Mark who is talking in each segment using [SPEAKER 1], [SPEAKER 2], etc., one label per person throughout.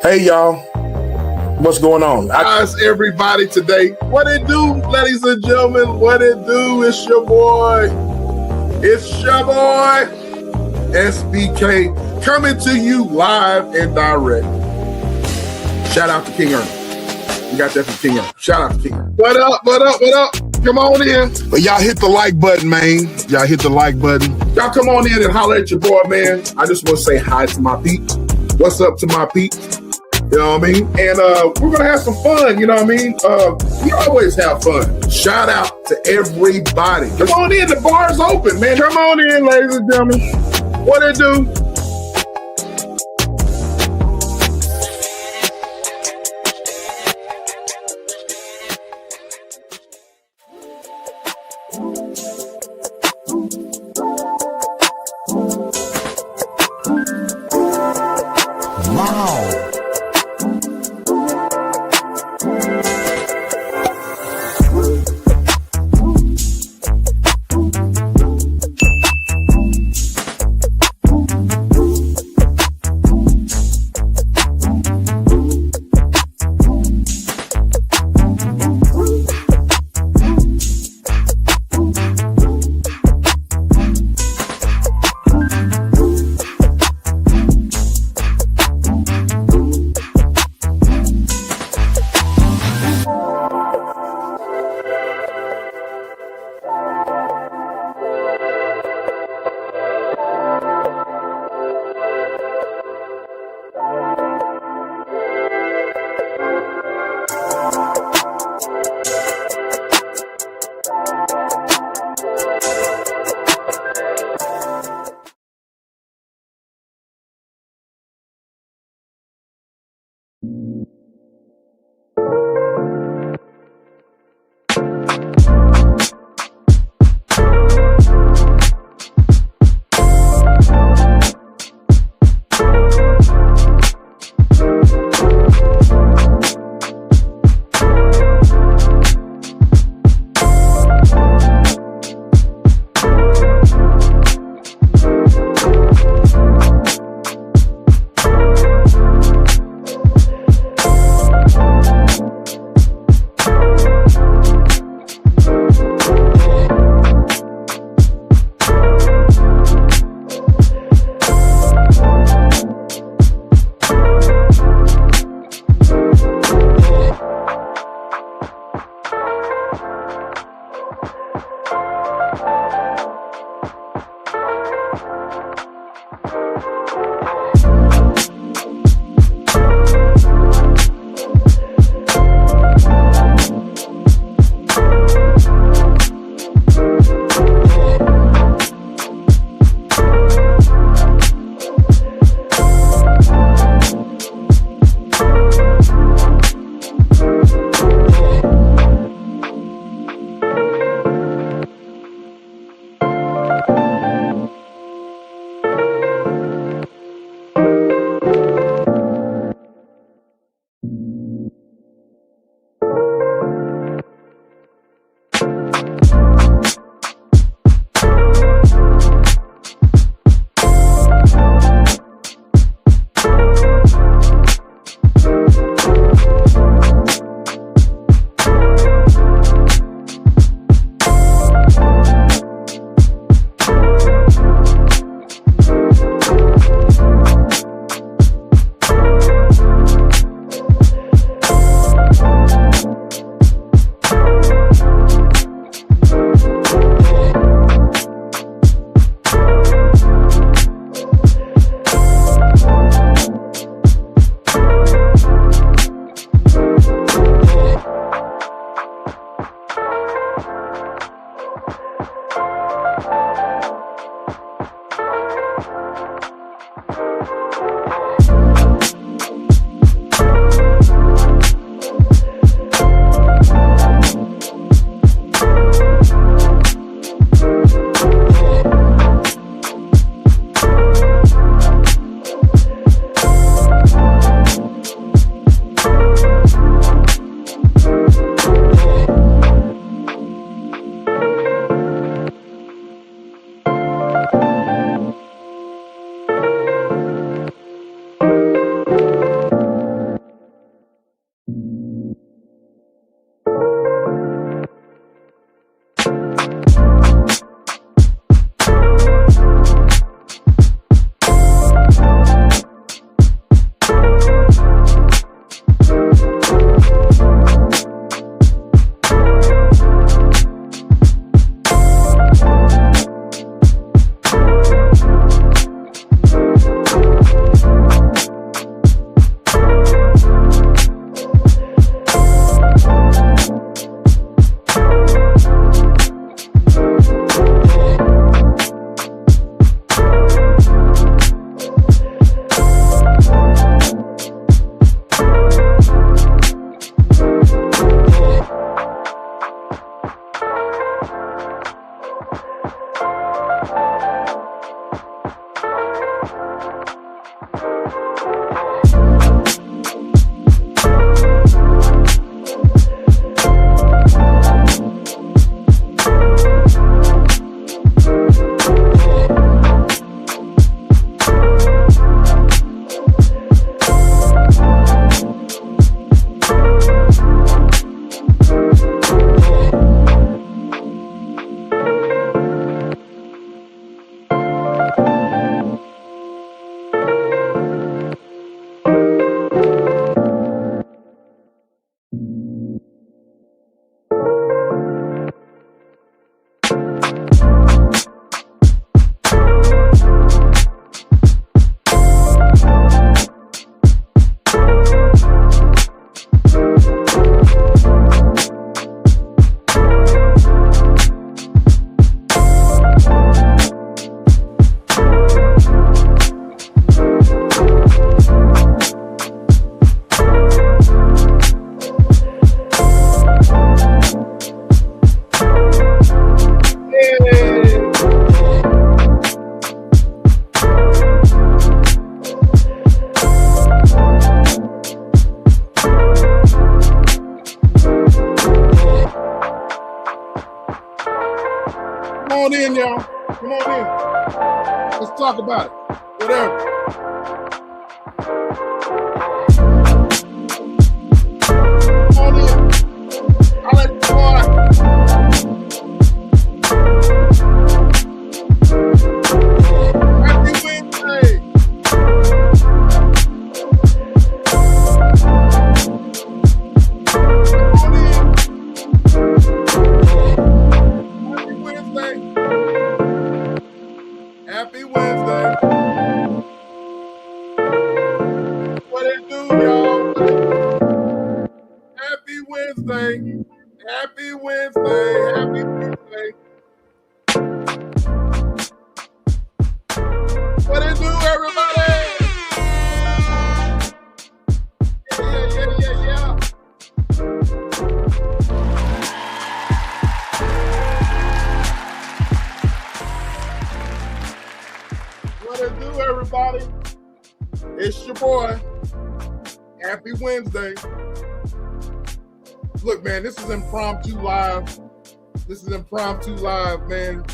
[SPEAKER 1] Hey y'all, what's going on?
[SPEAKER 2] How's everybody today? What it do, ladies and gentlemen? What it do? It's your boy. It's your boy, SBK, coming to you live and direct. Shout out to King Ernest. We got that from King Ernest. Shout out to King Ernest. What up, what up, what up? Come on in.
[SPEAKER 1] But y'all hit the like button, man. Y'all hit the like button.
[SPEAKER 2] Y'all come on in and holler at your boy, man. I just want to say hi to my peeps. What's up to my peeps? You know what I mean? And we're going to have some fun, you know what I mean? We always have fun. Shout out to everybody. Come on in, the bar's open, man. Come on in, ladies and gentlemen. What it do?
[SPEAKER 1] Wow.
[SPEAKER 2] on in, y'all. Come on in. Let's talk about it. Whatever. Come on in. I'll let you boy. Happy Wednesday. Come on in. Happy Wednesday. Happy Wednesday. What it do, y'all? Happy Wednesday. Happy Wednesday. Happy Wednesday. What it do, everybody? Yeah. What it do, everybody? It's your boy. Happy Wednesday. Look, man, this is impromptu live. Man.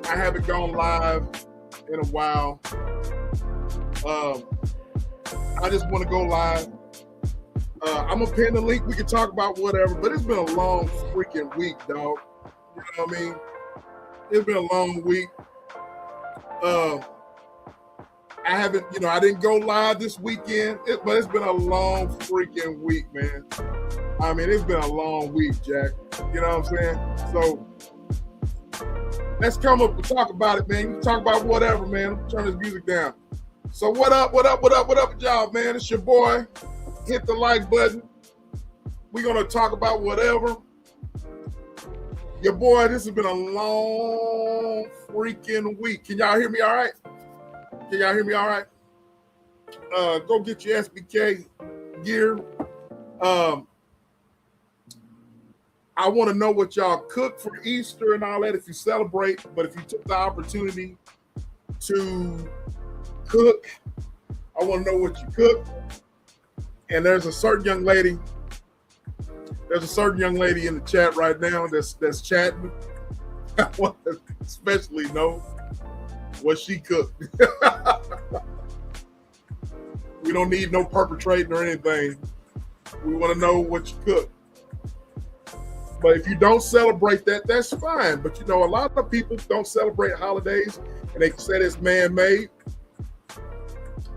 [SPEAKER 2] I haven't gone live in a while. I just want to go live. I'm gonna pin the link. We can talk about whatever, but it's been a long freaking week, dog. You know what I mean? It's been a long week. I didn't go live this weekend, but it's been a long freaking week, man. I mean, it's been a long week, Jack. You know what I'm saying? So let's come up and talk about it, man. You can talk about whatever, man. Turn this music down. So what up, y'all, man? It's your boy. Hit the like button. We're going to talk about whatever. Your boy, this has been a long freaking week. Can y'all hear me all right? Go get your SBK gear. I want to know what y'all cook for Easter and all that if you celebrate. But if you took the opportunity to cook, I want to know what you cook. And there's a certain young lady in the chat right now that's chatting. I want to especially know what she cooked. We don't need no perpetrating or anything. We want to know what you cook. But if you don't celebrate that, that's fine. But a lot of people don't celebrate holidays and they say it's man-made.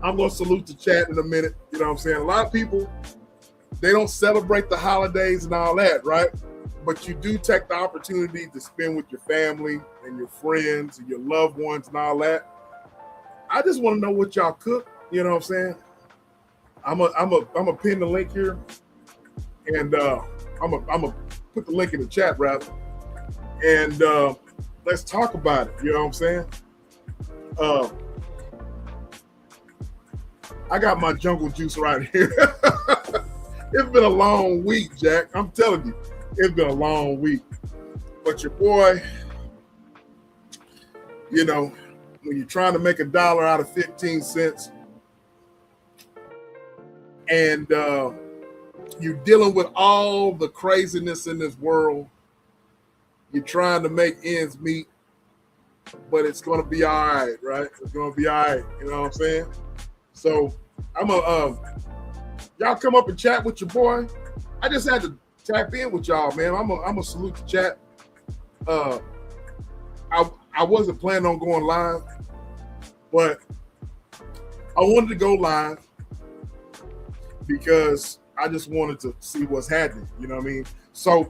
[SPEAKER 2] I'm going to salute the chat in a minute. You know what I'm saying? A lot of people, they don't celebrate the holidays and all that, right? But you do take the opportunity to spend with your family and your friends and your loved ones and all that. I just want to know what y'all cook. You know what I'm saying? I'm a pin the link here, and I'm a put the link in the chat rather, and let's talk about it. You know what I'm saying? I got my jungle juice right here. It's been a long week, Jack. I'm telling you, it's been a long week. But your boy, when you're trying to make $1 out of 15 cents, and you're dealing with all the craziness in this world, you're trying to make ends meet, but it's going to be all right, right? It's going to be all right. You know what I'm saying? So y'all come up and chat with your boy. I just had to tap in with y'all, man. I'm a salute the chat. I wasn't planning on going live, but I wanted to go live because I just wanted to see what's happening. You know what I mean? So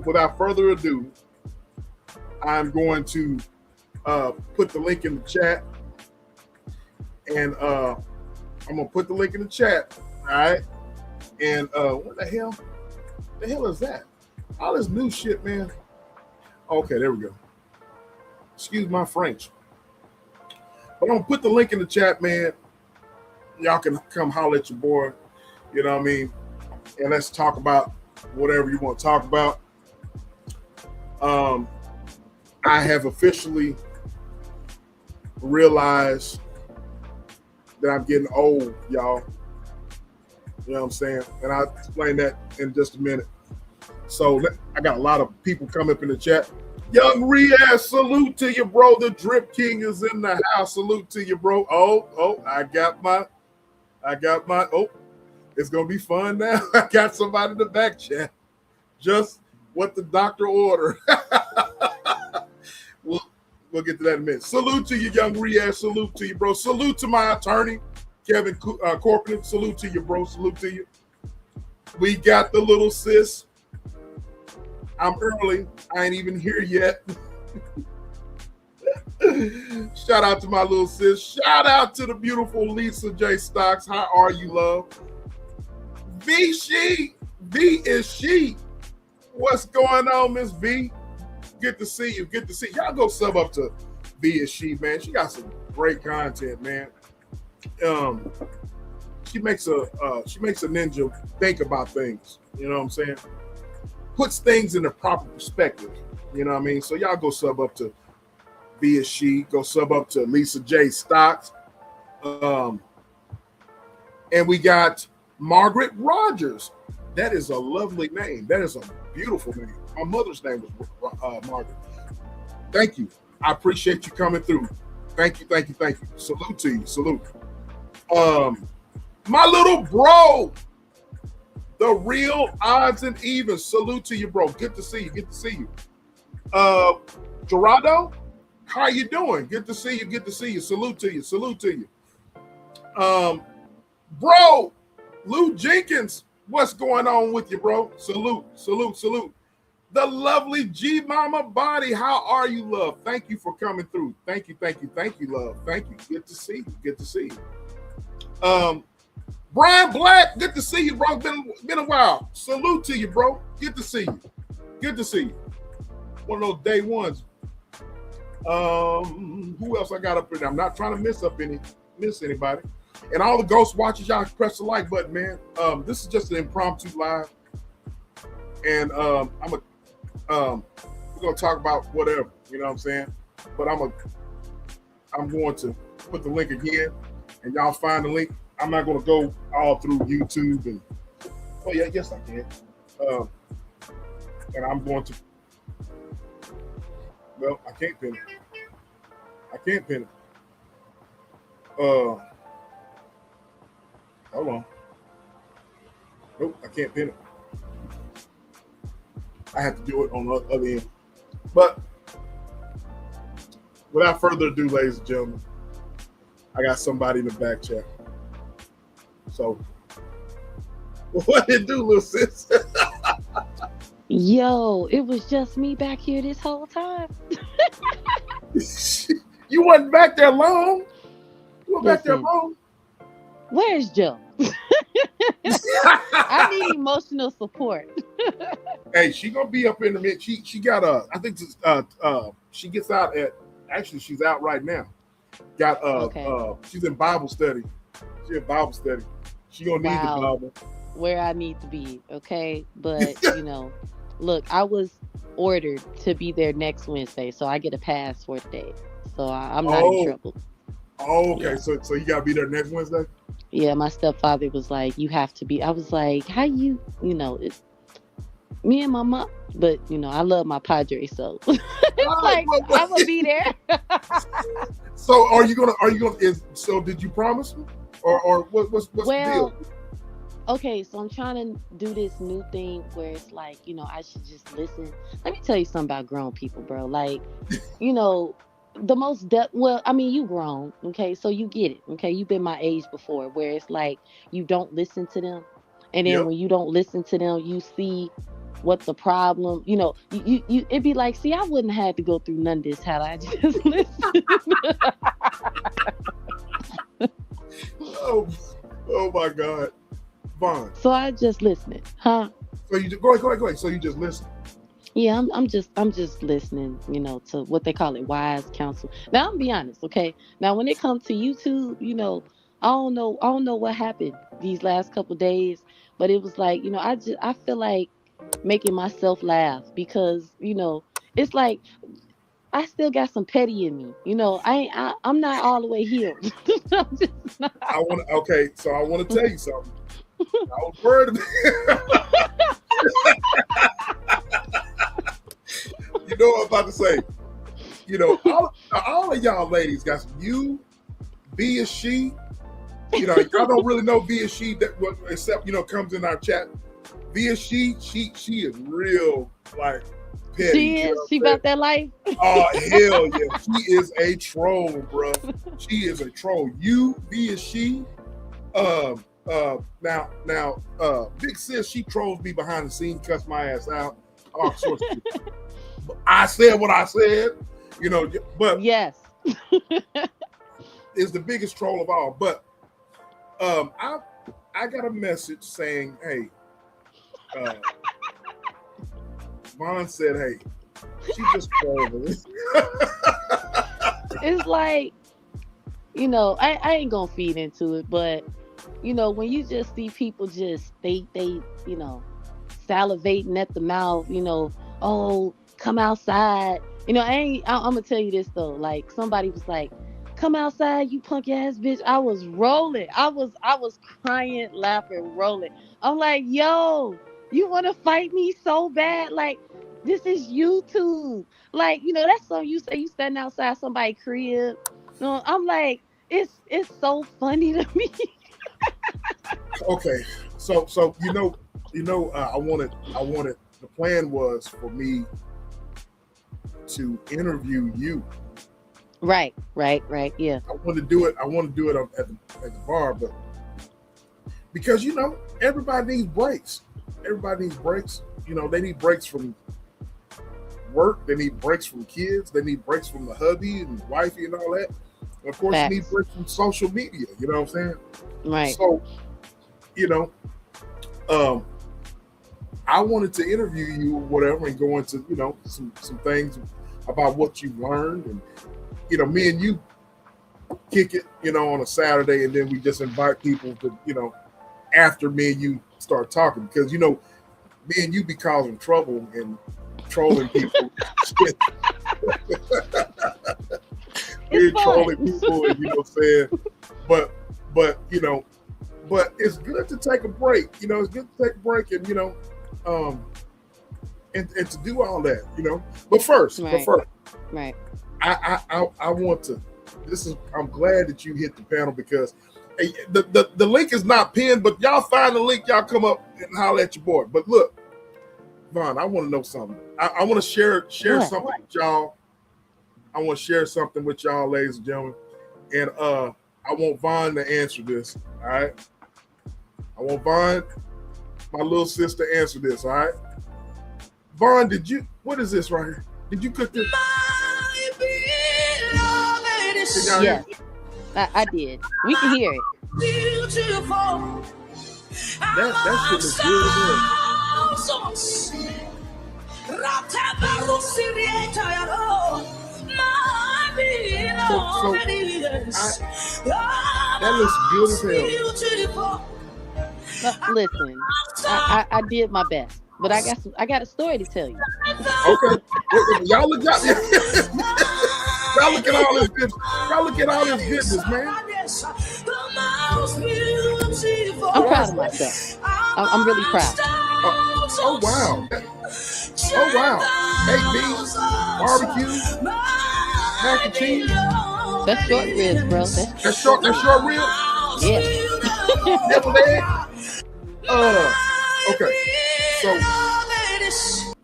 [SPEAKER 2] without further ado, I'm going to put the link in the chat, and I'm gonna put the link in the chat. All right. And what the hell? The hell is that? All this new shit, man. Okay, there we go. Excuse my French. But I'm gonna put the link in the chat, man. Y'all can come holler at your boy. You know what I mean? And let's talk about whatever you want to talk about. I have officially realized that I'm getting old, y'all. You know what I'm saying? And I'll explain that in just a minute. So I got a lot of people come up in the chat. Young Riaz, salute to you, bro. The Drip King is in the house. Salute to you, bro. Oh, I got my, oh, it's going to be fun now. I got somebody in the back chat. Just what the doctor ordered. We'll get to that in a minute. Salute to you, Young Riaz. Salute to you, bro. Salute to my attorney, Kevin Corcoran. Salute to you, bro. Salute to you. We got the little sis. I'm early. I ain't even here yet. Shout out to my little sis. Shout out to the beautiful Lisa J. Stocks. How are you, love? V is she. What's going on, Miss V? Good to see you. Good to see you. Y'all go sub up to V is she, man. She got some great content, man. She makes a ninja think about things. You know what I'm saying? Puts things in the proper perspective. You know what I mean? So y'all go sub up to V is she. Go sub up to Lisa J. Stocks. And we got Margaret Rogers. That is a lovely name. That is a beautiful name. My mother's name was Margaret. Thank you. I appreciate you coming through. Thank you. Salute to you. Salute. My little bro, the real odds and evens. Salute to you, bro. Good to see you. Gerardo, how you doing? Good to see you. Salute to you. Bro, Lou Jenkins, what's going on with you, bro? Salute. The lovely G Mama Body, how are you, love? Thank you for coming through. Thank you, love. Thank you. Good to see you. Brian Black, good to see you, bro. Been a while. Salute to you, bro. Good to see you. One of those day ones. Who else I got up in there? I'm not trying to miss anybody. And all the ghost watchers, y'all press the like button, man. This is just an impromptu live. And we're gonna talk about whatever, you know what I'm saying? But I'm going to put the link again, and y'all find the link. I'm not gonna go all through YouTube and yes I can. And I'm going to I can't pin it. Hold on. Nope, I can't pin it. I have to do it on the other end. But without further ado, ladies and gentlemen, I got somebody in the back chat. So, what did it do, little sis?
[SPEAKER 3] Yo, it was just me back here this whole time.
[SPEAKER 2] You wasn't back there long.
[SPEAKER 3] Where's Joe? I need emotional support.
[SPEAKER 2] Hey, she gonna be up in a minute. She got I think she gets out actually she's out right now. She's in Bible study. She's in Bible study. She gonna need the Bible.
[SPEAKER 3] Where I need to be, okay? But look, I was ordered to be there next Wednesday, so I get a pass for today. So I'm not in trouble.
[SPEAKER 2] Oh, okay. Yeah. So you gotta be there next Wednesday?
[SPEAKER 3] Yeah, my stepfather was like, you have to be. I was like, how you it's me and my mom, but I love my Padre, so it's like I'm gonna be there.
[SPEAKER 2] So are you gonna so did you promise me? Or what's the deal?
[SPEAKER 3] Okay, so I'm trying to do this new thing where it's like, I should just listen. Let me tell you something about grown people, bro. Like, the most you grown, okay? So you get it, okay? You've been my age before, where it's like you don't listen to them. And then when you don't listen to them, you see what the problem, you it'd be like, see, I wouldn't have had to go through none of this had I just listened.
[SPEAKER 2] Oh my God. Vaughn.
[SPEAKER 3] So I just listening, huh?
[SPEAKER 2] So you just go ahead. So you just listen.
[SPEAKER 3] Yeah, I'm just listening, to what they call it, wise counsel. Now, I'm gonna be honest, okay? Now, when it comes to YouTube, I don't know what happened these last couple days, but it was like, I feel like making myself laugh because, it's like I still got some petty in me. I'm not all the way healed. I'm just not.
[SPEAKER 2] I want to tell you something. I was worried. You know what I'm about to say? You know, all of y'all ladies got some you, B is she. You know, y'all don't really know B is she except, you know, comes in our chat. B is she is real like petty.
[SPEAKER 3] She is. She about that life.
[SPEAKER 2] Oh hell yeah. She is a troll, bro. She is a troll. You, B is she. Now, Big Sis, she trolls me behind the scenes, cuss my ass out, all sorts of shit. I said what I said, you know, but
[SPEAKER 3] yes,
[SPEAKER 2] is the biggest troll of all. But I got a message saying, hey, Vaughn said, hey, she just trolling.
[SPEAKER 3] it's like, you know, I ain't gonna feed into it, but you know, when you just see people just they you know, salivating at the mouth, you know, oh, come outside. You know, I'm gonna tell you this though. Like somebody was like, come outside, you punk ass bitch. I was rolling. I was crying, laughing, rolling. I'm like, yo, you wanna fight me so bad? Like, this is YouTube. Like, you know, that's something you say you standing outside somebody's crib. No, I'm like, it's so funny to me.
[SPEAKER 2] Okay, so I wanted. The plan was for me to interview you.
[SPEAKER 3] Right, yeah.
[SPEAKER 2] I want to do it at the bar, but because you know everybody needs breaks. Everybody needs breaks. You know, they need breaks from work. They need breaks from kids. They need breaks from the hubby and wifey and all that. And of course,
[SPEAKER 3] Facts.
[SPEAKER 2] you need breaks from social media. You know what I'm saying?
[SPEAKER 3] Right.
[SPEAKER 2] So, you know, I wanted to interview you or whatever and go into, you know, some things about what you've learned. And, you know, me and you kick it, you know, on a Saturday, and then we just invite people to, you know, after me and you start talking, because, you know, me and you be causing trouble and trolling people. We're trolling people, and you know what I'm saying? But you know, but it's good to take a break. You know, it's good to take a break and, you know, and to do all that, you know. But first,
[SPEAKER 3] Right.
[SPEAKER 2] I want to. I'm glad that you hit the panel, because hey, the link is not pinned, but y'all find the link, y'all come up and holler at your boy. But look, Vaughn, I want to know something. I want to share something with y'all. I want to share something with y'all, ladies and gentlemen. And I want Vaughn to answer this. All right. I want Vaughn, my little sister, to answer this. All right. Vaughn, what is this right here? Did you cook this?
[SPEAKER 3] Yes, I did. We can hear it.
[SPEAKER 2] That shit is good as hell. That looks good as hell.
[SPEAKER 3] Listen, I did my best, but I got a story to tell you.
[SPEAKER 2] Okay, y'all look at y'all look at all this business. Y'all look at all this business, man.
[SPEAKER 3] I'm proud of myself. I'm really proud.
[SPEAKER 2] Oh wow! Oh wow! Baked beans, barbecue, mac and cheese.
[SPEAKER 3] That's short ribs, bro.
[SPEAKER 2] That's short ribs.
[SPEAKER 3] Yeah.
[SPEAKER 2] Deviled egg. Okay. So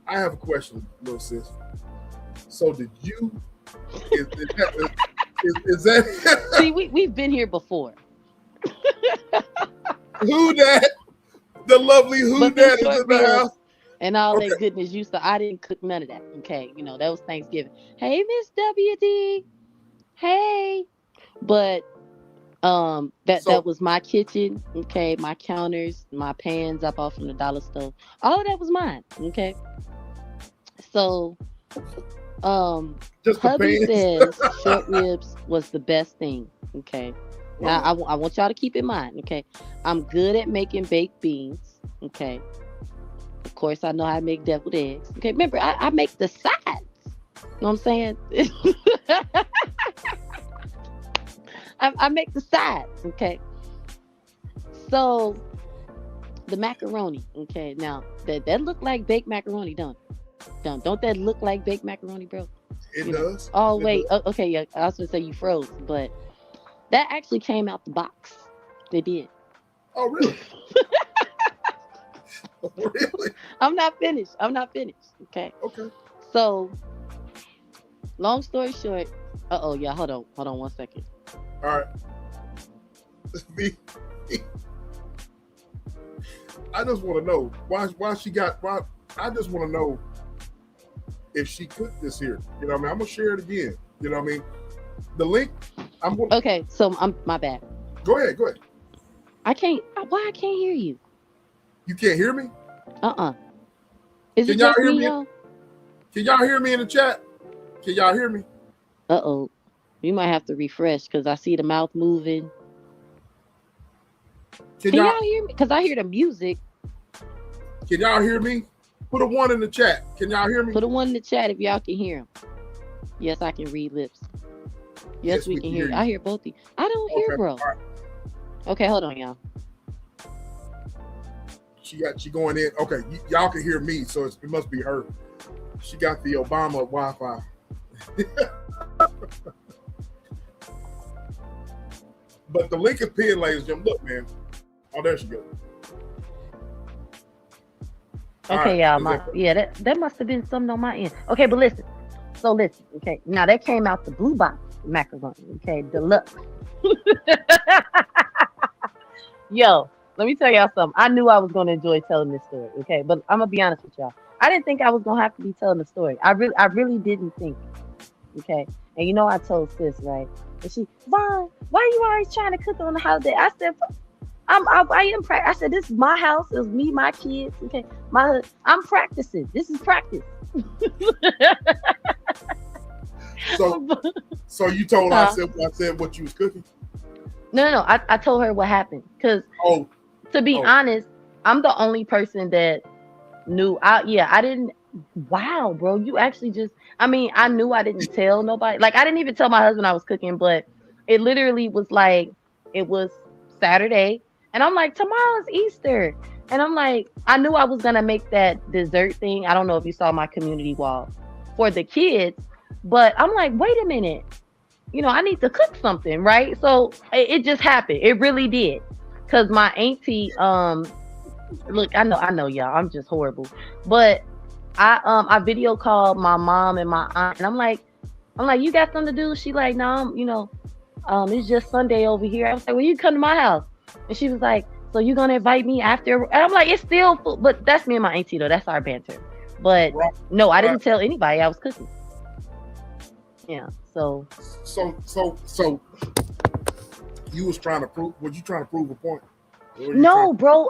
[SPEAKER 2] I have a question, little sis. So did you? Is that?
[SPEAKER 3] See, we've been here before.
[SPEAKER 2] Who that? The lovely who that is in the house.
[SPEAKER 3] And all that goodness you saw. I didn't cook none of that. Okay, you know, that was Thanksgiving. Hey, Miss WD. Hey. But that was my kitchen. Okay, my counters, my pans I bought from the dollar store. All of that was mine. Okay. So hubby says short ribs was the best thing. Okay. Now I want y'all to keep in mind. Okay, I'm good at making baked beans. Okay. Of course, I know how to make deviled eggs. Okay, remember, I make the sides. You know what I'm saying? I make the sides. Okay. So, the macaroni. Okay, now, that looked like baked macaroni, don't it? Don't that look like baked macaroni, bro?
[SPEAKER 2] It
[SPEAKER 3] You know.
[SPEAKER 2] does.
[SPEAKER 3] Oh
[SPEAKER 2] It
[SPEAKER 3] wait.
[SPEAKER 2] does.
[SPEAKER 3] Okay. Yeah. I was gonna say you froze, but that actually came out the box. They did.
[SPEAKER 2] Oh, really? Really?
[SPEAKER 3] I'm not finished. I'm not finished. Okay.
[SPEAKER 2] Okay.
[SPEAKER 3] So, long story short. Oh, yeah. Hold on. Hold on 1 second.
[SPEAKER 2] All right. Me- I just want to know why she got why. I just want to know if she cooked this here. You know what I mean? I'm gonna share it again. You know what I mean? The link. I'm going.
[SPEAKER 3] Okay. So I'm my bad.
[SPEAKER 2] Go ahead. Go ahead.
[SPEAKER 3] I can't. Why I can't hear you?
[SPEAKER 2] You can't hear me?
[SPEAKER 3] Is
[SPEAKER 2] Can
[SPEAKER 3] it
[SPEAKER 2] y'all
[SPEAKER 3] just
[SPEAKER 2] hear
[SPEAKER 3] me,
[SPEAKER 2] me?
[SPEAKER 3] y'all?
[SPEAKER 2] Can y'all hear me in the chat? Can y'all hear me?
[SPEAKER 3] Oh. You might have to refresh because I see the mouth moving.
[SPEAKER 2] Can
[SPEAKER 3] Can
[SPEAKER 2] y'all
[SPEAKER 3] y'all hear me? Because I hear the music.
[SPEAKER 2] can y'all hear me? Put a 1 in the chat. Can y'all hear me?
[SPEAKER 3] Put a one in the chat if y'all can hear him. Yes, I can read lips. Yes, we can hear you. I hear both of you. I don't hear,
[SPEAKER 2] Okay.
[SPEAKER 3] bro.
[SPEAKER 2] All right.
[SPEAKER 3] Okay, hold on, y'all.
[SPEAKER 2] She going in. Okay, y'all can hear me, so it must be her. She got the Obama Wi-Fi. But the link is pinned, ladies and gentlemen. Look, man. Oh, there she goes.
[SPEAKER 3] Okay, y'all. That must have been something on my end. Okay, but listen. So listen. Okay, now that came out the blue box macaroni. Okay, deluxe. Yo, let me tell y'all something. I knew I was gonna enjoy telling this story. Okay, but I'm gonna be honest with y'all. I didn't think I was gonna have to be telling the story. I really didn't think. Okay, and you know I told sis right, and she, why you always trying to cook on the holiday? I said, I said, this is my house. It was me, my kids. Okay, I'm practicing. This is practice.
[SPEAKER 2] So you told her I said what you was cooking?
[SPEAKER 3] No. I told her what happened because to be honest, I'm the only person that knew. I didn't. Wow, bro, you actually just. I mean, I knew I didn't tell nobody. Like I didn't even tell my husband I was cooking, but it literally was like it was Saturday, and I'm like, tomorrow's Easter, and I'm like, I knew I was gonna make that dessert thing. I don't know if you saw my community wall for the kids, but I'm like, wait a minute. I need to cook something, right? So it just happened. It really did. Cause my auntie, look, I know y'all, I'm just horrible. But I video called my mom and my aunt, and I'm like, you got something to do? She like, no, it's just Sunday over here. I was like, well, you come to my house. And she was like, so you gonna invite me after? And I'm like, it's still, but that's me and my auntie though. That's our banter. But no, I didn't tell anybody I was cooking. Yeah. So
[SPEAKER 2] you was trying to prove? Was you trying to prove a point?
[SPEAKER 3] No, bro.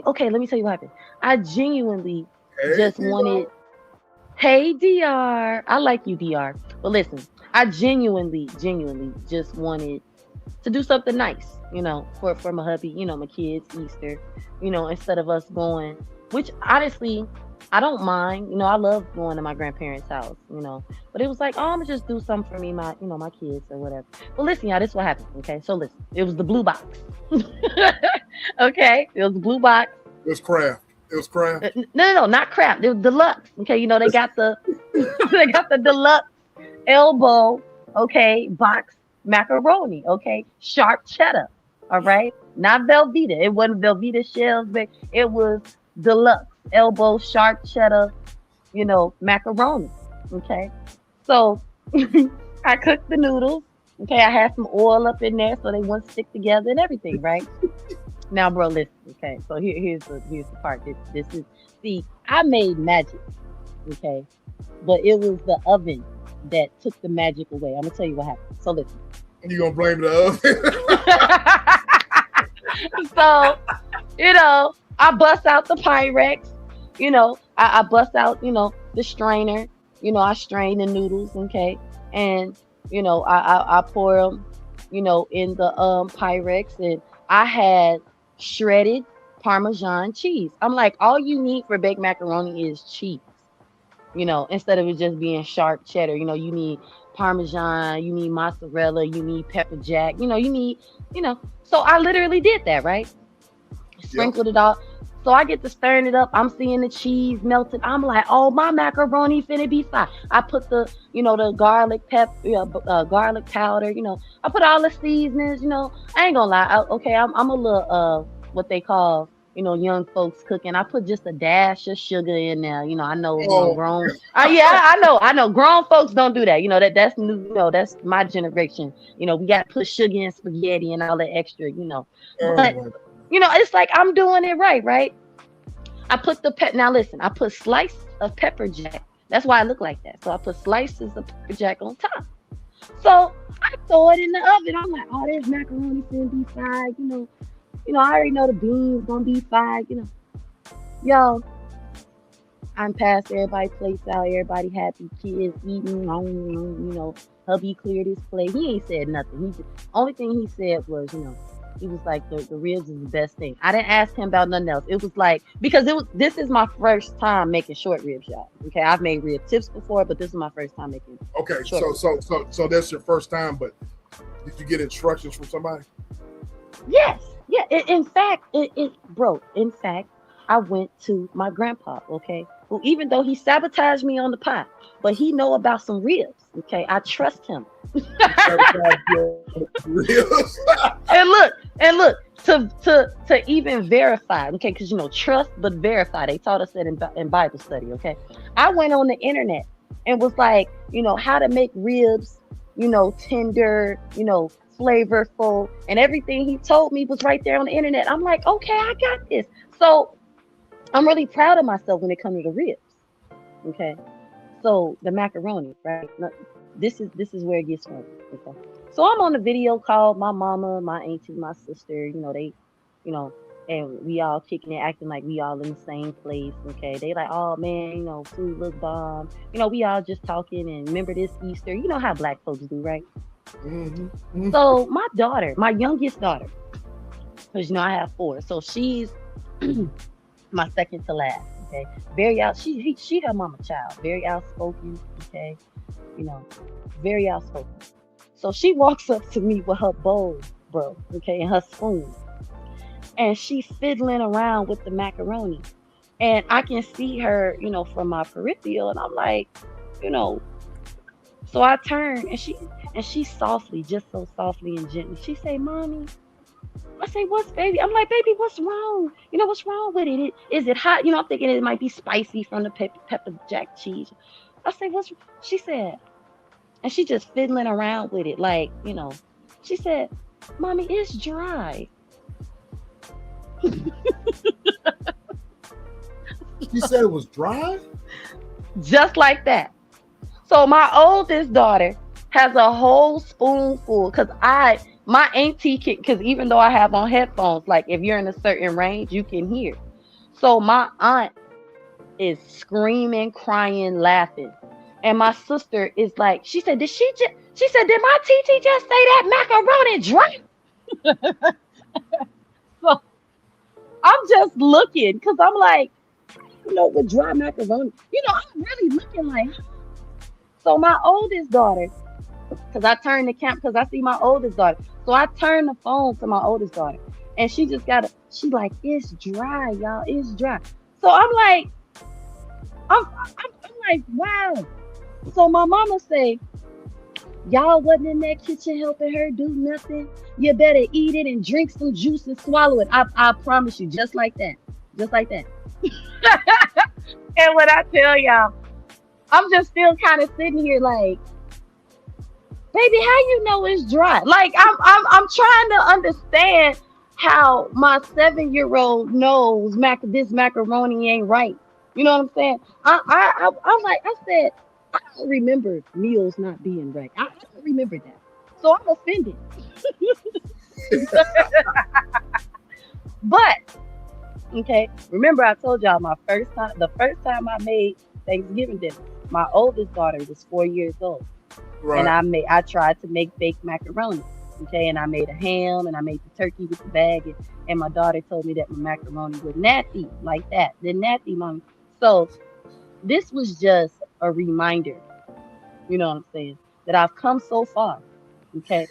[SPEAKER 3] Okay. Let me tell you what happened. I genuinely just wanted. Hey, Dr. I like you, Dr. But listen, I genuinely just wanted to do something nice, for my hubby, my kids, Easter, instead of us going. Which honestly, I don't mind. I love going to my grandparents' house, But it was like, I'm gonna just do something for me, my kids or whatever. But listen, y'all, this is what happened. Okay, so listen, it was the blue box. Okay, it was the blue box.
[SPEAKER 2] It was Kraft.
[SPEAKER 3] No, not Kraft. It was deluxe. Okay, they got the deluxe elbow. Okay, box macaroni. Okay, sharp cheddar. All right, not Velveeta. It wasn't Velveeta shells, but it was deluxe elbow sharp cheddar. Macaroni. Okay, so I cooked the noodles. Okay, I had some oil up in there so they wouldn't stick together and everything, right? Now, bro, listen. Okay, so here's the part. This is I made magic. Okay, but it was the oven that took the magic away. I'm gonna tell you what happened. So listen.
[SPEAKER 2] You gonna blame the oven?
[SPEAKER 3] So, I bust out the Pyrex. I bust out, the strainer. I strain the noodles. Okay, and I pour them, in the Pyrex, and I had shredded Parmesan cheese. I'm like, all you need for baked macaroni is cheese. Instead of it just being sharp cheddar. You need Parmesan, you need mozzarella, you need pepper jack. You need. So I literally did that, right? Sprinkled it all. So I get to stirring it up. I'm seeing the cheese melted. I'm like, oh, my macaroni finna be fine. I put the garlic garlic powder. I put all the seasonings. I ain't gonna lie. Okay, I'm a little what they call young folks cooking. I put just a dash of sugar in there. I know
[SPEAKER 2] Oh,
[SPEAKER 3] grown. Yeah, I know grown folks don't do that. That's new. That's my generation. We got to put sugar in spaghetti and all that extra.
[SPEAKER 2] oh
[SPEAKER 3] But
[SPEAKER 2] my.
[SPEAKER 3] it's like I'm doing it right, right? I put now listen, I put slice of pepper jack. That's why I look like that. So I put slices of pepper jack on top. So I throw it in the oven. I'm like, oh, there's macaroni finna be fried. I already know the beans gonna be fried. Yo, I'm past everybody plates out. Everybody happy. Kids eating. Hubby cleared his plate. He ain't said nothing. Only thing he said was, he was like the ribs is the best thing. I didn't ask him about nothing else. It was like because this is my first time making short ribs, y'all. Okay, I've made rib tips before, but this is my first time making.
[SPEAKER 2] Okay,
[SPEAKER 3] short ribs.
[SPEAKER 2] so that's your first time, but did you get instructions from somebody?
[SPEAKER 3] Yes, yeah. In fact, In fact, I went to my grandpa. Okay, who even though he sabotaged me on the pot, but he know about some ribs. Okay, I trust him. and look to even verify, okay, because trust but verify. They taught us that in Bible study. Okay, I went on the internet and was like, how to make ribs, tender, flavorful, and everything he told me was right there on the internet. I'm like, okay, I got this. So I'm really proud of myself when it comes to the ribs. Okay, so the macaroni, right? This is where it gets from. Okay. So I'm on a video call, my mama, my auntie, my sister, they, and we all kicking it, acting like we all in the same place. Okay. They like, oh man, food look bomb. We all just talking and remember this Easter. You know how black folks do, right?
[SPEAKER 2] Mm-hmm. Mm-hmm.
[SPEAKER 3] So my daughter, my youngest daughter, because I have four. So she's my second to last. Okay. Very out she her mama child, very outspoken, okay, very outspoken. So she walks up to me with her bowl, bro, okay, and her spoon. And she's fiddling around with the macaroni. And I can see her, from my peripheral, and I'm like, so I turn and she softly, just so softly and gently, she say, Mommy. I say, what's baby? I'm like, baby, what's wrong? What's wrong with it? Is it hot? I'm thinking it might be spicy from the pepper jack cheese. I say, she said, and she just fiddling around with it, like, she said, Mommy, it's dry.
[SPEAKER 2] She said it was dry?
[SPEAKER 3] Just like that. So my oldest daughter has a whole spoonful, because my auntie can, because even though I have on headphones, like if you're in a certain range, you can hear. So my aunt is screaming, crying, laughing. And my sister is like, she said, did my TT just say that macaroni dry? So I'm just looking, because I'm like, with dry macaroni, I'm really looking like. So my oldest daughter, because I turned the camp, because I see my oldest daughter. So I turned the phone to my oldest daughter, and she just she like, it's dry, y'all, it's dry. So I'm like, I'm like, wow. So my mama say, y'all wasn't in that kitchen helping her do nothing. You better eat it and drink some juice and swallow it. I promise you, just like that. Just like that. And when I tell y'all, I'm just still kind of sitting here like, baby, how you know it's dry? Like I'm trying to understand how my 7-year-old knows this macaroni ain't right. You know what I'm saying? I said, I don't remember meals not being right. I don't remember that. So I'm offended. But okay, remember I told y'all the first time I made Thanksgiving dinner, my oldest daughter was 4 years old.
[SPEAKER 2] Right.
[SPEAKER 3] And I tried to make baked macaroni. Okay, and I made a ham and I made the turkey with the bag, and my daughter told me that my macaroni was nasty like that. The nasty, mommy. So this was just a reminder, you know what I'm saying, that I've come so far. Okay.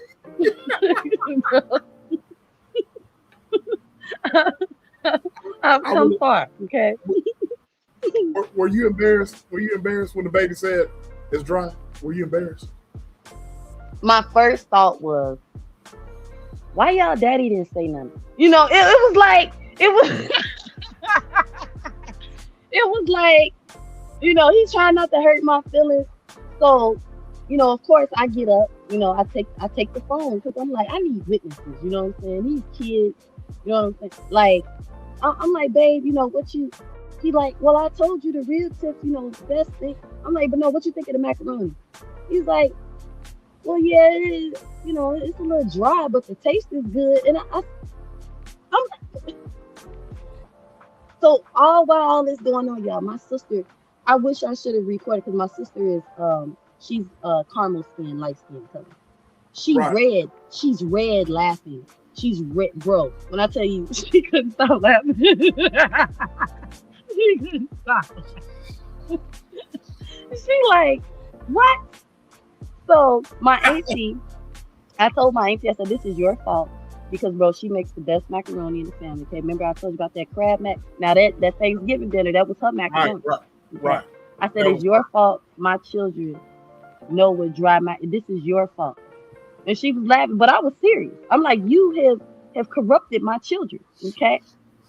[SPEAKER 3] I've
[SPEAKER 2] I
[SPEAKER 3] come
[SPEAKER 2] really,
[SPEAKER 3] far. Okay.
[SPEAKER 2] were you embarrassed? Were you embarrassed when the baby said it's dry? Were you embarrassed?
[SPEAKER 3] My first thought was, why y'all daddy didn't say nothing? It was like it was it was like, he's trying not to hurt my feelings. So, of course I get up, I take the phone because I'm like, I need witnesses, you know what I'm saying? These kids, you know what I'm saying? Like, I'm like, babe, what you he like, well, I told you the real tip, the best thing. I'm like, but no, what you think of the macaroni? He's like, well, yeah, it is, it's a little dry, but the taste is good. And I'm so all while all this going on, y'all, my sister, I wish I should have recorded because my sister is she's caramel skin, light skin color.
[SPEAKER 2] Right.
[SPEAKER 3] She's red laughing. She's red, bro. When I tell you, she couldn't stop laughing. She couldn't stop. She like, what? So my auntie, I told my auntie, I said, this is your fault. Because, bro, she makes the best macaroni in the family. Okay, remember I told you about that crab mac? Now that Thanksgiving dinner, that was her macaroni.
[SPEAKER 2] Right.
[SPEAKER 3] I said, it's your fault. My children know what dry mac. This is your fault. And she was laughing, but I was serious. I'm like, you have corrupted my children. Okay,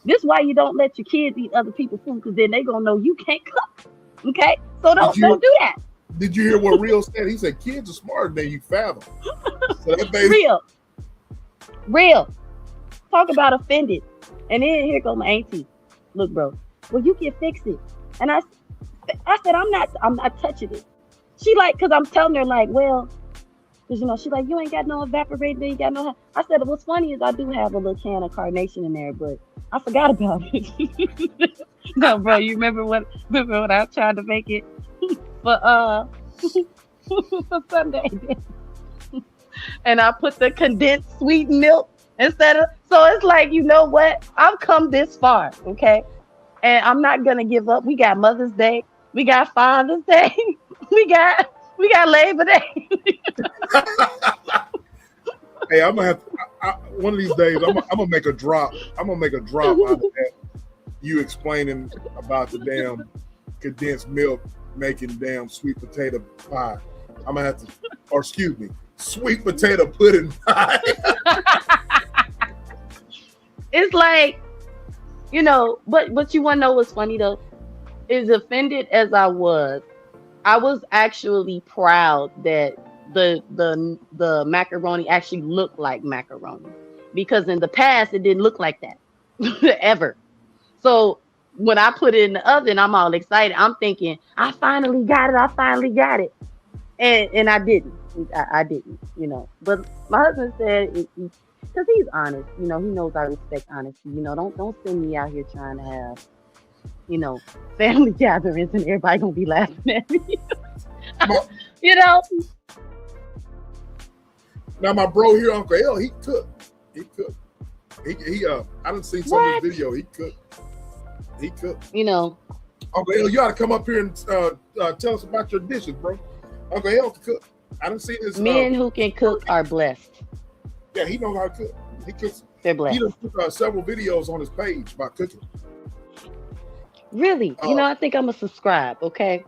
[SPEAKER 3] this is why you don't let your kids eat other people's food, because then they gonna know you can't cook. Okay, so don't do that.
[SPEAKER 2] Did you hear what Real said? He said kids are smarter than you fathom. So that baby,
[SPEAKER 3] Real. Talk about offended. And then here go my auntie. Look, bro. Well, you can fix it. And I said, I'm not touching it. She like, cause I'm telling her like, well, cause she like, you ain't got no evaporator, you ain't got no. I said, what's funny is I do have a little can of carnation in there, but I forgot about it. No, bro, you remember when I tried to make it for for Sunday? And I put the condensed sweet milk instead of, so it's like, you know what? I've come this far, okay? And I'm not gonna give up. We got Mother's Day, we got Father's Day, we got Labor Day.
[SPEAKER 2] hey, I'm gonna have one of these days. I'm gonna make a drop. I'm gonna make a drop out of that. You explaining about the damn condensed milk making damn sweet potato pie. I'm gonna have to, or excuse me, sweet potato pudding pie.
[SPEAKER 3] It's like, but you want to know what's funny though? As offended as I was actually proud that the macaroni actually looked like macaroni, because in the past it didn't look like that ever. So when I put it in the oven, I'm all excited. I'm thinking, I finally got it. And I didn't. I didn't, But my husband said, because he's honest, he knows I respect honesty. Don't send me out here trying to have, family gatherings and everybody gonna be laughing at me.
[SPEAKER 2] Now my bro here, Uncle L, he cooked. I done seen some of his video. He cooked. Uncle L, you ought to come up here and tell us about your dishes, bro. Uncle L can cook. I done seen this.
[SPEAKER 3] Men who can cook are blessed.
[SPEAKER 2] Yeah, he knows how to cook. He cooks.
[SPEAKER 3] They're blessed.
[SPEAKER 2] He done put several videos on his page about cooking.
[SPEAKER 3] Really? I think I'm gonna subscribe. Okay.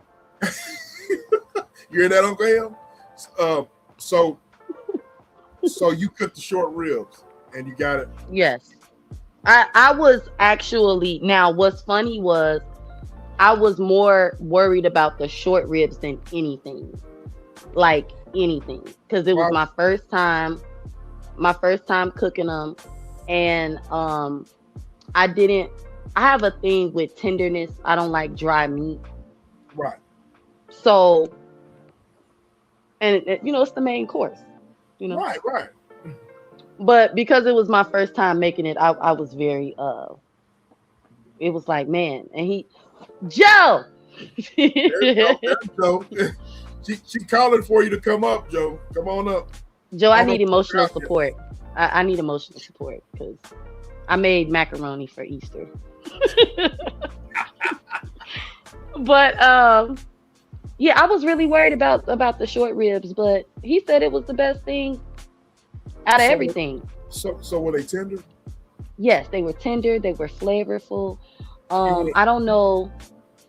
[SPEAKER 2] You hear that, Uncle L? So you cooked the short ribs and you got it.
[SPEAKER 3] Yes. I was actually, now what's funny was I was more worried about the short ribs than anything. Like anything. Because it was my first time cooking them. And I have a thing with tenderness. I don't like dry meat.
[SPEAKER 2] Right.
[SPEAKER 3] So, and it's the main course.
[SPEAKER 2] Right.
[SPEAKER 3] But because it was my first time making it, I was very it was like, man, and Joe.
[SPEAKER 2] There you go. She calling for you to come up, Joe. Come on up.
[SPEAKER 3] Joe, I need emotional support. I need emotional support because I made macaroni for Easter. But yeah, I was really worried about the short ribs, but he said it was the best thing out of everything.
[SPEAKER 2] So were they tender?
[SPEAKER 3] Yes, they were tender. They were flavorful.
[SPEAKER 2] Mhm.
[SPEAKER 3] I don't know.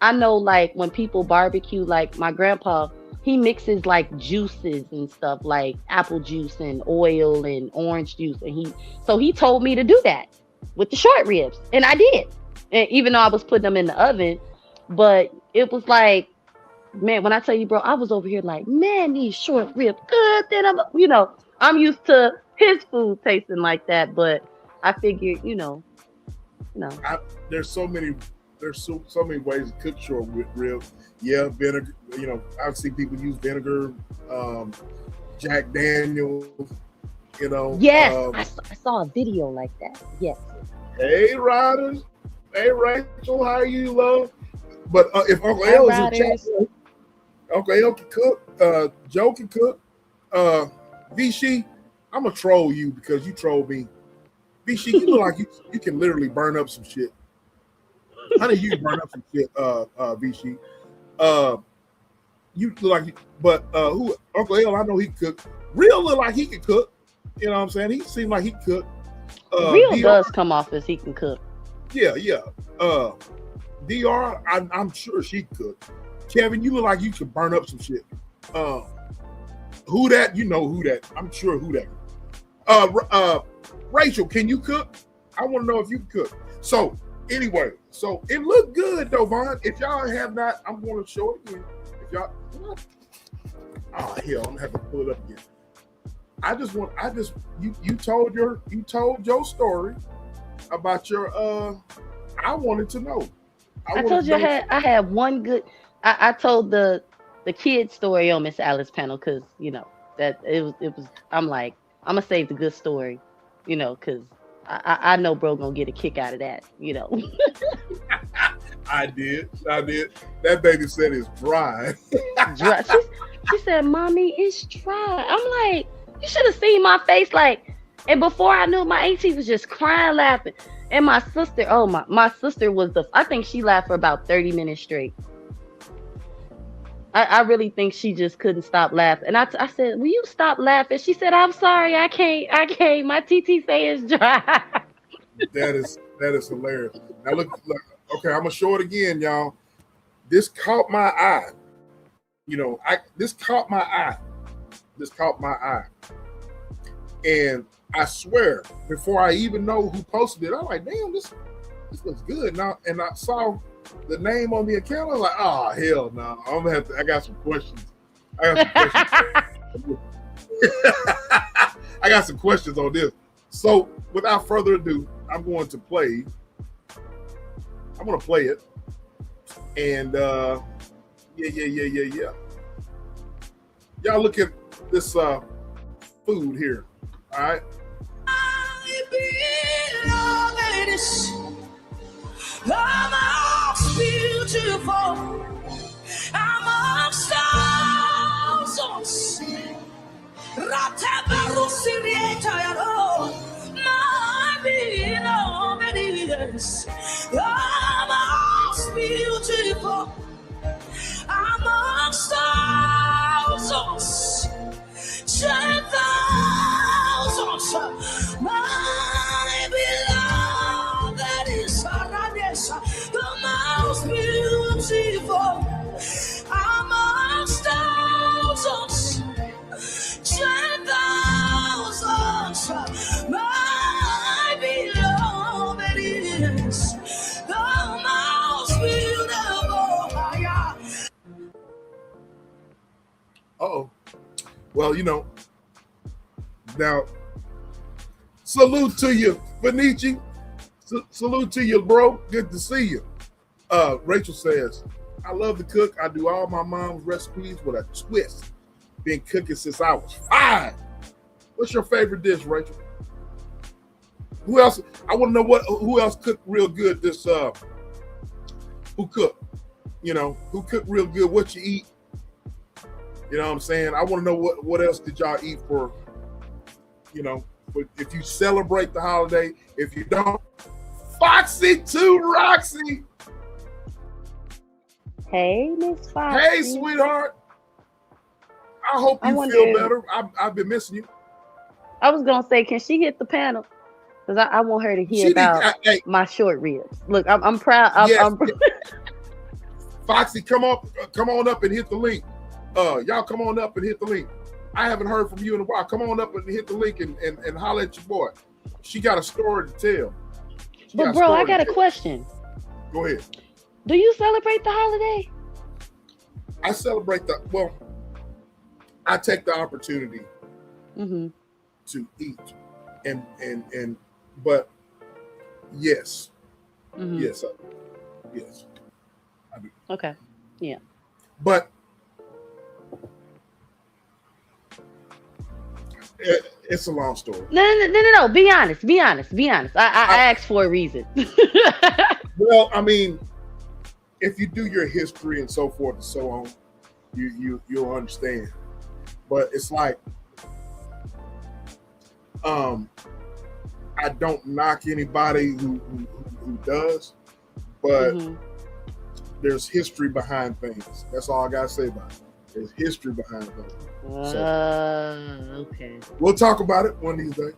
[SPEAKER 3] I know, like when people barbecue, like my grandpa, he mixes like juices and stuff, like apple juice and oil and orange juice, and he told me to do that with the short ribs, and I did. And even though I was putting them in the oven, but it was like, man, when I tell you, bro, I was over here like, man, these short ribs good. Then I'm used to his food tasting like that, but I figured, no.
[SPEAKER 2] I, there's so many so many ways to cook short ribs. Yeah, vinegar. You know, I've seen people use vinegar, um, Jack Daniels. You know,
[SPEAKER 3] Yes, I saw a video like that. Yes.
[SPEAKER 2] hey riders, hey Rachel, how are you, love? But if Uncle
[SPEAKER 3] Hi,
[SPEAKER 2] L is in chat,
[SPEAKER 3] Riders.
[SPEAKER 2] Uncle L can cook. Joe can cook. Uh, Vichy, I'm gonna troll you because you trolled me. Vichy, you look like you can literally burn up some shit. Honey, you can burn up some shit. Vichy. Uh, you look like, but who? Uncle L, I know he cook. Real look like he can cook. You know what I'm saying? He seemed like he could.
[SPEAKER 3] Real
[SPEAKER 2] Dr.
[SPEAKER 3] does come off as he can cook.
[SPEAKER 2] Yeah, yeah. Dr. I'm sure she could. Kevin, you look like you could burn up some shit. Uh, who that? You know who that? I'm sure who that. Rachel, can you cook? I want to know if you can cook. So anyway, so it looked good though, Vaughn. If y'all have not, I'm going to show it again. If y'all, oh hell, I'm gonna have to pull it up again. You told your story about your I wanted to know.
[SPEAKER 3] I
[SPEAKER 2] wanted
[SPEAKER 3] told
[SPEAKER 2] to
[SPEAKER 3] you
[SPEAKER 2] know.
[SPEAKER 3] I had one good. I told the kid story on Miss Alice panel because that it was. I'm like, I'm gonna save the good story, because I know bro gonna get a kick out of that.
[SPEAKER 2] I did. That baby said it's dry.
[SPEAKER 3] Dry. She said, "Mommy, it's dry." I'm like, you should have seen my face, like. And before I knew, my auntie was just crying, laughing. And my sister, oh my sister was I think she laughed for about 30 minutes straight. I really think she just couldn't stop laughing. And I said, "Will you stop laughing?" She said, "I'm sorry, I can't. My TT say it's dry."
[SPEAKER 2] That is hilarious. Now look, okay, I'm gonna show it again, y'all. This caught my eye. This caught my eye. This caught my eye. And I swear, before I even know who posted it, I'm like, damn, this looks good. Now, and I saw the name on the account. I was like, oh hell no. I'm gonna have to. I got some questions. I got some questions on this. So without further ado, I'm going to play it. And yeah. Y'all look at this food here. All right.
[SPEAKER 4] I'm most beautiful amongst thousands. My beloved is the most beautiful amongst thousands. 10,000, my beloved is the most beautiful amongst thousands. 10,000, my beloved is the most beautiful.
[SPEAKER 2] Uh-oh. Well, now, salute to you, Benici. Salute to you, bro. Good to see you. Rachel says, I love to cook. I do all my mom's recipes with a twist. Been cooking since I was 5. What's your favorite dish, Rachel? Who else? I want to know who else cooked real good this who cooked? Who cooked real good, what you eat? You know what I'm saying? I want to know what else did y'all eat for, if you celebrate the holiday. If you don't, Foxy too, Roxy.
[SPEAKER 3] Hey, Miss Foxy.
[SPEAKER 2] Hey, sweetheart. I hope you feel better. I've been missing you.
[SPEAKER 3] I was gonna say, can she hit the panel? Because I want her to hear
[SPEAKER 2] She did.
[SPEAKER 3] about
[SPEAKER 2] Hey,
[SPEAKER 3] my short ribs. Look, I'm proud.
[SPEAKER 2] yes,
[SPEAKER 3] I'm
[SPEAKER 2] Foxy, come on up and hit the link. Y'all come on up and hit the link. I haven't heard from you in a while. Come on up and hit the link and holler at your boy. She got a story to tell.
[SPEAKER 3] But bro, I got a question.
[SPEAKER 2] Go ahead.
[SPEAKER 3] Do you celebrate the holiday?
[SPEAKER 2] I celebrate I take the opportunity
[SPEAKER 3] Mm-hmm.
[SPEAKER 2] to eat and but yes.
[SPEAKER 3] Mm-hmm.
[SPEAKER 2] Yes. I do.
[SPEAKER 3] Okay. Yeah.
[SPEAKER 2] But it's a long story.
[SPEAKER 3] No. Be honest. I asked for a reason.
[SPEAKER 2] Well, I mean, if you do your history and so forth and so on, you'll understand. But it's like, I don't knock anybody who does, but there's history behind things. That's all I gotta say about it. There's history behind things.
[SPEAKER 3] Okay.
[SPEAKER 2] We'll talk about it one of these days.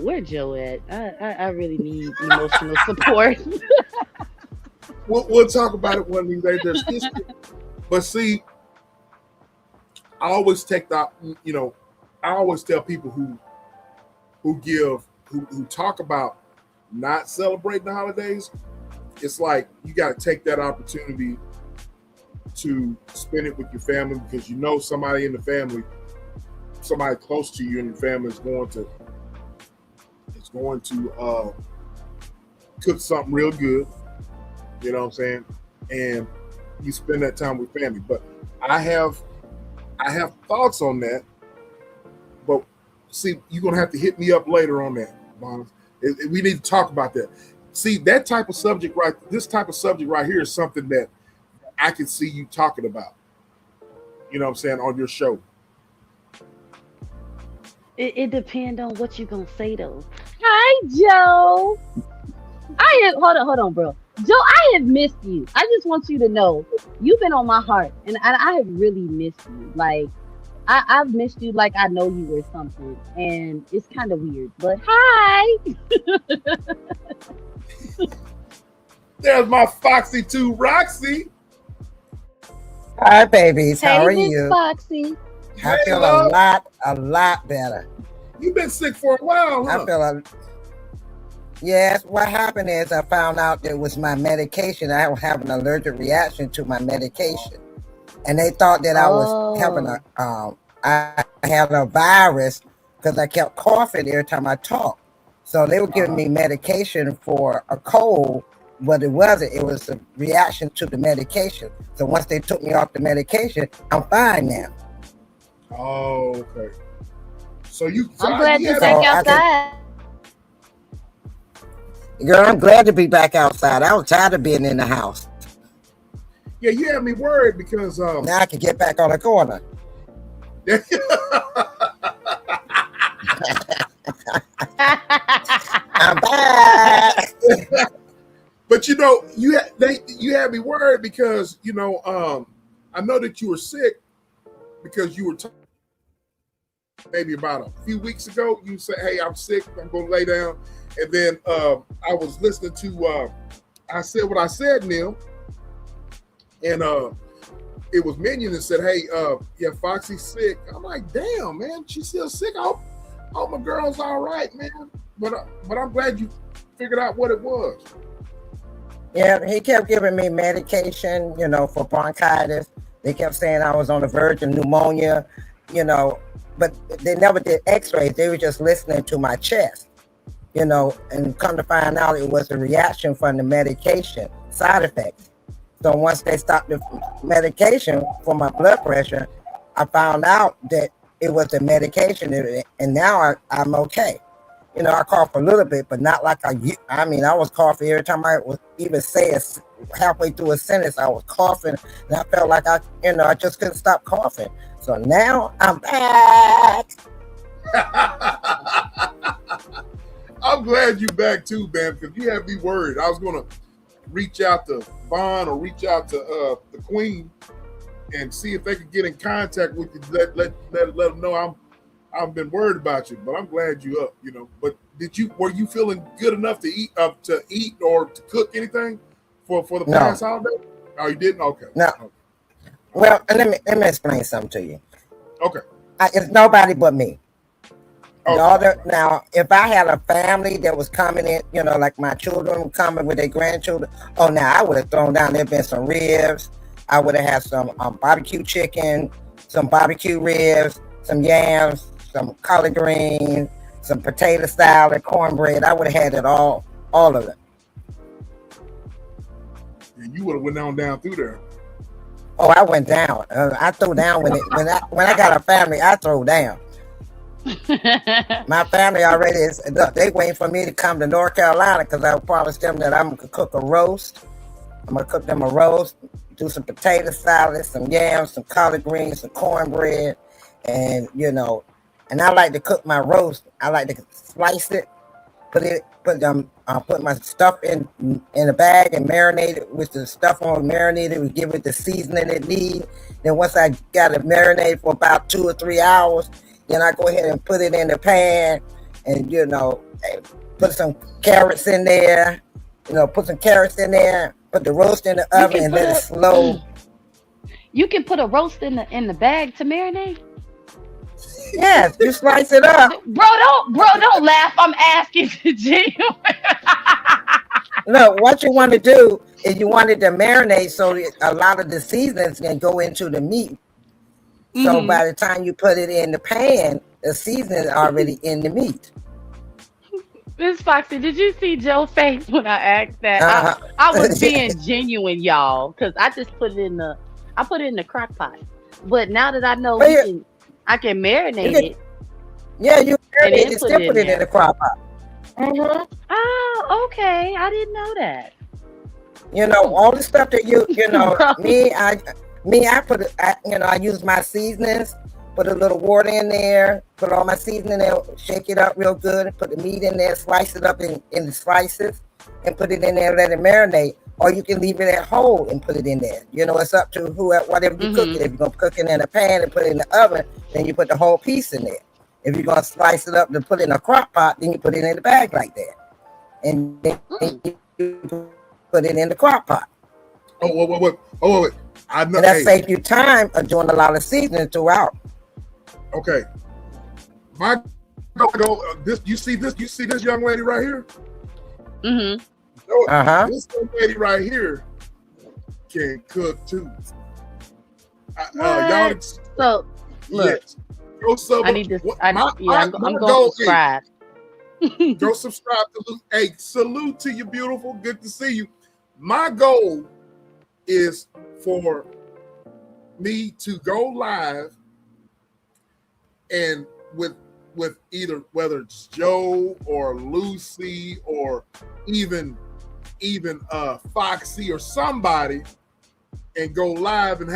[SPEAKER 3] Where Joe at? I really need emotional support.
[SPEAKER 2] We'll talk about it one of these days. There's history, but see, I always take I always tell people who talk about not celebrating the holidays. It's like you got to take that opportunity to spend it with your family, because you know somebody in the family, somebody close to you in your family is going to cook something real good. You know what I'm saying? And you spend that time with family. But I have thoughts on that. But see, you're gonna have to hit me up later on that, Bonnie. We need to talk about that. See, this type of subject right here is something that I can see you talking about. You know what I'm saying, on your show.
[SPEAKER 3] It depends on what you're gonna say though. Hi, Joe. Hold on, bro. Joe, I have missed you. I just want you to know you've been on my heart, and I have really missed you. Like I've missed you like I know you or something, and it's kind of weird. But hi.
[SPEAKER 2] There's my Foxy 2, Roxy.
[SPEAKER 5] Hi, babies. How are
[SPEAKER 3] Miss
[SPEAKER 5] you?
[SPEAKER 3] Foxy.
[SPEAKER 5] I feel a lot better.
[SPEAKER 2] You've been sick for a while, huh?
[SPEAKER 5] I feel yes. What happened is I found out that it was my medication. I was having an allergic reaction to my medication, and they thought that I was having I had a virus because I kept coughing every time I talked. So they were giving me medication for a cold, but it wasn't. It was a reaction to the medication. So once they took me off the medication, I'm fine now.
[SPEAKER 2] Oh, okay. So
[SPEAKER 3] I'm glad you're back outside.
[SPEAKER 5] Girl, I'm glad to be back outside. I was tired of being in the house.
[SPEAKER 2] Yeah, you had me worried because
[SPEAKER 5] now I can get back on the corner. I'm back.
[SPEAKER 2] But you know, you had me worried because I know that you were sick because you were maybe about a few weeks ago. You said, "Hey, I'm sick. I'm going to lay down." And then I was listening to I said what I said, Neil, and it was Minion that said, "Hey, yeah, Foxy's sick." I'm like, "Damn, man, she's still sick. I hope my girl's all right, man." But I'm glad you figured out what it was.
[SPEAKER 5] Yeah, he kept giving me medication, for bronchitis. They kept saying I was on the verge of pneumonia, but they never did x-rays. They were just listening to my chest, and come to find out it was a reaction from the medication, side effects. So once they stopped the medication for my blood pressure, I found out that it was the medication, and now I'm okay. I cough a little bit, but not like I was coughing every time I was even say halfway through a sentence, I was coughing, and I felt like I just couldn't stop coughing. So now I'm back.
[SPEAKER 2] I'm glad you back too, man, because you had me worried. I was gonna reach out to Vaughn or reach out to the Queen and see if they could get in contact with you. Let them know I've been worried about you, but I'm glad you up. But were you feeling good enough to eat or to cook anything for the past holiday? Oh, you didn't? Okay.
[SPEAKER 5] No.
[SPEAKER 2] Okay.
[SPEAKER 5] Well, let me explain something to you.
[SPEAKER 2] Okay.
[SPEAKER 5] It's nobody but me.
[SPEAKER 2] Okay.
[SPEAKER 5] Now, if I had a family that was coming in, like my children were coming with their grandchildren, now I would have thrown down. There'd been some ribs. I would have had some barbecue chicken, some barbecue ribs, some yams, some collard greens, some potato salad, cornbread. I would have had it all of it.
[SPEAKER 2] And you would have went on down through there.
[SPEAKER 5] Oh, I went down. I threw down when I got a family. I throw down. My family already is. They waiting for me to come to North Carolina because I promised them that I'm gonna cook a roast. I'm gonna cook them a roast, do some potato salad, some yams, some collard greens, some cornbread, and and I like to cook my roast. I like to slice it, put my stuff in a bag and marinate it with the stuff on marinated. We give it the seasoning it needs. Then once I got it marinated for about 2 or 3 hours, then I go ahead and put it in the pan and put some carrots in there. Put the roast in the oven and let it slow.
[SPEAKER 3] You can put a roast in the bag to marinate.
[SPEAKER 5] Yes, you slice it up.
[SPEAKER 3] Bro, don't laugh. I'm asking genuine.
[SPEAKER 5] Look, what you want to do is you want it to marinate so a lot of the seasonings can go into the meat. So by the time you put it in the pan, the seasoning is already in the meat.
[SPEAKER 3] Miss Foxy, did you see Joe's face when I asked that? I was being genuine, y'all, because I just put it in the crock pot. But now that I know I can marinate it.
[SPEAKER 5] Yeah, you marinate it, still put it in the crock pot.
[SPEAKER 3] Oh, okay. I didn't know that.
[SPEAKER 5] All the stuff that I use my seasonings, put a little water in there, put all my seasoning there, shake it up real good, and put the meat in there, slice it up in the slices, and put it in there, let it marinate. Or you can leave it at whole and put it in there. It's up to whatever you cook it. If you're going to cook it in a pan and put it in the oven, then you put the whole piece in there. If you're going to slice it up and put it in a crock pot, then you put it in the bag like that. And then you put it in the crock pot.
[SPEAKER 2] Oh, wait. I know.
[SPEAKER 5] And that saves you time of doing a lot of seasoning throughout.
[SPEAKER 2] Okay. You see this young lady right here?
[SPEAKER 3] Mm-hmm.
[SPEAKER 2] This young lady right here can cook too. Y'all.
[SPEAKER 3] So look,
[SPEAKER 2] yes. I need to.
[SPEAKER 3] I'm going to subscribe.
[SPEAKER 2] Go subscribe to Luke. Hey, salute to you, beautiful. Good to see you. My goal is for me to go live and with either whether it's Joe or Lucy or even Foxy or somebody, and go live and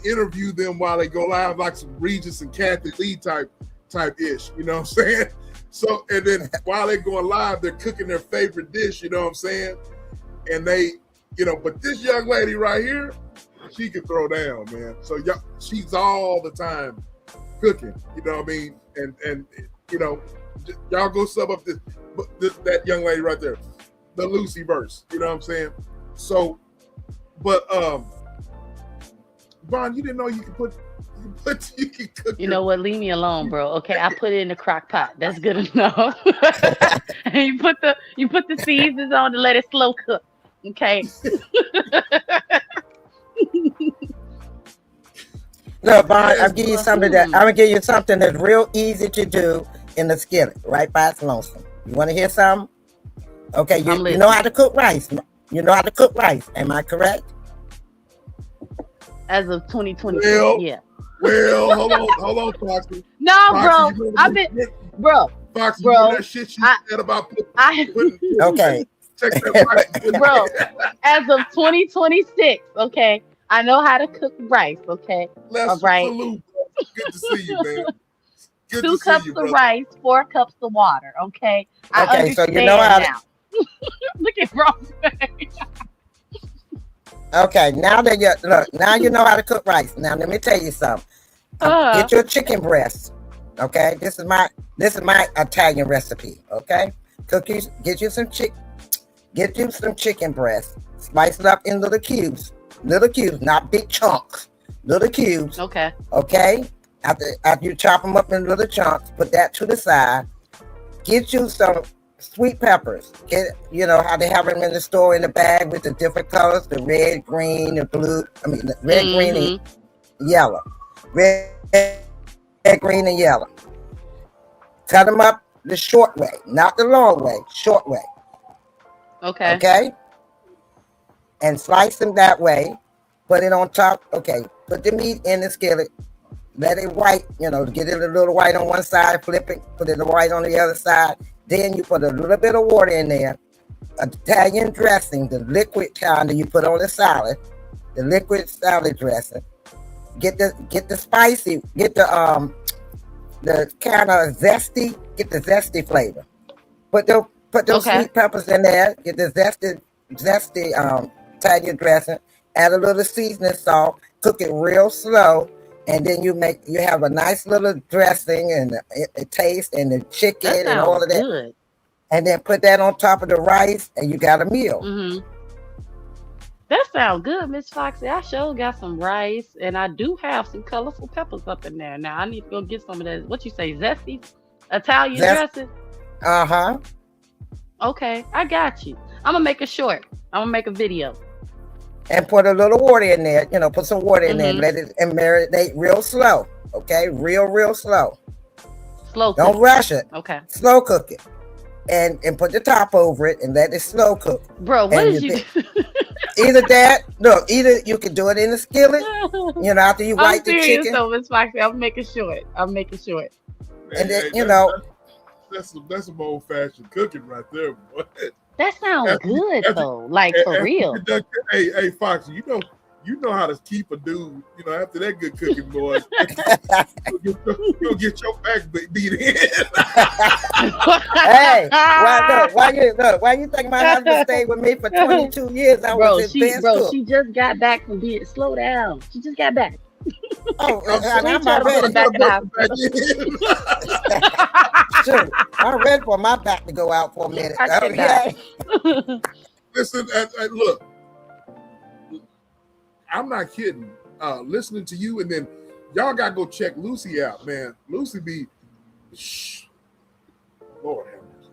[SPEAKER 2] interview them while they go live, like some Regis and Kathy Lee type ish. You know what I'm saying? So, and then while they're going live, they're cooking their favorite dish. You know what I'm saying? And they, but this young lady right here, she can throw down, man. So she's all the time cooking. You know what I mean? And y'all go sub up that young lady right there, the Lucy verse. You know what I'm saying? So, but Vaughn, you didn't know you can cook.
[SPEAKER 3] You know what? Leave me alone, bro. Okay, I put it in the crock pot. That's good enough. And you put the seasons on to let it slow cook. Okay.
[SPEAKER 5] Look, Vaughn, I'm gonna give you something that's real easy to do in the skillet, right by its lonesome. You want to hear something? Okay, you know how to cook rice. You know how to cook rice. Am I correct?
[SPEAKER 3] As of 2020, yeah.
[SPEAKER 2] Well, hold on, Foxy.
[SPEAKER 3] No,
[SPEAKER 2] Foxy,
[SPEAKER 3] bro. I've been, bro.
[SPEAKER 2] Foxy,
[SPEAKER 3] bro.
[SPEAKER 2] That shit you said about putting
[SPEAKER 5] okay.
[SPEAKER 2] Check that
[SPEAKER 3] bro. As of 2026, okay. I know how to cook rice, okay.
[SPEAKER 2] All right. Salute, good to see you, man. Good
[SPEAKER 3] 2 cups of rice, 4 cups of water, okay. I understand
[SPEAKER 5] so you know how
[SPEAKER 3] now. Look at bro.
[SPEAKER 5] Okay, now you know how to cook rice. Now let me tell you something. Get your chicken breast. Okay, this is my Italian recipe. Okay, get you some chicken breast, slice it up in little cubes, not big chunks, little cubes.
[SPEAKER 3] Okay.
[SPEAKER 5] Okay, after you chop them up in little chunks, put that to the side. Get you some sweet peppers. You know how they have them in the store in the bag with the different colors, the red, green, the blue. I mean, the red, green, and yellow. Red, green, and yellow. Cut them up the short way, not the long way, short way.
[SPEAKER 3] Okay.
[SPEAKER 5] Okay? And slice them that way. Put it on top. Okay. Put the meat in the skillet. Let it white, get it a little white on one side, flip it, put it white on the other side. Then you put a little bit of water in there. Italian dressing, the liquid kind that you put on the salad, the liquid salad dressing. Get the spicy, get the kind of zesty, get the zesty flavor. Put those sweet peppers in there. Get the zesty Italian dressing. Add a little seasoning salt. Cook it real slow, and then you have a nice little dressing and a taste and the chicken and all of that.
[SPEAKER 3] Good.
[SPEAKER 5] And then put that on top of the rice, and you got a meal.
[SPEAKER 3] Mm-hmm. That sounds good, Miss Foxy. I sure got some rice, and I do have some colorful peppers up in there. Now I need to go get some of that. What you say, zesty Italian dressing?
[SPEAKER 5] Uh-huh.
[SPEAKER 3] Okay, I got you. I'm gonna make a short. I'm gonna make a video.
[SPEAKER 5] And put a little water in there. Put some water in there and let it marinate real slow. Okay, real slow.
[SPEAKER 3] Slow.
[SPEAKER 5] Don't rush it.
[SPEAKER 3] Okay.
[SPEAKER 5] Slow cook it, and put the top over it and let it slow cook.
[SPEAKER 3] Bro, what did you?
[SPEAKER 5] Either you can do it in the skillet. After you white the chicken.
[SPEAKER 3] So Miss Foxy, I'm making short.
[SPEAKER 5] And then
[SPEAKER 2] that's some old fashioned cooking right there, boy.
[SPEAKER 3] That sounds good though, like for real.
[SPEAKER 2] Hey, Fox, you know how to keep a dude. After that good cooking, boy, you'll get your back beat in.
[SPEAKER 5] Hey, why you think my husband stayed with me for 22 years? I was his best cook.
[SPEAKER 3] She just got back from being. Slow down. She just got back.
[SPEAKER 5] Oh, I'm ready. Sure, I'm ready for my back to go out for a minute. Okay.
[SPEAKER 2] Listen, look, I'm not kidding. Listening to you, and then y'all gotta go check Lucy out, man. Lucy be, Lord have mercy.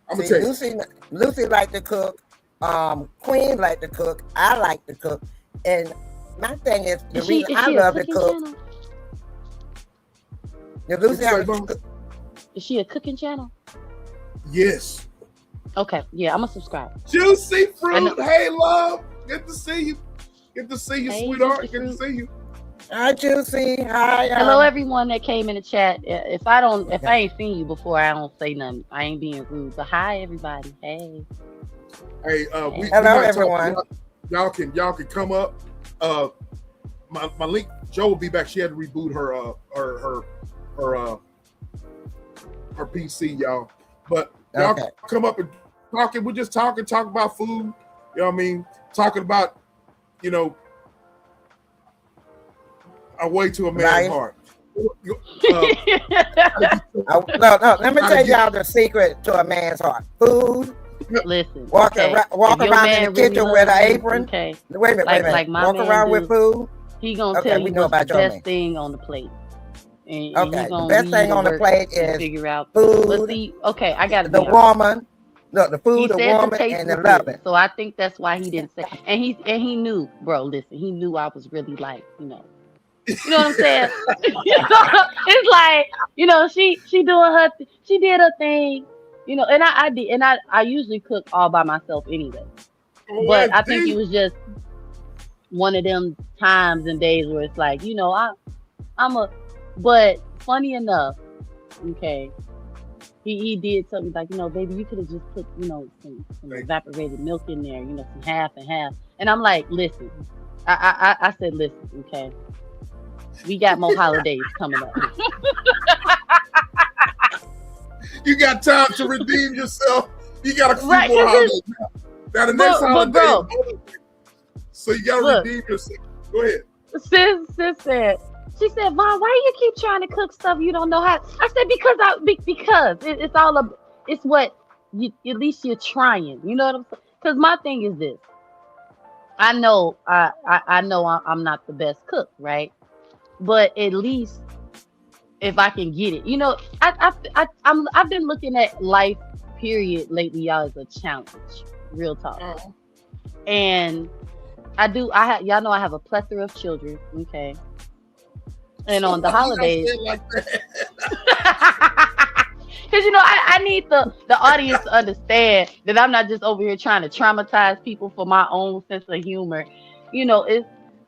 [SPEAKER 2] I'm gonna tell you.
[SPEAKER 5] Lucy like to cook. Queen like to cook. I like to cook, and my thing is the reason I love to cook.
[SPEAKER 3] Is she a cooking channel?
[SPEAKER 2] Yes.
[SPEAKER 3] Okay. Yeah, I'm gonna subscribe.
[SPEAKER 2] Juicy Fruit. Hey, love. Good to see you. Hey, sweetheart. Good to see you.
[SPEAKER 5] Hi, Juicy. Hi.
[SPEAKER 3] Hello, everyone that came in the chat. If I ain't seen you before, I don't say nothing. I ain't being rude. But hi, everybody. Hey.
[SPEAKER 2] Hey.
[SPEAKER 5] Hello, everyone.
[SPEAKER 2] Y'all can come up. My link. Joe will be back. She had to reboot her PC, y'all. But y'all come up and talk. We're just talk about food. You know what I mean? Talking about, a way to a man's heart.
[SPEAKER 5] No. Let me tell y'all the secret to a man's heart. Food.
[SPEAKER 3] Listen.
[SPEAKER 5] Walk around in the kitchen with an apron.
[SPEAKER 3] Okay.
[SPEAKER 5] Wait a minute.
[SPEAKER 3] Like
[SPEAKER 5] walk around with food.
[SPEAKER 3] He gonna tell you what's the best thing on the plate. And
[SPEAKER 5] the best thing on the plate is
[SPEAKER 3] figure out
[SPEAKER 5] food.
[SPEAKER 3] But see, okay, I got
[SPEAKER 5] the woman. No, the food, the woman, and the loving.
[SPEAKER 3] So I think that's why he didn't say. And he knew, bro. Listen, he knew I was really like, You know what I'm saying? It's like, she doing she did her thing, and I did, and I usually cook all by myself anyway. But I think it was just one of them times and days where it's like, but funny enough, okay, he did something like, baby, you could have just put, some evaporated milk in there, some half and half. And I'm like, listen, I said, listen, okay, we got more holidays coming up.
[SPEAKER 2] You got time to redeem yourself. You got a few more holidays. Now the next holiday, so you got to redeem yourself. Go ahead.
[SPEAKER 3] Sis said She said, Vaughn, why you keep trying to cook stuff you don't know how? I said, because it's all it's what you, at least you're trying. You know what I'm saying? Because my thing is this. I know I know I'm not the best cook, right? But at least if I can get it, I've been looking at life period lately, y'all, as a challenge, real talk. And y'all know I have a plethora of children, okay? And on the holidays, because I need the audience to understand that I'm not just over here trying to traumatize people for my own sense of humor. I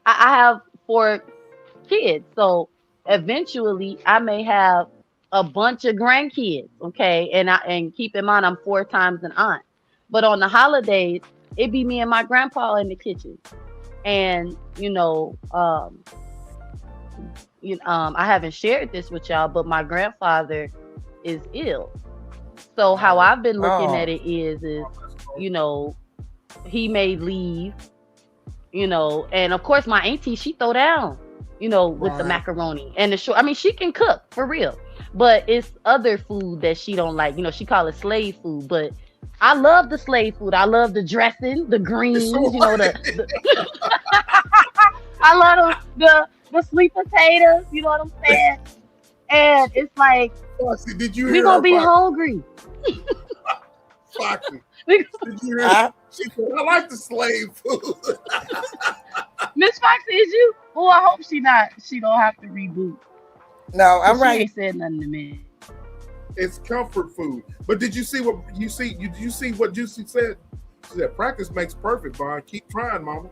[SPEAKER 3] have 4 kids, so eventually I may have a bunch of grandkids, okay? And keep in mind I'm 4 times an aunt. But on the holidays, it be me and my grandpa in the kitchen. And I haven't shared this with y'all, but my grandfather is ill. So how I've been looking at it is he may leave, and of course my auntie, she throw down, with the macaroni and the short. I mean, she can cook for real, but it's other food that she don't like. She call it slave food, but I love the slave food. I love the dressing, the greens, I love the sweet potatoes, you know what I'm saying? And it's like,
[SPEAKER 2] did you hear
[SPEAKER 3] we're gonna be hungry.
[SPEAKER 2] Foxy, did you hear her? She said, I like the slave food.
[SPEAKER 3] Miss Foxy, is you? Oh, I hope she don't have to reboot.
[SPEAKER 5] No, I'm
[SPEAKER 3] she
[SPEAKER 5] right.
[SPEAKER 3] Ain't said nothing to me.
[SPEAKER 2] It's comfort food. But did you see what you see? You see what Juicy said? She said, practice makes perfect, Vaughn. Keep trying, mama.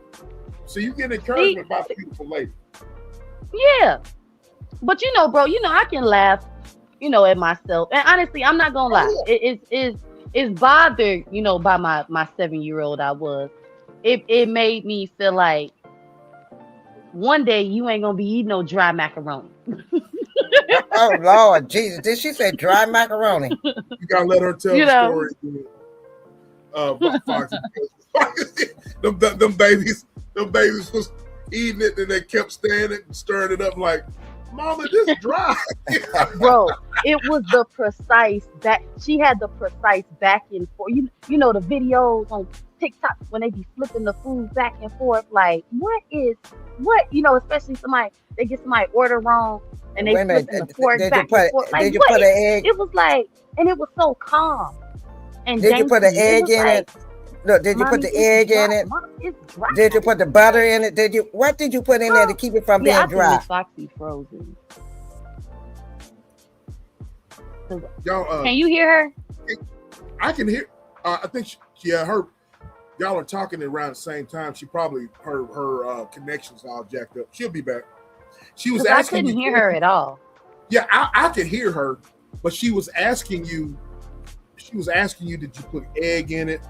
[SPEAKER 2] So you get encouragement by the beautiful lady.
[SPEAKER 3] Yeah. But bro, I can laugh, at myself. And honestly, I'm not gonna lie. It's bothered, by my 7-year-old I was. It made me feel like one day you ain't gonna be eating no dry macaroni.
[SPEAKER 5] Oh Lord Jesus. Did she say dry macaroni?
[SPEAKER 2] You gotta let her tell the story. Foxy. them babies was eating it and they kept standing and stirring it up like, Mama, this dry.
[SPEAKER 3] Bro, it was the precise back. She had the precise back and forth. You know the videos on TikTok when they be flipping the food back and forth. Like, especially they get somebody order wrong and they flipping the fork back and forth. Like,
[SPEAKER 5] did you put an egg?
[SPEAKER 3] It was like, and it was so calm. And
[SPEAKER 5] did you put an egg in it? Look, did you put the egg in it? Did you put the butter in it? What did you put in there to keep it from being dry?
[SPEAKER 3] Think Foxy frozen.
[SPEAKER 2] Y'all,
[SPEAKER 3] can you hear her?
[SPEAKER 2] I can hear. I think her. Y'all are talking around the same time. She probably her connections all jacked up. She'll be back. She was asking.
[SPEAKER 3] I couldn't hear her at all.
[SPEAKER 2] Yeah, I could hear her, but she was asking you. She was asking you, did you put egg in it?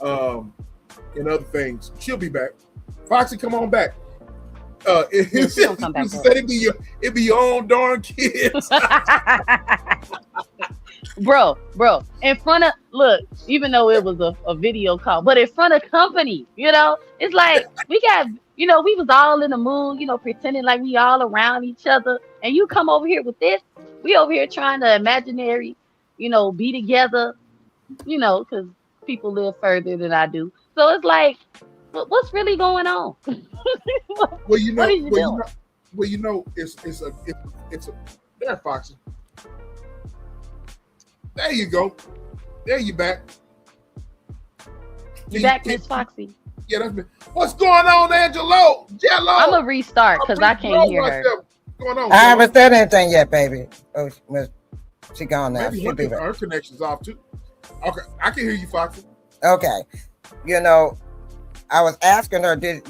[SPEAKER 2] And other things. She'll be back. Foxy, come on back.
[SPEAKER 3] She don't come back.
[SPEAKER 2] It be your own darn kids.
[SPEAKER 3] bro, in front of, look, even though it was a video call, but in front of company, it's like we got, we was all in the mood, pretending like we all around each other, and you come over here with this. We over here trying to imaginary, be together, because people live further than I do. So it's like, what's really going on?
[SPEAKER 2] Well, it's a there, Foxy. There you go. There you back.
[SPEAKER 3] You back, Miss Foxy?
[SPEAKER 2] Yeah, that's me. What's going on, Angelo? Jello?
[SPEAKER 3] I'm gonna restart because I can't hear her.
[SPEAKER 2] What's going on?
[SPEAKER 5] I haven't said anything yet, baby. Oh, she gone now.
[SPEAKER 2] Maybe her connection's off too. Okay, I can hear you, Foxy.
[SPEAKER 5] Okay, I was asking her, did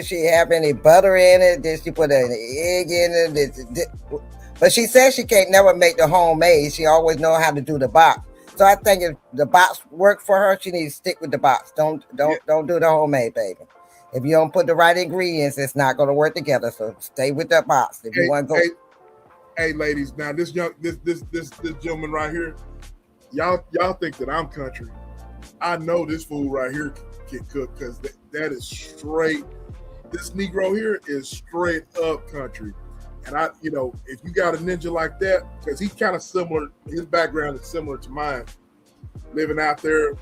[SPEAKER 5] she have any butter in it? Did she put an egg in it? But she says she can't never make the homemade. She always know how to do the box. So I think if the box work for her, she needs to stick with the box. Don't do the homemade, baby. If you don't put the right ingredients, it's not going to work together. So stay with that box. If you want to go.
[SPEAKER 2] Hey, ladies, now this gentleman right here, y'all think that I'm country. I know this fool right here can cook because that is straight This Negro here is straight up country. And if you got a ninja like that, because he's kind of similar, his background is similar to mine, living out there,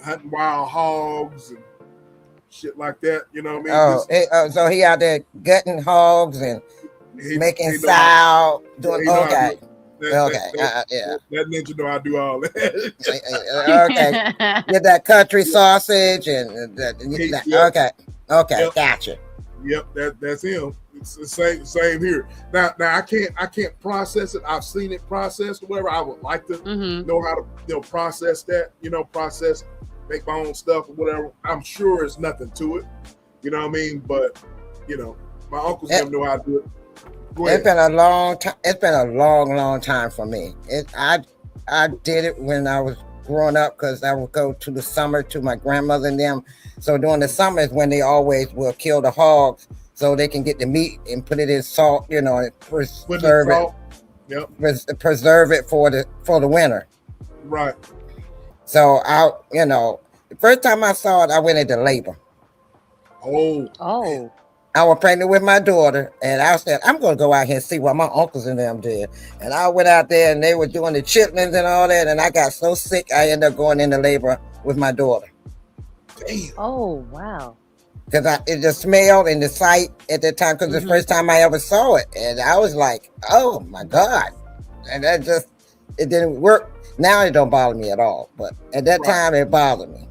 [SPEAKER 2] hunting wild hogs and shit like that. You know what I mean?
[SPEAKER 5] So he out there gutting hogs and making sow, doing okay.
[SPEAKER 2] That ninja know I do all that.
[SPEAKER 5] Okay, get that country sausage and okay, gotcha.
[SPEAKER 2] Yep, that's him. It's the same here. Now I can't process it. I've seen it processed or whatever. I would like to know how to process that. Make my own stuff or whatever. I'm sure it's nothing to it. You know what I mean? But my uncles never know how to do it.
[SPEAKER 5] It's been a long time. It's been a long time for me. I did it when I was growing up because I would go to the summer to my grandmother and them. So during the summer is when they always will kill the hogs so they can get the meat and put it in salt, and preserve it. Yep. Preserve it for the winter.
[SPEAKER 2] Right.
[SPEAKER 5] So the first time I saw it, I went into labor.
[SPEAKER 3] Oh.
[SPEAKER 5] I was pregnant with my daughter, and I said, I'm going to go out here and see what my uncles and them did. And I went out there, and they were doing the chitlins and all that, and I got so sick, I ended up going into labor with my daughter.
[SPEAKER 2] Damn.
[SPEAKER 3] Oh, wow.
[SPEAKER 5] Because it just smelled and the sight at that time, because the first time I ever saw it, and I was like, oh, my God. And it didn't work. Now it don't bother me at all, but at that time, it bothered me.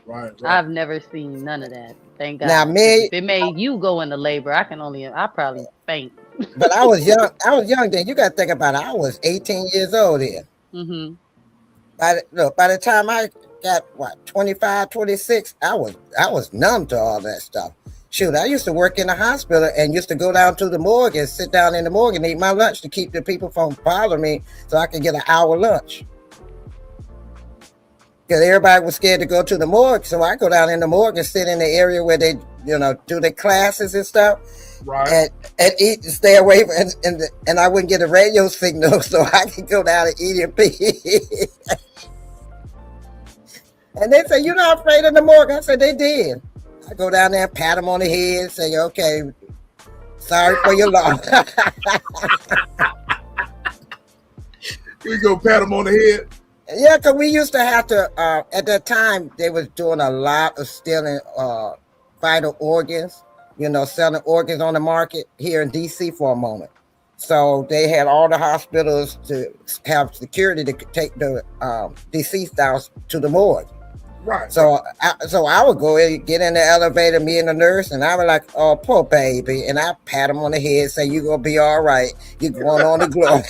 [SPEAKER 2] Right.
[SPEAKER 3] I've never seen none of that. Thank God.
[SPEAKER 5] Now,
[SPEAKER 3] if it made you go into labor, I probably faint.
[SPEAKER 5] But I was young. I was young then. You got to think about it. I was 18 years old then.
[SPEAKER 3] Mm-hmm.
[SPEAKER 5] By the time I got 25, 26, I was numb to all that stuff. Shoot, I used to work in the hospital and used to go down to the morgue and sit down in the morgue and eat my lunch to keep the people from bothering me so I could get an hour lunch. Because everybody was scared to go to the morgue, so I go down in the morgue and sit in the area where they, do their classes and stuff,
[SPEAKER 2] right?
[SPEAKER 5] And eat and stay away from, and I wouldn't get a radio signal, so I could go down and eat and pee. And they say, "You're not afraid of the morgue?" I said, "They did." I go down there, pat them on the head, say, "Okay, sorry for your loss."
[SPEAKER 2] We go pat them on the head.
[SPEAKER 5] Yeah, because we used to have to, at that time, they was doing a lot of stealing vital organs, selling organs on the market here in D.C. for a moment. So they had all the hospitals to have security to take the deceased out to the morgue.
[SPEAKER 2] Right.
[SPEAKER 5] So I would go in, get in the elevator, me and the nurse, and I was like, "Oh, poor baby," and I pat him on the head, say, "You gonna be all right. You're going on the glow."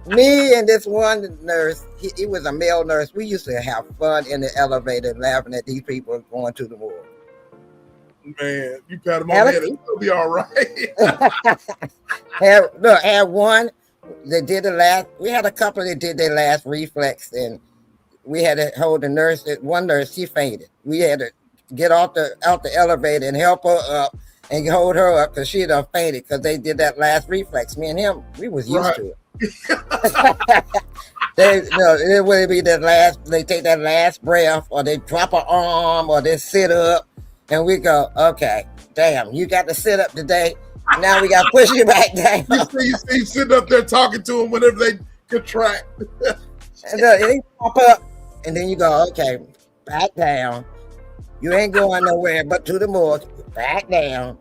[SPEAKER 5] Me and this one nurse, he was a male nurse. We used to have fun in the elevator, laughing at these people going to the morgue.
[SPEAKER 2] Man, you pat him on the head, it'll be all right.
[SPEAKER 5] had one that did the last. We had a couple that did their last reflex, and we had to hold the nurse. One nurse, she fainted. We had to get out the elevator and help her up and hold her up because she had fainted because they did that last reflex. Me and him, we was used to it. It would be that last. They take that last breath, or they drop an arm, or they sit up, and we go, "Okay, damn, you got to sit up today. Now we got to push you back down."
[SPEAKER 2] You see sitting up there talking to them whenever they contract.
[SPEAKER 5] And they pop up, and then you go, "Okay, back down. You ain't going nowhere but to the morgue. Back down."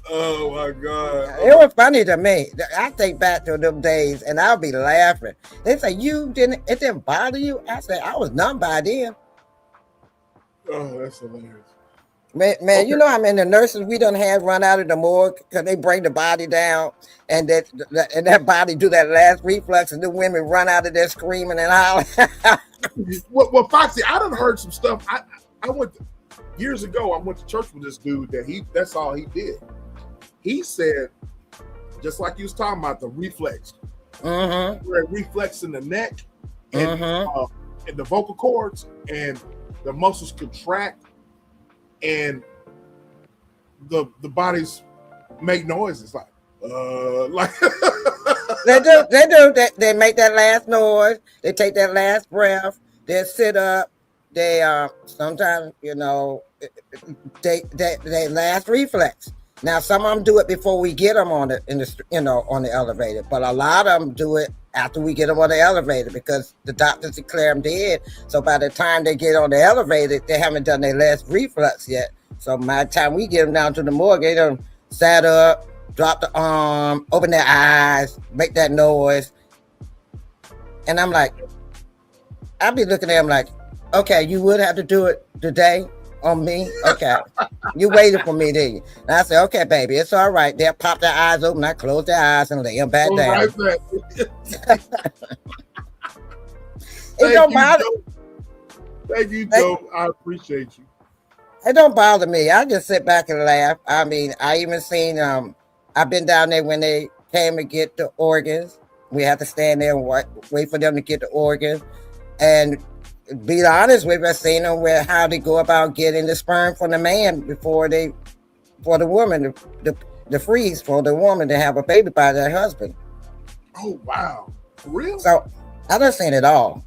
[SPEAKER 2] Oh my God.
[SPEAKER 5] It was funny to me. I think back to them days and I'll be laughing. They say, it didn't bother you? I said, I was numb by then.
[SPEAKER 2] Oh, that's hilarious.
[SPEAKER 5] Man, okay. How many nurses we done had run out of the morgue because they bring the body down and that body do that last reflex and the women run out of there screaming and hollering.
[SPEAKER 2] Well, Foxy, I done heard some stuff. I went years ago, I went to church with this dude that's all he did. He said, just like you was talking about, the reflex.
[SPEAKER 5] Mm-hmm.
[SPEAKER 2] Where it reflex in the neck and, and the vocal cords, and the muscles contract, and the bodies make noises like
[SPEAKER 5] They do. They make that last noise. They take that last breath. They sit up. They sometimes, they last reflex. Now some of them do it before we get them on on the elevator, but a lot of them do it after we get them on the elevator because the doctors declare them dead. So by the time they get on the elevator, they haven't done their last reflux yet. So by the time we get them down to the morgue, they done sat up, drop the arm, open their eyes, make that noise. And I'm like, I'll be looking at them like, okay, you would have to do it today on me? Okay. You waited for me, didn't you? And I said, okay, baby, it's all right. They'll pop their eyes open. I close their eyes and lay them back down.
[SPEAKER 2] Right back.
[SPEAKER 5] It don't bother.
[SPEAKER 2] Thank you, Joe. I appreciate you.
[SPEAKER 5] It don't bother me. I just sit back and laugh. I mean, I even seen, I've been down there when they came to get the organs. We have to stand there and wait for them to get the organs. And be honest with you, I've seen them where how they go about getting the sperm from the man for the woman, the freeze for the woman to have a baby by their husband.
[SPEAKER 2] Oh, wow. For real?
[SPEAKER 5] So I done seen it all.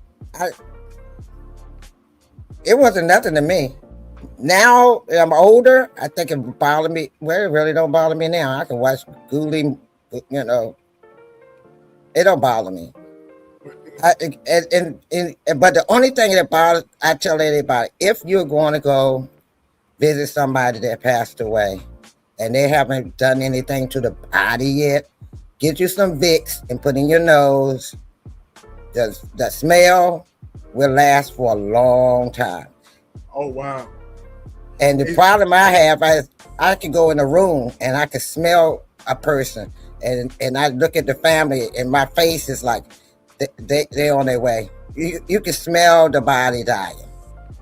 [SPEAKER 5] It wasn't nothing to me. Now I'm older, I think it bothered me. Well, it really don't bother me now. I can watch Ghoulie, it don't bother me. But the only thing that bothers, I tell everybody, if you're going to go visit somebody that passed away and they haven't done anything to the body yet, get you some Vicks and put in your nose. The smell will last for a long time.
[SPEAKER 2] Oh, wow.
[SPEAKER 5] And the problem I have is I can go in a room and I can smell a person and I look at the family and my face is like, they're on their way. You can smell the body dying.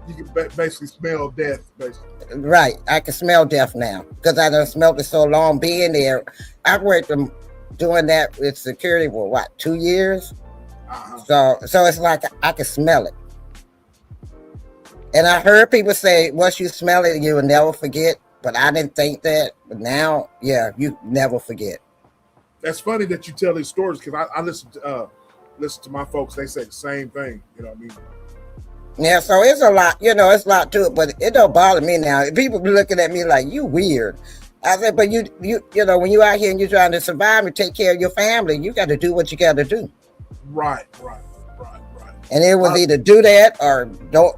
[SPEAKER 2] You can basically smell death, basically.
[SPEAKER 5] Right. I can smell death now because I done smelled it so long being there. I worked doing that with security for what, 2 years? So it's like I can smell it. And I heard people say, once you smell it, you will never forget. But I didn't think that. But now, yeah, you never forget.
[SPEAKER 2] That's funny that you tell these stories because I listen to my folks. They say the same thing. You know what I mean?
[SPEAKER 5] Yeah, so it's a lot. It's a lot to it. But it don't bother me now. People be looking at me like, you weird. I said, but you when you out here and you're trying to survive and take care of your family, you got to do what you got to do.
[SPEAKER 2] Right.
[SPEAKER 5] And it was either do that or don't,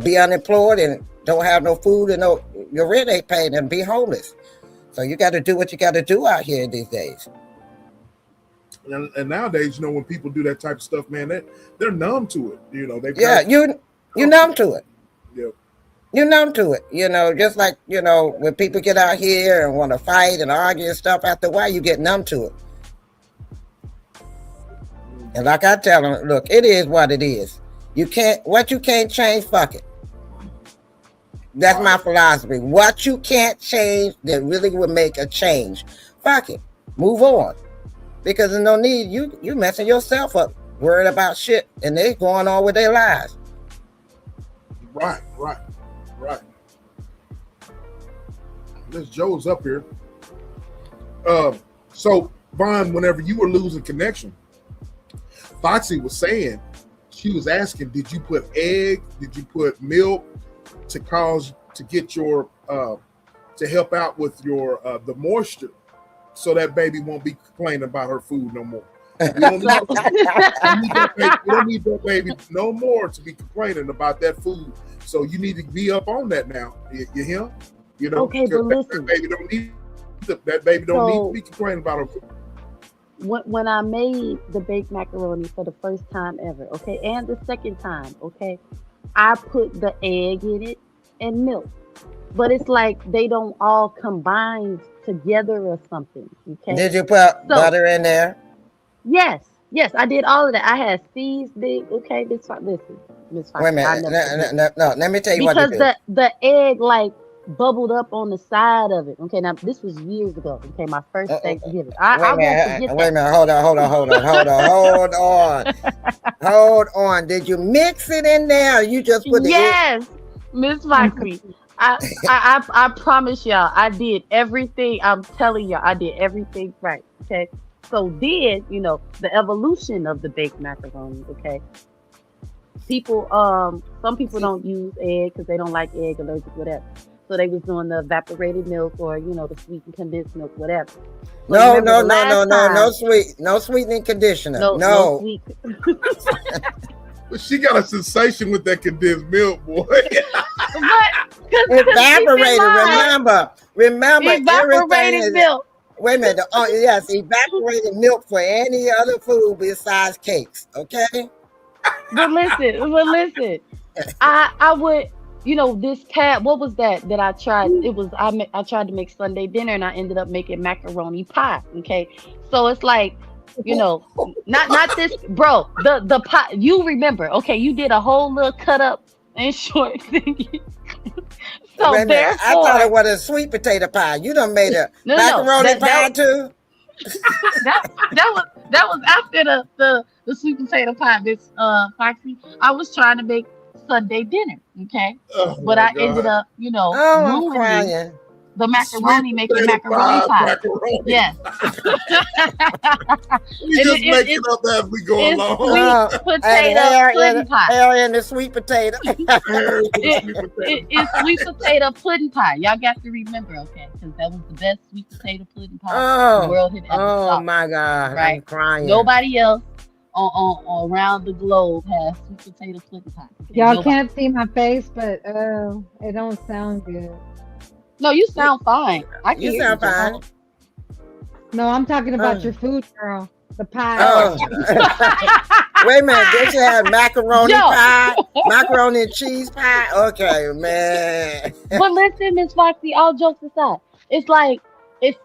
[SPEAKER 5] be unemployed and don't have no food and your rent ain't paid and be homeless. So you got to do what you got to do out here these days.
[SPEAKER 2] And nowadays, when people do that type of stuff, man, they're numb to it. You
[SPEAKER 5] numb to it.
[SPEAKER 2] Yeah.
[SPEAKER 5] You're numb to it. Just like, when people get out here and want to fight and argue and stuff, after a while, you get numb to it. And like I tell them, look, it is what it is. What you can't change, fuck it. That's my philosophy. What you can't change that really would make a change, fuck it. Move on. Because there's no need, you messing yourself up, worried about shit, and they going on with their lives.
[SPEAKER 2] Right. This Joe's up here. So, Vaughn, whenever you were losing connection, Foxy was saying, she was asking, did you put egg? Did you put milk to get your to help out with your the moisture, so that baby won't be complaining about her food no more? We don't need that baby no more to be complaining about that food. So you need to be up on that now. You hear?
[SPEAKER 3] Okay, but listen,
[SPEAKER 2] that baby don't need to be complaining about her food.
[SPEAKER 3] When I made the baked macaroni for the first time ever, okay, and the second time, okay, I put the egg in it and milk. But it's like they don't all combine together or something, okay?
[SPEAKER 5] Did you put butter in there?
[SPEAKER 3] Yes, I did all of that. I had seeds, okay, Miss Fox. Wait
[SPEAKER 5] a minute, no, let me tell you what to do.
[SPEAKER 3] Because the egg, like, bubbled up on the side of it. Okay, now this was years ago. Okay, my first Thanksgiving.
[SPEAKER 5] Wait a minute, hold on. Did you mix it in there? Or you just put
[SPEAKER 3] Yes, Miss Foxy. I promise y'all, I did everything. I'm telling y'all, I did everything right. Okay, so then the evolution of the baked macaroni. Okay, people some people don't use egg because they don't like egg, allergic, whatever. so they was doing the evaporated milk or the sweetened condensed milk, whatever. So
[SPEAKER 5] No,
[SPEAKER 3] remember
[SPEAKER 5] no,
[SPEAKER 3] the
[SPEAKER 5] no, no,
[SPEAKER 3] last
[SPEAKER 5] no, no
[SPEAKER 3] time,
[SPEAKER 5] no sweetening conditioner.
[SPEAKER 3] no
[SPEAKER 5] No.
[SPEAKER 3] sweet.
[SPEAKER 2] But she got a sensation with that condensed milk, boy.
[SPEAKER 3] But
[SPEAKER 5] Evaporated. Remember, everything
[SPEAKER 3] evaporated
[SPEAKER 5] is.
[SPEAKER 3] milk.
[SPEAKER 5] Wait a minute. Oh, yes, evaporated milk for any other food besides cakes. Okay.
[SPEAKER 3] But listen. I would, this tab. What was that I tried? It was I tried to make Sunday dinner and I ended up making macaroni pie. Okay, so it's like, not this, bro. The pie. You remember? Okay, you did a whole little cut up and short thingy. So
[SPEAKER 5] Wait a minute. I thought
[SPEAKER 3] therefore,
[SPEAKER 5] it was a sweet potato pie. You done made a
[SPEAKER 3] no,
[SPEAKER 5] macaroni pie too.
[SPEAKER 3] that was after the sweet potato pie, Miss Foxy. I was trying to make Sunday dinner, okay,
[SPEAKER 2] Oh,
[SPEAKER 3] but
[SPEAKER 2] my
[SPEAKER 3] I ended
[SPEAKER 2] God.
[SPEAKER 3] up,
[SPEAKER 5] Oh, I'm
[SPEAKER 3] ruining
[SPEAKER 5] crying.
[SPEAKER 3] the macaroni,
[SPEAKER 2] Sweet
[SPEAKER 3] making
[SPEAKER 2] potato
[SPEAKER 3] macaroni pie.
[SPEAKER 2] macaroni.
[SPEAKER 3] Yes,
[SPEAKER 2] We
[SPEAKER 3] And
[SPEAKER 2] just
[SPEAKER 3] it-
[SPEAKER 2] make
[SPEAKER 3] it-
[SPEAKER 2] it up as we go
[SPEAKER 3] it's
[SPEAKER 2] along.
[SPEAKER 3] sweet potato pudding pie.
[SPEAKER 5] Hair in the sweet potato.
[SPEAKER 3] It's sweet potato pudding pie. Y'all got to remember, okay, because that was the best sweet potato pudding pie the world had ever
[SPEAKER 5] Oh
[SPEAKER 3] saw.
[SPEAKER 5] my God.
[SPEAKER 3] Right.
[SPEAKER 5] I'm crying.
[SPEAKER 3] Nobody else on around the globe has sweet potato pudding pie. Okay?
[SPEAKER 6] Y'all
[SPEAKER 3] Nobody.
[SPEAKER 6] can't see my face, but it don't sound good.
[SPEAKER 3] No, you sound fine. I can
[SPEAKER 5] You
[SPEAKER 3] hear
[SPEAKER 5] sound
[SPEAKER 3] Joe.
[SPEAKER 5] fine.
[SPEAKER 6] No, I'm talking about
[SPEAKER 5] Oh.
[SPEAKER 6] your food, girl. The pie.
[SPEAKER 5] Oh. Wait a minute. Did you have macaroni
[SPEAKER 3] Yo.
[SPEAKER 5] pie? Macaroni and cheese pie? Okay, man.
[SPEAKER 3] But listen, Miss Foxy, all jokes aside, it's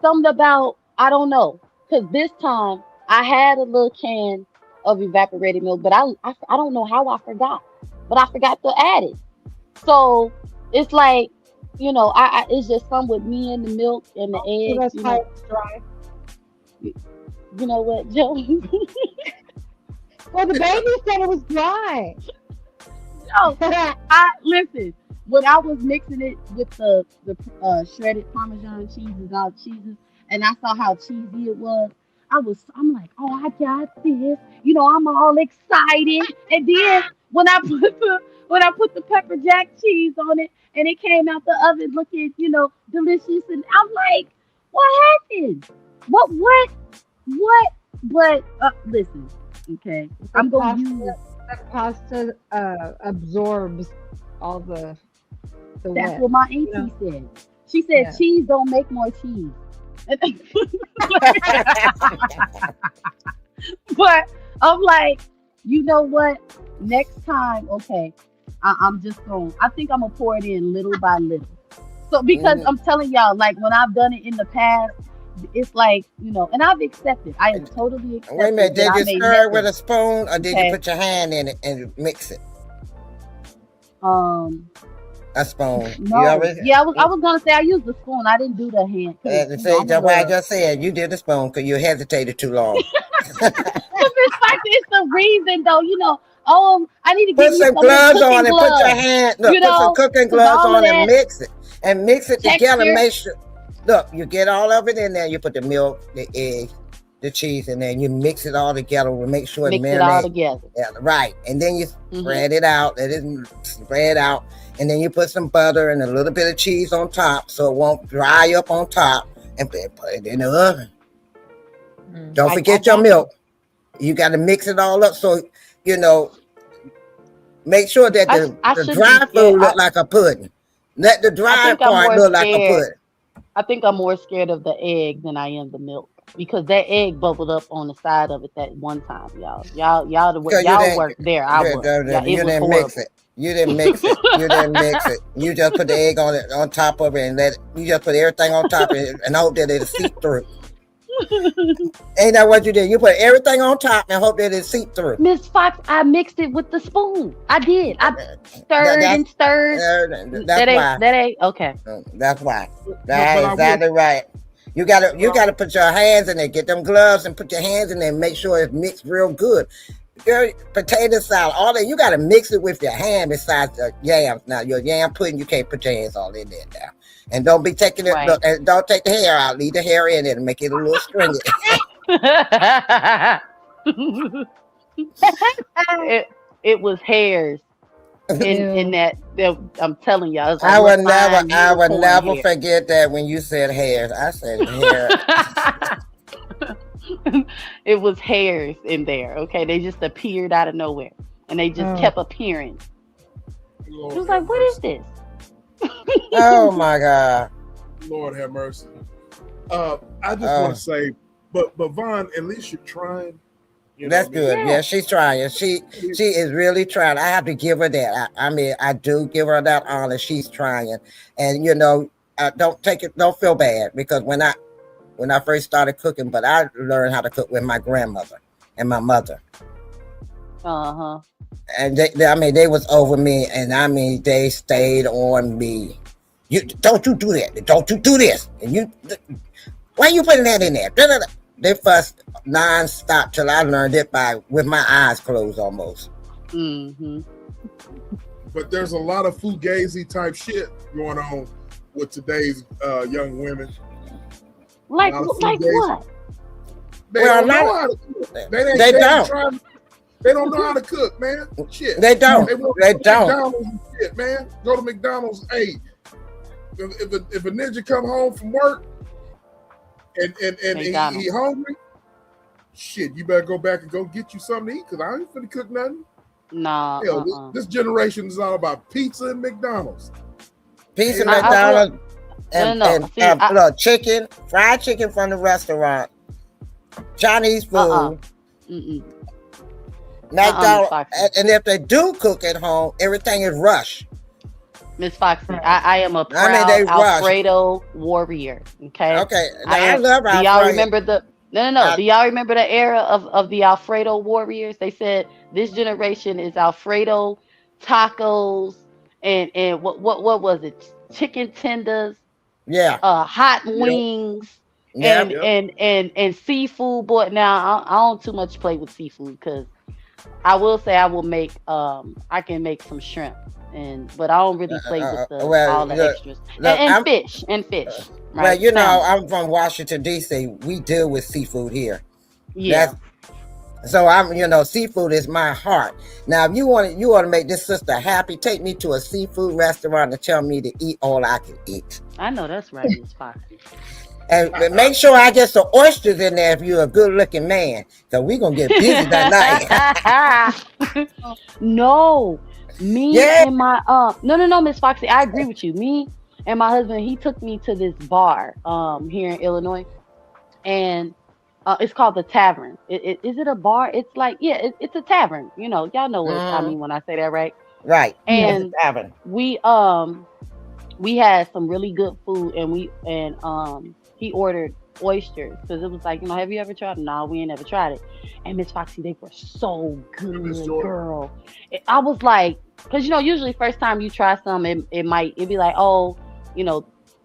[SPEAKER 3] something about, I don't know, because this time I had a little can of evaporated milk, but I don't know how I forgot, but I forgot to add it. So it's like, I it's just some with me and the milk and the
[SPEAKER 6] So
[SPEAKER 3] eggs.
[SPEAKER 6] that's how it's dry.
[SPEAKER 3] You know what, Joe?
[SPEAKER 6] Well, the baby said it was dry.
[SPEAKER 3] No, I listen. When I was mixing it with the shredded Parmesan cheeses, all cheeses, and I saw how cheesy it was, I'm like, oh, I got this. I'm all excited. And then when I put the pepper jack cheese on it, and it came out the oven looking, delicious, and I'm like, what happened? What? But listen, okay, I'm gonna use.
[SPEAKER 6] The pasta absorbs all the
[SPEAKER 3] That's
[SPEAKER 6] wet.
[SPEAKER 3] what my auntie said. She said
[SPEAKER 6] Yeah.
[SPEAKER 3] cheese don't make more cheese. But I'm like, you know what? Next time, okay, I'm just going. I think I'm gonna pour it in little by little. So because I'm telling y'all, like when I've done it in the past, it's like and I've accepted. I have totally accepted.
[SPEAKER 5] Wait a minute.
[SPEAKER 3] that
[SPEAKER 5] Did
[SPEAKER 3] I
[SPEAKER 5] you
[SPEAKER 3] made
[SPEAKER 5] stir it with a
[SPEAKER 3] mistakes.
[SPEAKER 5] spoon or did
[SPEAKER 3] Okay.
[SPEAKER 5] you put your hand in it and mix it? A spoon.
[SPEAKER 3] No, yeah, I was gonna say I used the spoon. I didn't do the hand. 'Cause,
[SPEAKER 5] Say,
[SPEAKER 3] I'm a
[SPEAKER 5] that's why I
[SPEAKER 3] little-
[SPEAKER 5] just said you did the spoon because you hesitated too long.
[SPEAKER 3] It's like it's the reason though, I need to
[SPEAKER 5] Put
[SPEAKER 3] get me
[SPEAKER 5] some
[SPEAKER 3] some
[SPEAKER 5] gloves
[SPEAKER 3] cooking
[SPEAKER 5] on and
[SPEAKER 3] gloves.
[SPEAKER 5] put your hand. Look,
[SPEAKER 3] You
[SPEAKER 5] put some
[SPEAKER 3] know,
[SPEAKER 5] cooking
[SPEAKER 3] 'cause
[SPEAKER 5] gloves
[SPEAKER 3] all of
[SPEAKER 5] on and
[SPEAKER 3] that
[SPEAKER 5] mix it. And mix it together.
[SPEAKER 3] texture.
[SPEAKER 5] Make sure. Look, you get all of it in there. You put the milk, the egg, the cheese in there. And you mix it all together to make sure it
[SPEAKER 3] Mix it all
[SPEAKER 5] marinates.
[SPEAKER 3] together.
[SPEAKER 5] Yeah, right. And then you
[SPEAKER 3] Mhm.
[SPEAKER 5] spread it out. Let it spread out. And then you put some butter and a little bit of cheese on top so it won't dry up on top. And put it in the oven. Don't
[SPEAKER 3] I
[SPEAKER 5] forget
[SPEAKER 3] got
[SPEAKER 5] your
[SPEAKER 3] you.
[SPEAKER 5] milk. You got to mix it all up. So, make sure that
[SPEAKER 3] I
[SPEAKER 5] the
[SPEAKER 3] should
[SPEAKER 5] dry
[SPEAKER 3] be
[SPEAKER 5] food
[SPEAKER 3] scared.
[SPEAKER 5] look like a pudding. Let the dry
[SPEAKER 3] think I'm
[SPEAKER 5] part
[SPEAKER 3] more
[SPEAKER 5] look like a
[SPEAKER 3] scared.
[SPEAKER 5] pudding.
[SPEAKER 3] I think I'm more scared of the egg than I am the milk because that egg bubbled up on the side of it that one time, y'all. Y'all
[SPEAKER 5] Because
[SPEAKER 3] y'all worked there. I was. Yeah,
[SPEAKER 5] you
[SPEAKER 3] it was
[SPEAKER 5] didn't mix
[SPEAKER 3] horrible.
[SPEAKER 5] it. You didn't mix it. You didn't mix it. You just put the egg on top of it and you just put everything on top of it and hope that it'll seep through. Ain't that what you did? You put everything on top and hope that it seep through.
[SPEAKER 3] Miss Fox, I mixed it with the spoon. I did. I stirred and stirred.
[SPEAKER 5] That's why.
[SPEAKER 3] That ain't okay.
[SPEAKER 5] That's why.
[SPEAKER 2] but
[SPEAKER 5] That's
[SPEAKER 2] I
[SPEAKER 5] exactly right. You gotta put your hands in there. Get them gloves and put your hands in there and make sure it's mixed real good. Girl, potato salad, all that, you gotta mix it with your hand besides the yams. Now your yam pudding, you can't put your hands all in there now. And don't be taking it,
[SPEAKER 3] Right.
[SPEAKER 5] and don't take the hair out. Leave the hair in it and make it a little stringy.
[SPEAKER 3] it was hairs. in
[SPEAKER 6] Ew.
[SPEAKER 3] that I'm telling y'all, it's like
[SPEAKER 5] I
[SPEAKER 3] little
[SPEAKER 5] would never,
[SPEAKER 3] fine
[SPEAKER 5] I would
[SPEAKER 3] unicorn
[SPEAKER 5] never
[SPEAKER 3] hair.
[SPEAKER 5] forget that when you said hairs. I said hair.
[SPEAKER 3] It was hairs in there. Okay, they just appeared out of nowhere, and they just
[SPEAKER 6] Oh,
[SPEAKER 3] kept appearing. It
[SPEAKER 2] Lord
[SPEAKER 3] was
[SPEAKER 2] have
[SPEAKER 3] like, what is
[SPEAKER 2] mercy.
[SPEAKER 3] this?
[SPEAKER 5] Oh my God.
[SPEAKER 2] Lord have mercy. I just want
[SPEAKER 5] Oh,
[SPEAKER 2] to say, but Vaughn, at least you're trying. You know
[SPEAKER 5] that's
[SPEAKER 2] what I mean?
[SPEAKER 5] good.
[SPEAKER 3] Yeah.
[SPEAKER 5] Yeah, she's trying. She is really trying. I have to give her that. I mean, I do give her that honor. She's trying, and don't take it. Don't feel bad because when I first started cooking, but I learned how to cook with my grandmother and my mother,
[SPEAKER 3] Uh huh.
[SPEAKER 5] and I mean, they was over me, and I mean, they stayed on me. You don't you do that? Don't you do this? And why you putting that in there? Da, da, da. They fussed nonstop till I learned it by with my eyes closed almost.
[SPEAKER 3] Mm-hmm.
[SPEAKER 2] But there's a lot of fugazi type shit going on with today's young women.
[SPEAKER 3] Like
[SPEAKER 2] A lot of
[SPEAKER 3] like
[SPEAKER 2] fugazi.
[SPEAKER 3] what?
[SPEAKER 2] They
[SPEAKER 5] Well,
[SPEAKER 2] don't
[SPEAKER 5] not-
[SPEAKER 2] know how to cook. They
[SPEAKER 5] They
[SPEAKER 2] ain't
[SPEAKER 5] don't.
[SPEAKER 2] trying. They don't know how to cook, man. Shit.
[SPEAKER 5] They don't.
[SPEAKER 2] They want
[SPEAKER 5] They
[SPEAKER 2] to go to
[SPEAKER 5] don't.
[SPEAKER 2] McDonald's and shit, man. Go to McDonald's. Hey, if a ninja come home from work and
[SPEAKER 3] McDonald's.
[SPEAKER 2] he hungry, shit, you better go back and go get you something to eat because I ain't finna cook nothing.
[SPEAKER 3] Nah.
[SPEAKER 2] Hell, this generation is all about pizza and McDonald's.
[SPEAKER 5] Piece of
[SPEAKER 2] I will-
[SPEAKER 5] McDonald's and,
[SPEAKER 3] No. See,
[SPEAKER 5] look, chicken, fried chicken from the restaurant, Chinese food,
[SPEAKER 3] Mm-mm.
[SPEAKER 5] McDonald's,
[SPEAKER 3] Foxy.
[SPEAKER 5] and if they do cook at home, everything is rush.
[SPEAKER 3] Miss Foxy, I am a
[SPEAKER 5] I mean,
[SPEAKER 3] proud
[SPEAKER 5] they rush.
[SPEAKER 3] Alfredo warrior. Okay.
[SPEAKER 5] Okay,
[SPEAKER 3] I
[SPEAKER 5] I
[SPEAKER 3] am.
[SPEAKER 5] love
[SPEAKER 3] Do y'all
[SPEAKER 5] Alfredo.
[SPEAKER 3] remember the? No. Do y'all remember the era of the Alfredo warriors? They said this generation is Alfredo tacos and what was it? Chicken tenders,
[SPEAKER 5] Yeah,
[SPEAKER 3] hot
[SPEAKER 2] Yep.
[SPEAKER 3] wings,
[SPEAKER 5] yeah.
[SPEAKER 3] and seafood. Boy, now I don't too much play with seafood because I will say I will make I can make some shrimp but I don't really play with the
[SPEAKER 5] Well,
[SPEAKER 3] all the
[SPEAKER 5] look,
[SPEAKER 3] extras
[SPEAKER 5] look,
[SPEAKER 3] and
[SPEAKER 5] I'm,
[SPEAKER 3] fish
[SPEAKER 5] well,
[SPEAKER 3] right. Salmon.
[SPEAKER 5] I'm from Washington D.C. We deal with seafood here.
[SPEAKER 3] Yeah.
[SPEAKER 5] So seafood is my heart. Now, if you want to make this sister happy, take me to a seafood restaurant and tell me to eat all I can eat.
[SPEAKER 3] I know that's right, Miss Foxy.
[SPEAKER 5] And make sure I get some oysters in there if you're a good looking man. So we're going to get busy that night.
[SPEAKER 3] No, me
[SPEAKER 5] Yeah.
[SPEAKER 3] and my no, Miss Foxy, I agree with you. Me and my husband, he took me to this bar here in Illinois, and it's called the Tavern. Is it a bar? It's like it's a tavern. Y'all know what I mean when I say that, right?
[SPEAKER 5] Right.
[SPEAKER 6] Yeah.
[SPEAKER 5] It's
[SPEAKER 3] And
[SPEAKER 5] a tavern.
[SPEAKER 3] we had some really good food, and he ordered oysters because it was like, have you ever tried them? No, we ain't never tried it. And Miss Foxy, they were so good,
[SPEAKER 2] Miss Jordan.
[SPEAKER 3] girl. I was like, because usually first time you try something, it'd be like, oh,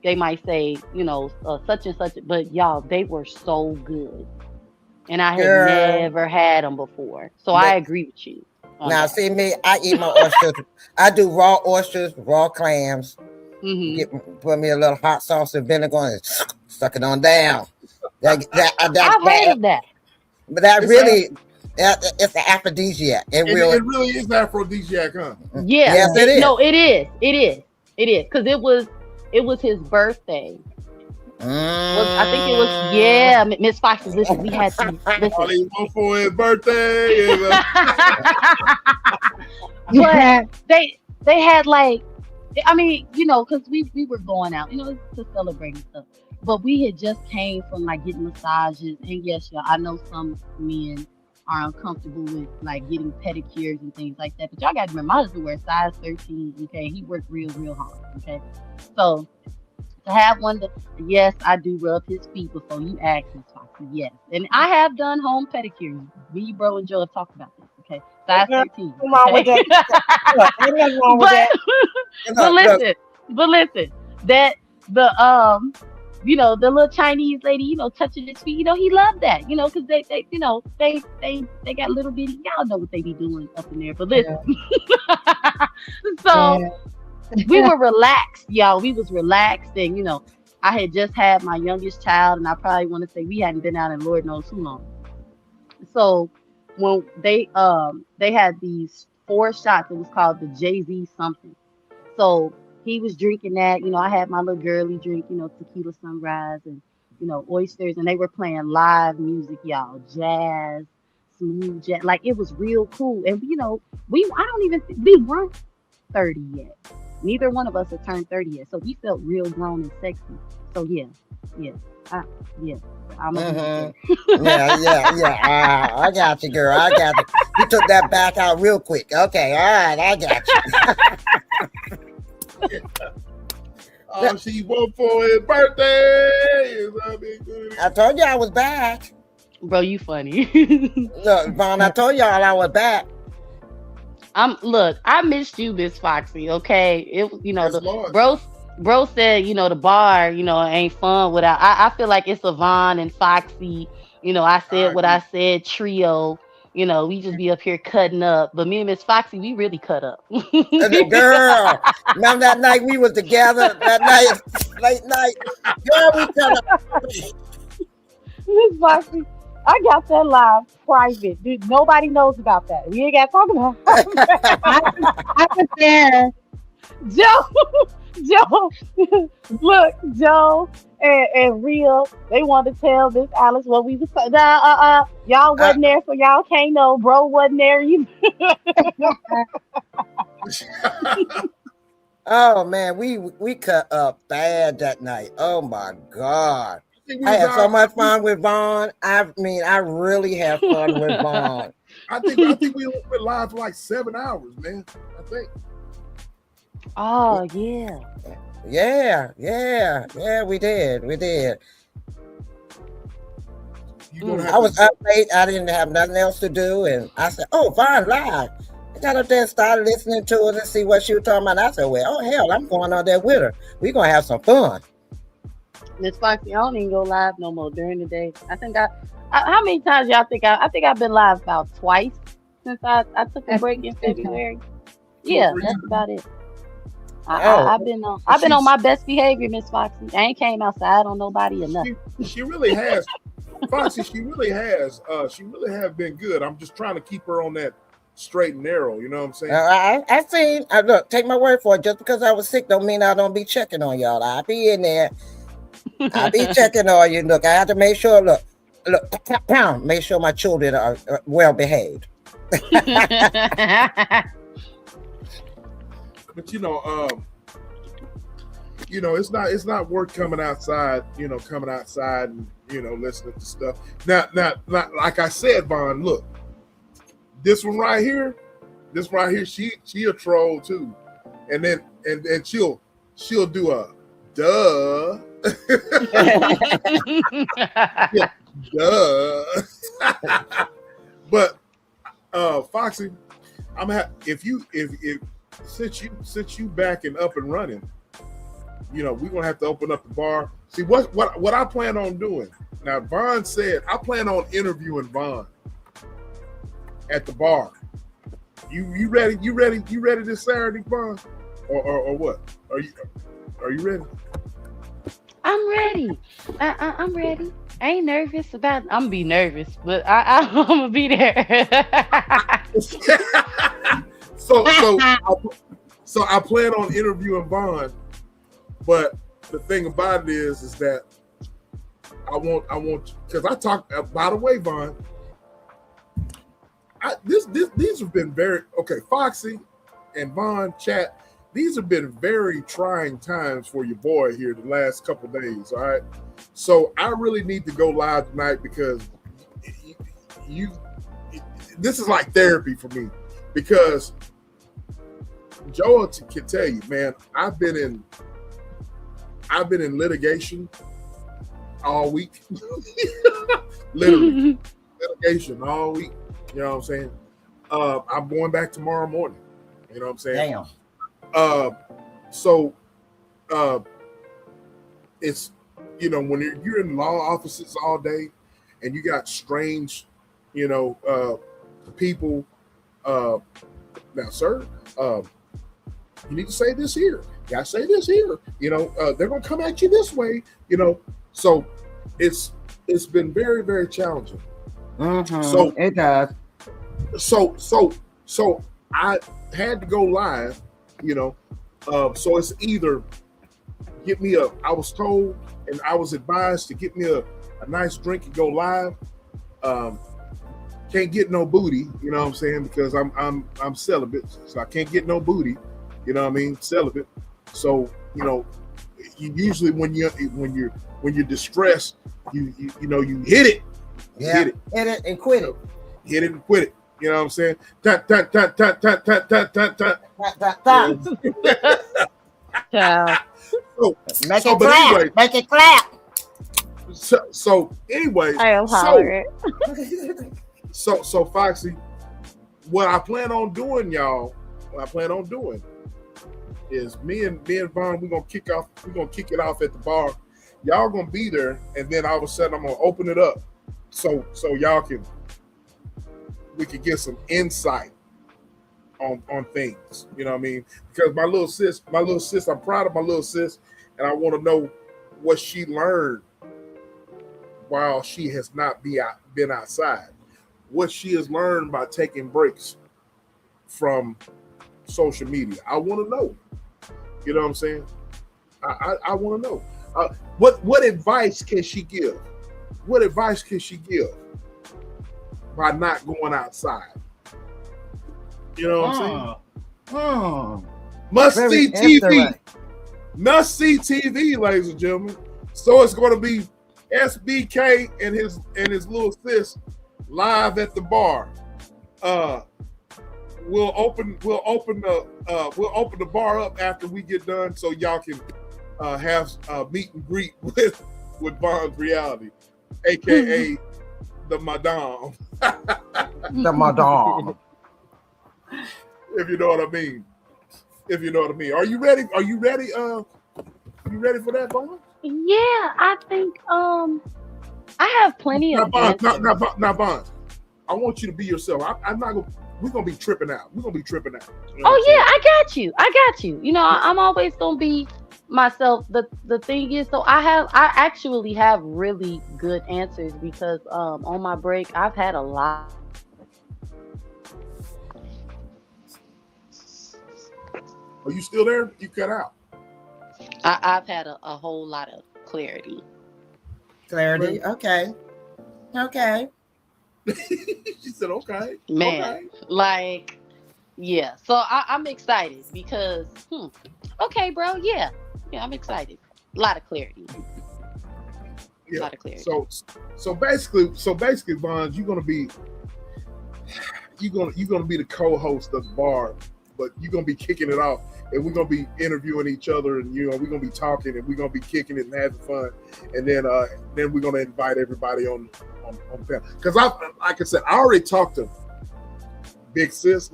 [SPEAKER 3] they might say, such and such, but y'all, they were so good, and I had
[SPEAKER 5] Girl.
[SPEAKER 3] never had them before, so I agree with you. on
[SPEAKER 5] Now,
[SPEAKER 3] that.
[SPEAKER 5] see me, I eat my oysters. I do raw oysters, raw clams.
[SPEAKER 3] Mhm.
[SPEAKER 5] Put me a little hot sauce and vinegar and suck it on down.
[SPEAKER 3] I've heard of that.
[SPEAKER 5] But that
[SPEAKER 2] It's
[SPEAKER 5] really, it's an aphrodisiac. It
[SPEAKER 2] It
[SPEAKER 5] really,
[SPEAKER 2] really is aphrodisiac, huh?
[SPEAKER 3] Yeah.
[SPEAKER 5] Yes, it is.
[SPEAKER 3] No, it is. Because it was his birthday. I think it was Miss Foxy. Listen, we had to
[SPEAKER 2] All
[SPEAKER 3] listen.
[SPEAKER 2] he want for his birthday is
[SPEAKER 3] But they had like, I mean, because we were going out, to celebrate and stuff. But we had just came from like getting massages, and yes, y'all, I know some men are uncomfortable with like getting pedicures and things like that. But y'all got to remember, my husband wears size 13. Okay, he worked real hard. Okay, so to have one that, yes, I do rub his feet before you ask Miss Foxy. Yes, and I have done home pedicures. Me, bro, and Joe have talked about this. Okay, size 13.
[SPEAKER 5] Nothing wrong with
[SPEAKER 3] Okay?
[SPEAKER 5] that. Look, ain't nothing wrong with that.
[SPEAKER 3] But listen, that the little Chinese lady, touching his feet, he loved that, because they got little bitty, y'all know what they be doing up in there. But listen, so we were relaxed, y'all. We was relaxed, and I had just had my youngest child, and I probably want to say we hadn't been out in Lord knows who long. So when they had these 4 shots. It was called the Jay-Z something. So he was drinking that. I had my little girly drink, tequila sunrise and, oysters. And they were playing live music, y'all. Jazz, smooth jazz. Like, it was real cool. And, I don't even, we weren't 30 yet. Neither one of us had turned 30 yet. So we felt real grown and sexy. So, yeah. Yeah. I'm a
[SPEAKER 5] Yeah. I got you, girl. I got you. You took that back out real quick. Okay, all right, I got you.
[SPEAKER 2] Oh, she went for his birthday.
[SPEAKER 5] I told you I was back.
[SPEAKER 3] Bro, you funny.
[SPEAKER 5] Look, Vaughn, I told y'all I was back.
[SPEAKER 3] Look, I missed you, Miss Foxy. Okay, it
[SPEAKER 2] Yes,
[SPEAKER 3] the
[SPEAKER 2] Lord.
[SPEAKER 3] bro said the bar ain't fun without. I feel like it's a Vaughn and Foxy. I said what I said trio. We just be up here cutting up, but me and Miss Foxy, we really cut up.
[SPEAKER 5] Girl, remember that night we was together? That night, late night. Girl, we cut up.
[SPEAKER 6] Miss Foxy, I got that live private. Dude, nobody knows about that. We ain't got to talk about it. I was there. Joe, look, Joe and Real, they wanted to tell Miss Alice what we was y'all wasn't there, so y'all can't know. Bro wasn't there either.
[SPEAKER 5] Oh man, we cut up bad that night. Oh my God. I had so much fun with Vaughn. I mean, I really had fun with Vaughn.
[SPEAKER 2] I think we went live for like 7 hours, man. I think.
[SPEAKER 3] Oh yeah.
[SPEAKER 5] Yeah, we did.
[SPEAKER 2] I
[SPEAKER 5] I was up late. I didn't have nothing else to do. And I said, oh, Vaughn live. I got up there and started listening to her to see what she was talking about. And I said, well, oh, hell, I'm going on there with her. We're going to have some fun.
[SPEAKER 3] Miss Foxy, I don't even go live no more during the day. I think how many times y'all think I think I've been live about twice since I took a break in February. Yeah, that's about it. I've been on my best behavior, Miss Foxy. I ain't came outside on nobody or nothing.
[SPEAKER 2] She really has, Foxy. She really has been good. I'm just trying to keep her on that straight and narrow. You know what I'm saying?
[SPEAKER 5] I seen. Look, take my word for it. Just because I was sick don't mean I don't be checking on y'all. I'll be in there. I'll be checking on you. Look, I have to make sure. Look, make sure my children are well behaved.
[SPEAKER 2] But it's not worth coming outside. Coming outside and listening to stuff. Now, like I said, Vaughn, look, this one right here, she a troll too, and then and she'll do a duh. Yeah, duh. But Foxy, if since you back and up and running, we're gonna have to open up the bar. See what I plan on doing. Now Vaughn said I plan on interviewing Vaughn at the bar. You ready? You ready this Saturday, Vaughn? Or what? Are you ready?
[SPEAKER 3] I'm ready. I'm ready. I ain't nervous about. I'm gonna be nervous, but I'm gonna be there.
[SPEAKER 2] So I plan on interviewing Vaughn, but the thing about it is that I want because I talked. By the way, Vaughn, these have been very okay. Foxy and Vaughn chat. These have been very trying times for your boy here the last couple of days. All right, so I really need to go live tonight because this is like therapy for me because. Joel can tell you, man. I've been in litigation all week, literally litigation all week. You know what I'm saying? I'm going back tomorrow morning. You know what I'm saying?
[SPEAKER 5] Damn.
[SPEAKER 2] So it's when you're in law offices all day and you got strange, people. Now, sir. You need to say this here. You gotta say this here. They're gonna come at you this way. So it's been very, very challenging.
[SPEAKER 5] So it does.
[SPEAKER 2] So I had to go live, you know. So it's either get me I was told and I was advised to get me a nice drink and go live. Can't get no booty, you know what I'm saying? Because I'm celibate, so I can't get no booty, you know what I mean? Celibate. So, you know, you usually when you're distressed, you know, you hit it.
[SPEAKER 5] Yeah.
[SPEAKER 2] Hit
[SPEAKER 5] it and quit it.
[SPEAKER 2] Hit it and quit it. You know what I'm saying? Tut, tut, tut, tut, tut, tut, tut, tut, tut.
[SPEAKER 6] Child.
[SPEAKER 5] Make it clap. Anyway, make it clap.
[SPEAKER 2] So anyway,
[SPEAKER 6] I am hollering.
[SPEAKER 2] So Foxy, what I plan on doing, y'all, is me and Vaughn, we're gonna kick it off at the bar. Y'all gonna be there, and then all of a sudden I'm gonna open it up so y'all we can get some insight on things. You know what I mean? Because my little sis, I'm proud of my little sis, and I want to know what she learned while she has not been outside. What she has learned by taking breaks from social media. I want to know. You know what I'm saying? I want to know. What advice can she give? What advice can she give by not going outside? You know what I'm saying? Must see TV. Must see TV, ladies and gentlemen. So it's going to be SBK and his little sis live at the bar. We'll open the bar up after we get done, so y'all can have a meet and greet with Vaughn's Reality, aka the Madame.
[SPEAKER 5] The Madame.
[SPEAKER 2] If you know what I mean. Are you ready? You ready for that, Vaughn?
[SPEAKER 6] Yeah, I think I have plenty of
[SPEAKER 2] Now, Vaughn, I want you to be yourself. I'm not gonna. We're gonna be tripping out. You know
[SPEAKER 6] I got you. You know, I'm always gonna be myself. The thing is, so I actually have really good answers because on my break I've had a lot.
[SPEAKER 2] Are you still there? You cut out.
[SPEAKER 3] I've had a whole lot of clarity.
[SPEAKER 5] Okay.
[SPEAKER 2] She said, okay.
[SPEAKER 3] Man,
[SPEAKER 2] okay.
[SPEAKER 3] Like, yeah. So I'm excited because, okay, bro. Yeah, I'm excited. A lot of clarity.
[SPEAKER 2] Yeah.
[SPEAKER 3] A lot of clarity.
[SPEAKER 2] So basically, Vaughn, you're gonna be the co-host of the bar, but you're gonna be kicking it off, and we're gonna be interviewing each other, and we're gonna be talking, and we're gonna be kicking it and having fun, and then we're gonna invite everybody on panel. Because like I said, I already talked to Big Sis,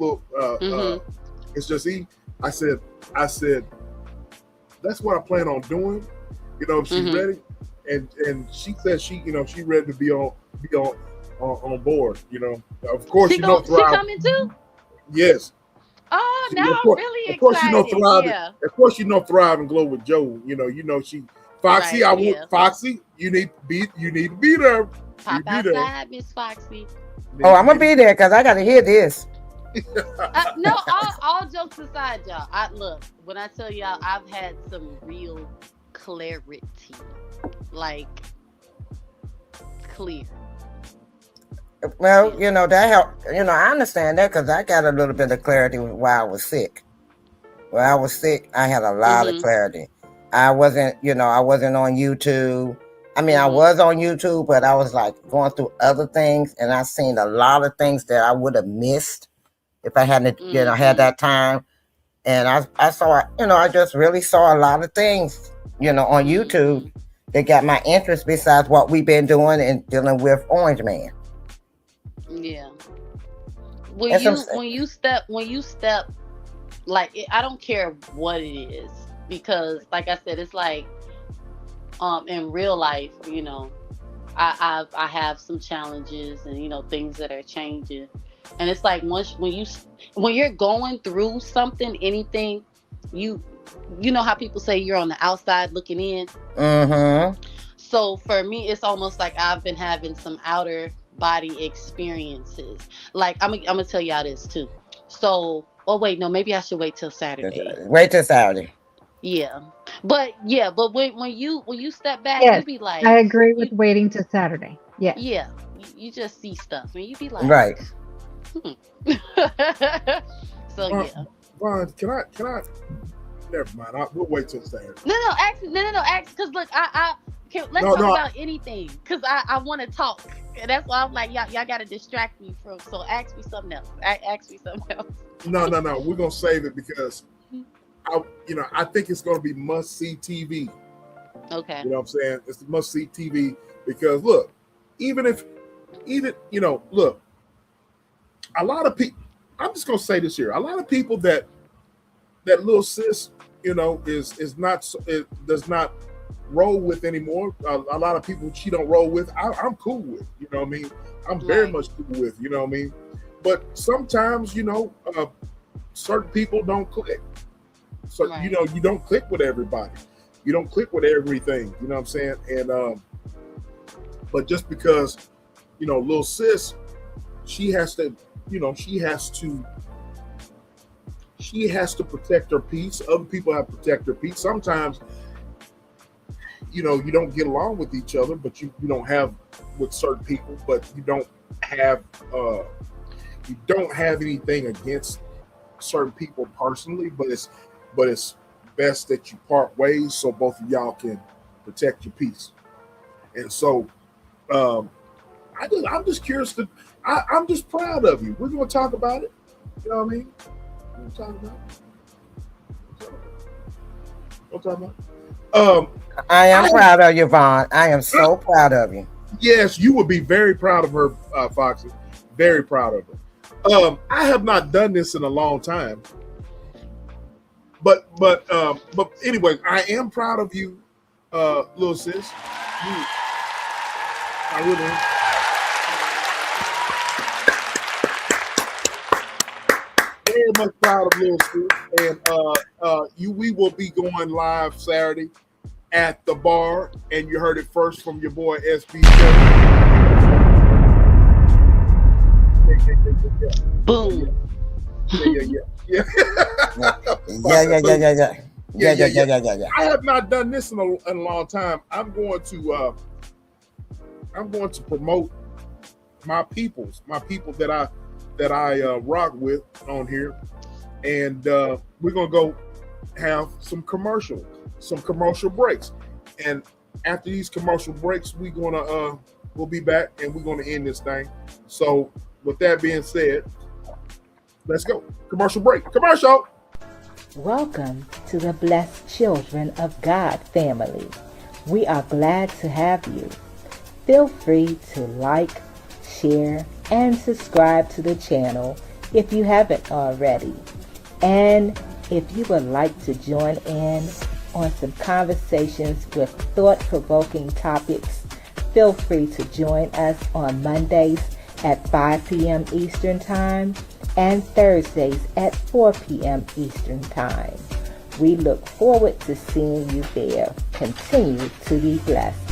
[SPEAKER 2] it's just I said that's what I plan on doing. You know, if she's ready, and she said she ready to be on board. You know, of course she
[SPEAKER 3] coming too.
[SPEAKER 2] Yes.
[SPEAKER 3] Oh, now I'm really excited.
[SPEAKER 2] Of course, Thrive and Glow with Joe. You know she Foxy.
[SPEAKER 3] Right,
[SPEAKER 2] Foxy. You need to be there.
[SPEAKER 3] Pop outside, Miss Foxy.
[SPEAKER 5] Oh, I'm gonna be there because I gotta hear this.
[SPEAKER 3] No, all jokes aside, y'all. Look, when I tell y'all, I've had some real clarity, like clear.
[SPEAKER 5] Well, that helped. I understand that because I got a little bit of clarity while I was sick. When I was sick, I had a lot of clarity. I wasn't on YouTube. I mean, I was on YouTube, but I was like going through other things, and I seen a lot of things that I would have missed if I hadn't, had that time. And I saw, I just really saw a lot of things, on YouTube that got my interest besides what we've been doing and dealing with Orange Man.
[SPEAKER 3] Yeah. When you step, like I don't care what it is, because like I said, it's like in real life, I have some challenges and things that are changing, and it's like when you're going through something, anything, you know how people say you're on the outside looking in. So for me, it's almost like I've been having some outer body experiences. Like I'm gonna tell y'all this too. So, oh wait, no, maybe I should wait till Saturday.
[SPEAKER 5] Wait till Saturday.
[SPEAKER 3] Yeah, but when you step back, you
[SPEAKER 7] Yes,
[SPEAKER 3] be
[SPEAKER 7] I
[SPEAKER 3] like,
[SPEAKER 7] agree with
[SPEAKER 3] you
[SPEAKER 7] waiting till Saturday. Yes.
[SPEAKER 3] yeah, you just see stuff and you be like,
[SPEAKER 5] Right.
[SPEAKER 3] hmm. So
[SPEAKER 2] Vaughn,
[SPEAKER 3] yeah.
[SPEAKER 2] Vaughn, can I? Never mind. We'll wait till Saturday.
[SPEAKER 3] No, ask, cause look, let's
[SPEAKER 2] No,
[SPEAKER 3] talk
[SPEAKER 2] no,
[SPEAKER 3] about anything, cause I want to talk, and that's why I'm like, y'all gotta distract me from. So ask me something else. Ask me something else.
[SPEAKER 2] no. We're gonna save it because I think it's gonna be must see TV.
[SPEAKER 3] Okay.
[SPEAKER 2] You know what I'm saying? It's must see TV because look, even look, a lot of people. I'm just gonna say this here. A lot of people that little sis, is not it does not roll with anymore. A lot of people she don't roll with. I'm cool with. You know what I mean? I'm very
[SPEAKER 3] Right.
[SPEAKER 2] much cool with. You know what I mean? But sometimes certain people don't click. So
[SPEAKER 3] Right.
[SPEAKER 2] you don't click with everybody. You don't click with everything. You know what I'm saying? And but just because little sis, she has to protect her peace. Other people have to protect their peace. Sometimes you don't get along with each other, but you don't have with certain people, but you don't have anything against certain people personally, but it's best that you part ways so both of y'all can protect your peace. And so I'm just curious I'm just proud of you. We're gonna talk about it. You know what I mean? We're gonna talk about it.
[SPEAKER 5] I am proud of you, Vaughn. I am so proud of you.
[SPEAKER 2] Yes, you would be very proud of her, Foxy. Very proud of her. I have not done this in a long time, but anyway, I am proud of you, little sis. I really am. Very much proud of little sis, and we will be going live Saturday at the bar, and you heard it first from your boy SB.
[SPEAKER 3] Boom.
[SPEAKER 2] Yeah.
[SPEAKER 5] Yeah.
[SPEAKER 2] I have not done this in a long time. I'm going to promote my people that I rock with on here, and we're gonna go have some commercial breaks, and after these commercial breaks, we'll be back and we're gonna end this thing. So with that being said, let's go. Commercial break. Commercial.
[SPEAKER 8] Welcome to the Blessed Children of God family. We are glad to have you. Feel free to like, share, and subscribe to the channel if you haven't already. And if you would like to join in on some conversations with thought-provoking topics, feel free to join us on Mondays at 5 p.m. Eastern Time and Thursdays at 4 p.m. Eastern Time. We look forward to seeing you there. Continue to be blessed.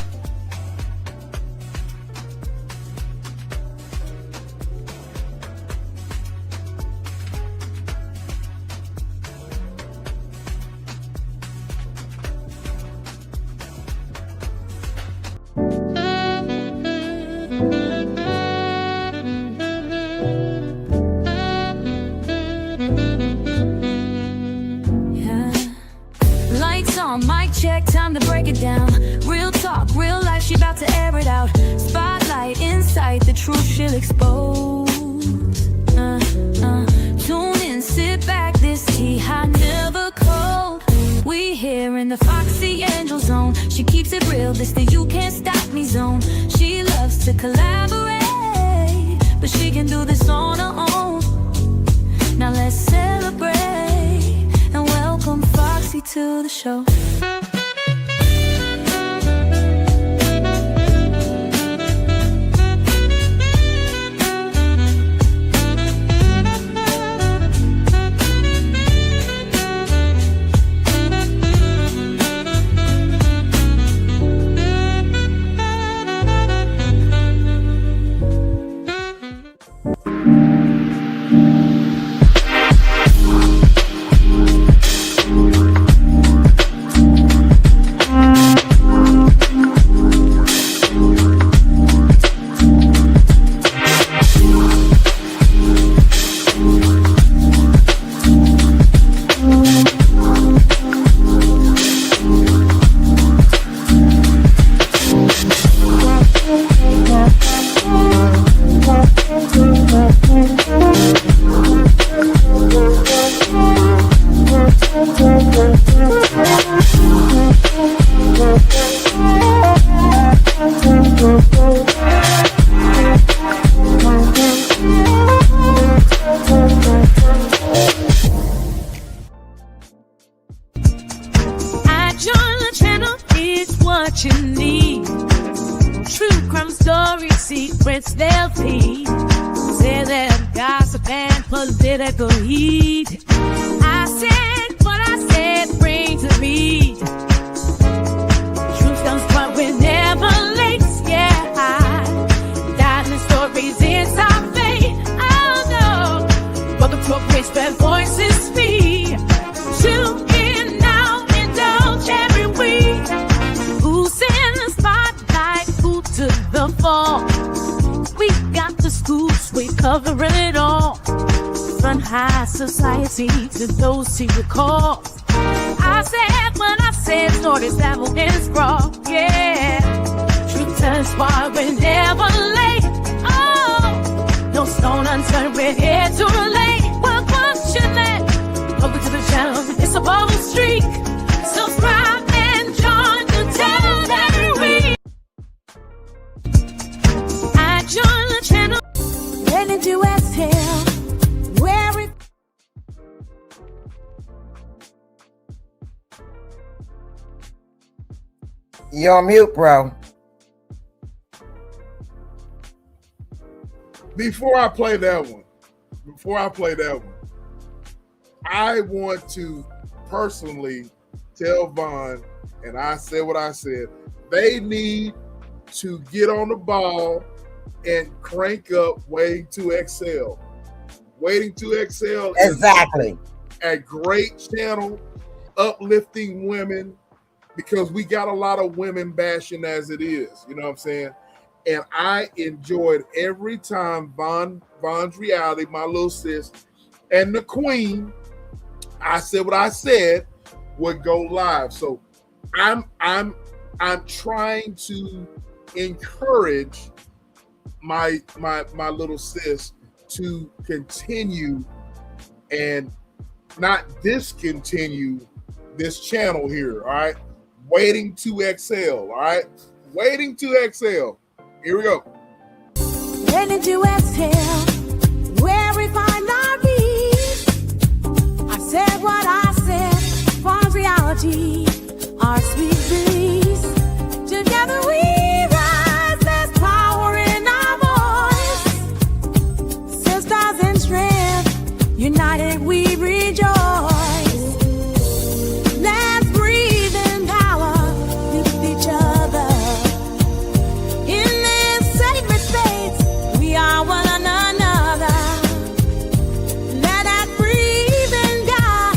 [SPEAKER 4] Check, time to break it down. Real talk, real life, she about to air it out. Spotlight, insight, the truth she'll expose. Tune in, sit back, this tea hot, never cold. We here in the Foxy Angel Zone. She keeps it real, this the you can't stop me zone. She loves to collaborate, but she can do this on her own. Now let's celebrate and welcome Foxy to the show. it at the heat. I said what I said, bring to me. Truth comes, but we're never late. Yeah, diamond stories inside fate. Oh no, welcome to a place where voices speak. Tune in now, indulge every week. Who's in the spotlight? Who took the fall? We got the schools, we covering it all. From high society to those who recall. I said when I said stories that will sprawl. Yeah, truth turns why we're never late. Oh, no stone unturned, we're here to relate. Welcome to the channel, it's a bubble streak. Subscribe and join the channel every week. I join the channel, ready to exhale. Where it
[SPEAKER 5] You're on mute, bro.
[SPEAKER 2] Before I play that one, I want to personally tell Vaughn, and I said what I said, they need to get on the ball and crank up Waiting to Excel. Waiting to Excel
[SPEAKER 5] Exactly.
[SPEAKER 2] is a great channel, uplifting women, because we got a lot of women bashing as it is. You know what I'm saying? And I enjoyed every time Vaughn's Reality, my little sis, and the Queen, I said what I said, would go live. So I'm trying to encourage my little sis to continue and not discontinue this channel here. All right, Waiting to Excel. All right, Waiting to Excel. Here we go.
[SPEAKER 4] ready to exhale, where we find our peace. I said what I said, from reality, our sweet release. Together we rise, there's power in our voice. Sisters in strength, united we rejoice. Let's breathe in power, lift each other. In this sacred space, we are one another. Let us breathe in God,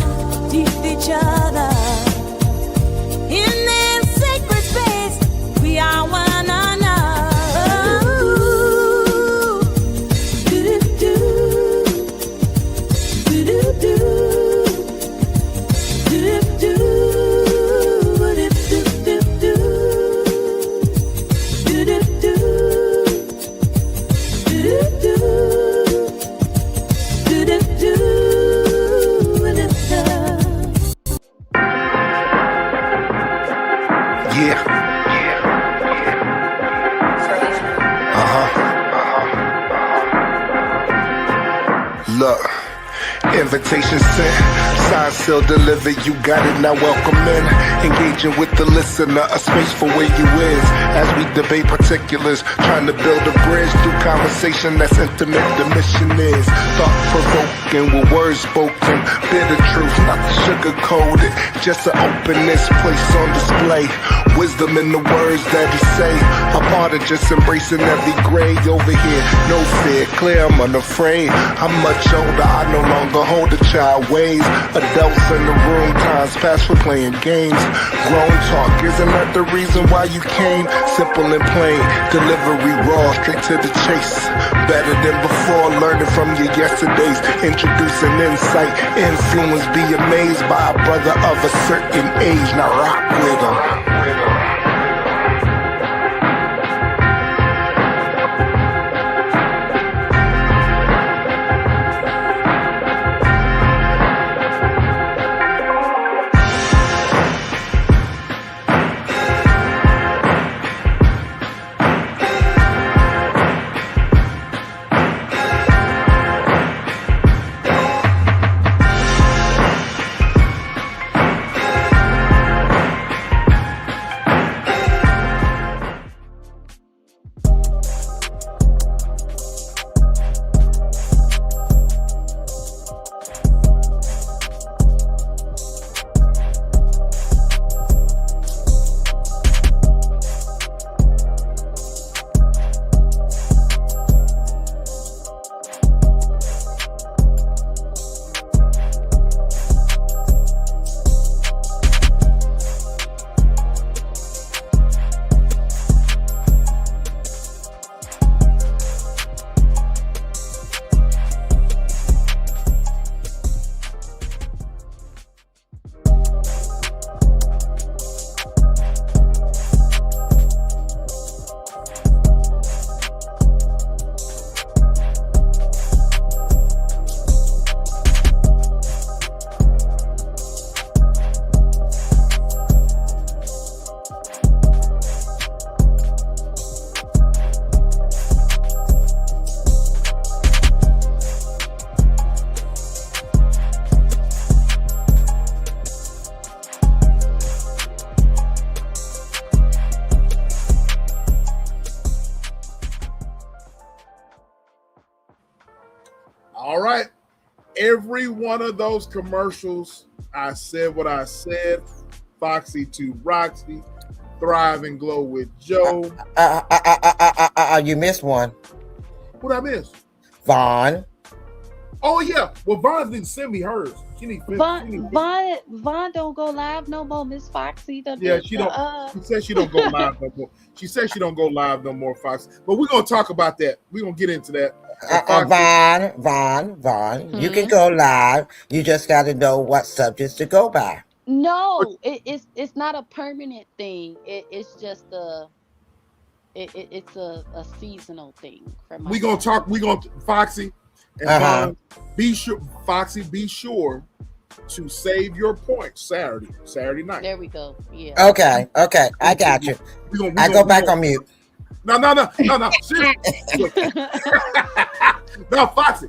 [SPEAKER 4] lift each other. In this sacred space, we are one another. Ooh. Do-do-do. Do-do-do. Do-do-do. Do-do-do-do. Do-do-do. Do-do-do. Do-do-do.
[SPEAKER 9] Yeah. Look, invitation sent, signed, sealed, delivered. You got it, now welcome in. Engaging with the listener, a space for where you is. As we debate particulars, trying to build a bridge through conversation that's intimate. The mission is thought-provoking with words spoken. Bitter truth, not the sugar-coated. Just to open this place on display. Wisdom in the words that he say. A part of just embracing every grade over here. No fear, clear, I'm unafraid. I'm much older, I no longer hold a child ways. Adults in the room, times past for playing games. Grown talk, isn't that the reason why you came? Simple and plain, delivery raw, straight to the chase. Better than before, learning from your yesterdays. Introducing insight, influence, be amazed by a brother of a certain age. Now rock with him.
[SPEAKER 2] All right. Every one of those commercials, I said what I said. Foxy to Roxy, Thrive and Glow with Joe.
[SPEAKER 5] You missed one.
[SPEAKER 2] What I miss?
[SPEAKER 5] Vaughn.
[SPEAKER 2] Oh yeah. Well, Vaughn didn't send me hers. She need
[SPEAKER 3] Vaughn don't go live no more. Miss Foxy.
[SPEAKER 2] She don't. She says she don't go live no more. She says she don't go live no more, Foxy. But we're gonna talk about that. We're gonna get into that.
[SPEAKER 5] Vaughn. You can go live. You just got to know what subjects to go by.
[SPEAKER 3] No, it's not a permanent thing. It's just it's a seasonal thing for my.
[SPEAKER 2] We gonna talk. We gonna Foxy and Vaughn. Be sure, Foxy. Be sure to save your points Saturday night.
[SPEAKER 3] There we go. Yeah.
[SPEAKER 5] Okay. I got you. I go back on mute.
[SPEAKER 2] No. Seriously. No, Foxy.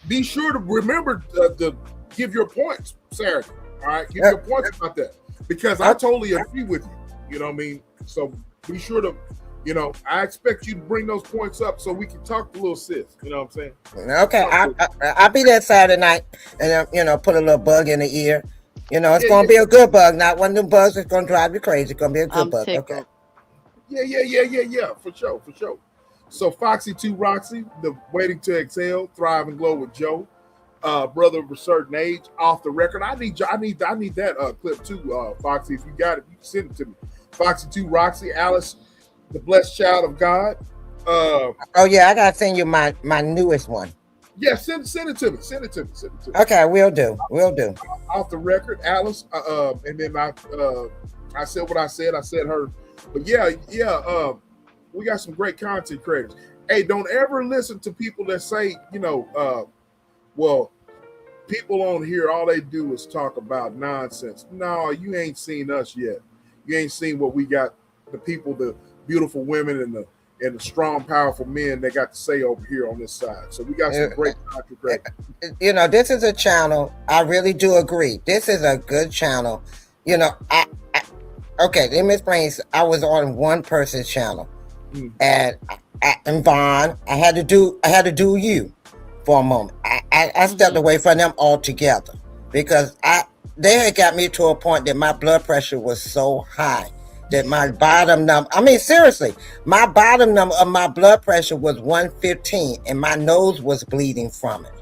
[SPEAKER 2] Be sure to remember to give your points Saturday. All right, give your points about that because I totally agree with you. You know what I mean? So be sure to, I expect you to bring those points up so we can talk to little sis. You know what I'm saying?
[SPEAKER 5] Okay, I'll be there Saturday night and put a little bug in the ear. It's gonna be a good bug, not one of them bugs that's gonna drive you crazy. It's gonna be a good bug.
[SPEAKER 3] Tickled.
[SPEAKER 2] Okay. Yeah. For sure. So Foxy to Roxy, the Waiting to Exhale, Thrive and Glow with Joe. Brother of a certain age, off the record. I need that clip too, Foxy. If you got it, you can send it to me. Foxy to Roxy, Alice, the blessed child of God.
[SPEAKER 5] Oh yeah, I gotta send you my newest one.
[SPEAKER 2] Yeah, send it to me. Send it to me.
[SPEAKER 5] Okay, we'll do.
[SPEAKER 2] Off the record, Alice. And then I said what I said. I said her. But yeah. We got some great content creators. Hey, don't ever listen to people that say, well, people on here, all they do is talk about nonsense. No, you ain't seen us yet. You ain't seen what we got, the people, the beautiful women and the strong, powerful men that got to say over here on this side. So we got some great content creators.
[SPEAKER 5] This is a channel, I really do agree. This is a good channel. Okay, let me explain. I was on one person's channel. And Vaughn, I had to do you for a moment. I stepped away from them altogether because they had got me to a point that my blood pressure was so high that my bottom number, seriously, my bottom number of my blood pressure was 115 and my nose was bleeding from it.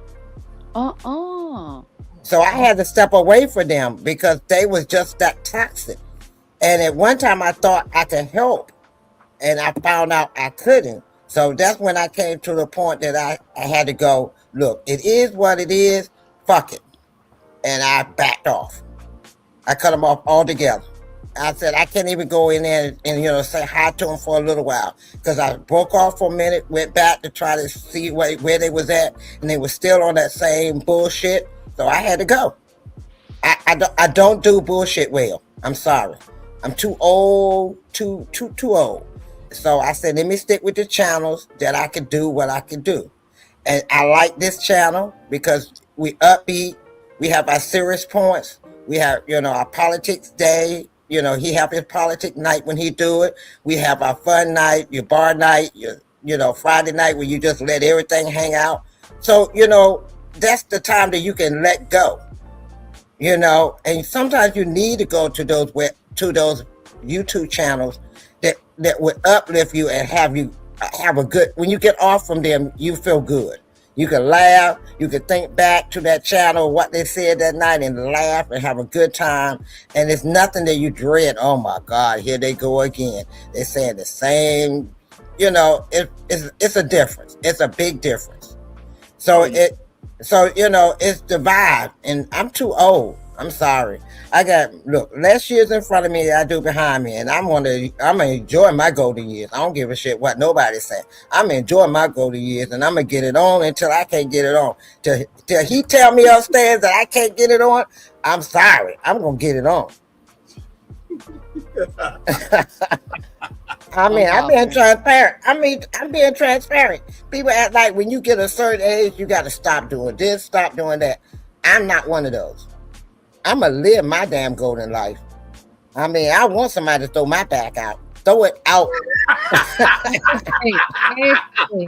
[SPEAKER 5] So I had to step away from them because they was just that toxic. And at one time I thought I could help. And I found out I couldn't. So that's when I came to the point that I had to go, look, it is what it is. Fuck it. And I backed off. I cut them off altogether. I said, I can't even go in there and say hi to them for a little while. Because I broke off for a minute, went back to try to see where they was at. And they were still on that same bullshit. So I had to go. I don't do bullshit well. I'm sorry. I'm too old, too old. So I said, let me stick with the channels that I can do what I can do. And I like this channel because we upbeat. We have our serious points. We have, our politics day. He have his politic night when he do it. We have our fun night, your bar night, your Friday night where you just let everything hang out. So, that's the time that you can let go. And sometimes you need to go to those YouTube channels that would uplift you and have you have a good, when you get off from them, you feel good. You can laugh, you can think back to that channel, what they said that night and laugh and have a good time. And it's nothing that you dread. Oh my God, here they go again. They're saying the same, it's a difference. It's a big difference. So it's the vibe, and I'm too old. I'm sorry. I got, less years in front of me than I do behind me, and I'm gonna enjoy my golden years. I don't give a shit what nobody's saying. I'm enjoying my golden years, and I'm gonna get it on until I can't get it on. Till he tell me upstairs that I can't get it on, I'm sorry. I'm gonna get it on. I'm being transparent. I'm being transparent. People act like when you get a certain age, you got to stop doing this, stop doing that. I'm not one of those. I'm going to live my damn golden life. I want somebody to throw my back out. throw it out.
[SPEAKER 7] I agree.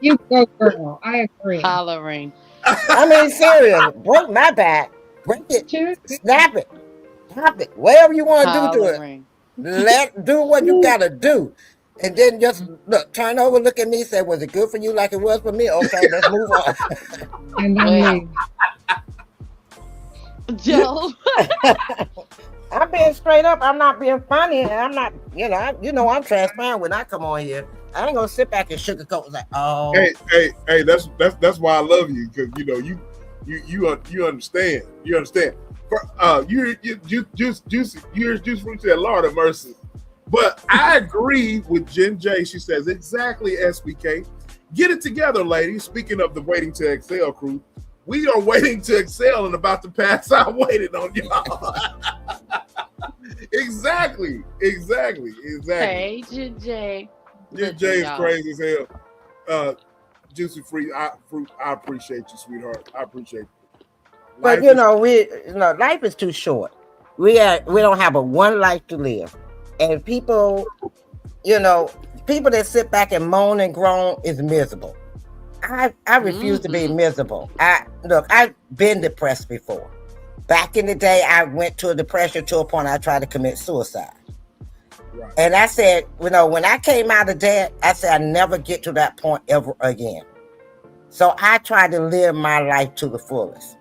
[SPEAKER 7] You go, girl. I agree.
[SPEAKER 3] Hollering.
[SPEAKER 5] I mean, serious. Break my back. Break it.
[SPEAKER 7] Sure.
[SPEAKER 5] Snap it. Pop it. Whatever you want to do to it.
[SPEAKER 3] Hollering.
[SPEAKER 5] Do what you gotta do. And then just look, turn over, look at me, say, was it good for you like it was for me? Okay, let's move on.
[SPEAKER 7] And then
[SPEAKER 3] Well, Joe.
[SPEAKER 5] I'm being straight up. I'm not being funny. And I'm not, I'm transparent when I come on here. I ain't gonna sit back and sugarcoat like, oh.
[SPEAKER 2] Hey, that's why I love you, because you understand. You understand. You Juice Fruit said, Lord have mercy. But I agree with Jen J. She says exactly, SBK. Get it together, ladies. Speaking of the Waiting to Excel crew, we are waiting to excel and about to pass out waiting on y'all. Exactly.
[SPEAKER 3] Hey, J.
[SPEAKER 2] Jen J is crazy as hell. Juicy Fruit, I appreciate you, sweetheart. I appreciate you.
[SPEAKER 5] But life is too short. We don't have a one life to live. And people that sit back and moan and groan is miserable. I refuse to be miserable. I've been depressed before. Back in the day, I went to a depression to a point I tried to commit suicide. Right. And I said, when I came out of that, I said I never get to that point ever again. So I tried to live my life to the fullest.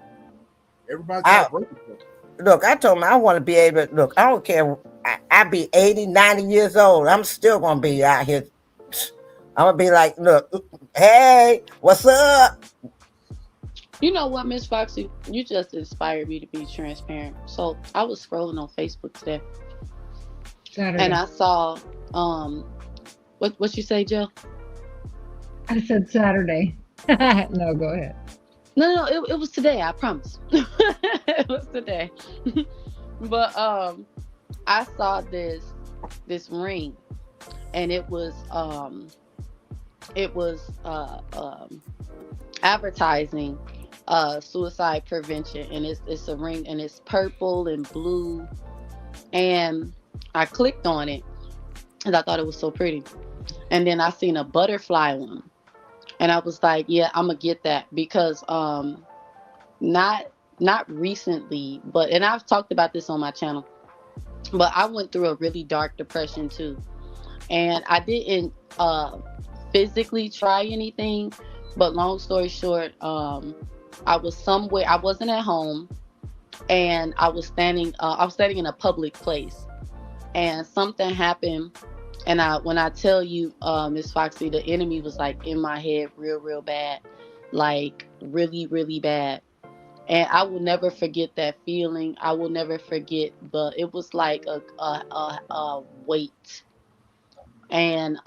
[SPEAKER 2] Everybody's
[SPEAKER 5] look, I told him I want to be able to, look, I don't care. I be 80, 90 years old. I'm still going to be out here. I'm going to be like, look, hey, what's up?
[SPEAKER 3] You know what, Miss Foxy? You just inspired me to be transparent. So I was scrolling on Facebook today.
[SPEAKER 7] Saturday.
[SPEAKER 3] And I saw, what you say, Jill?
[SPEAKER 7] I said Saturday. No, go ahead.
[SPEAKER 3] No, it was today. I promise. It was today. But I saw this ring, and it was advertising suicide prevention, and it's a ring, and it's purple and blue, and I clicked on it because I thought it was so pretty, and then I seen a butterfly one. And I was like, yeah, I'm gonna get that because not recently, and I've talked about this on my channel, but I went through a really dark depression too. And I didn't physically try anything, but long story short, I was somewhere, I wasn't at home, and I was standing in a public place, and something happened. And when I tell you, Miss Foxy, the enemy was like in my head real bad, like really, really bad. And I will never forget that feeling. I will never forget, but it was like a weight. And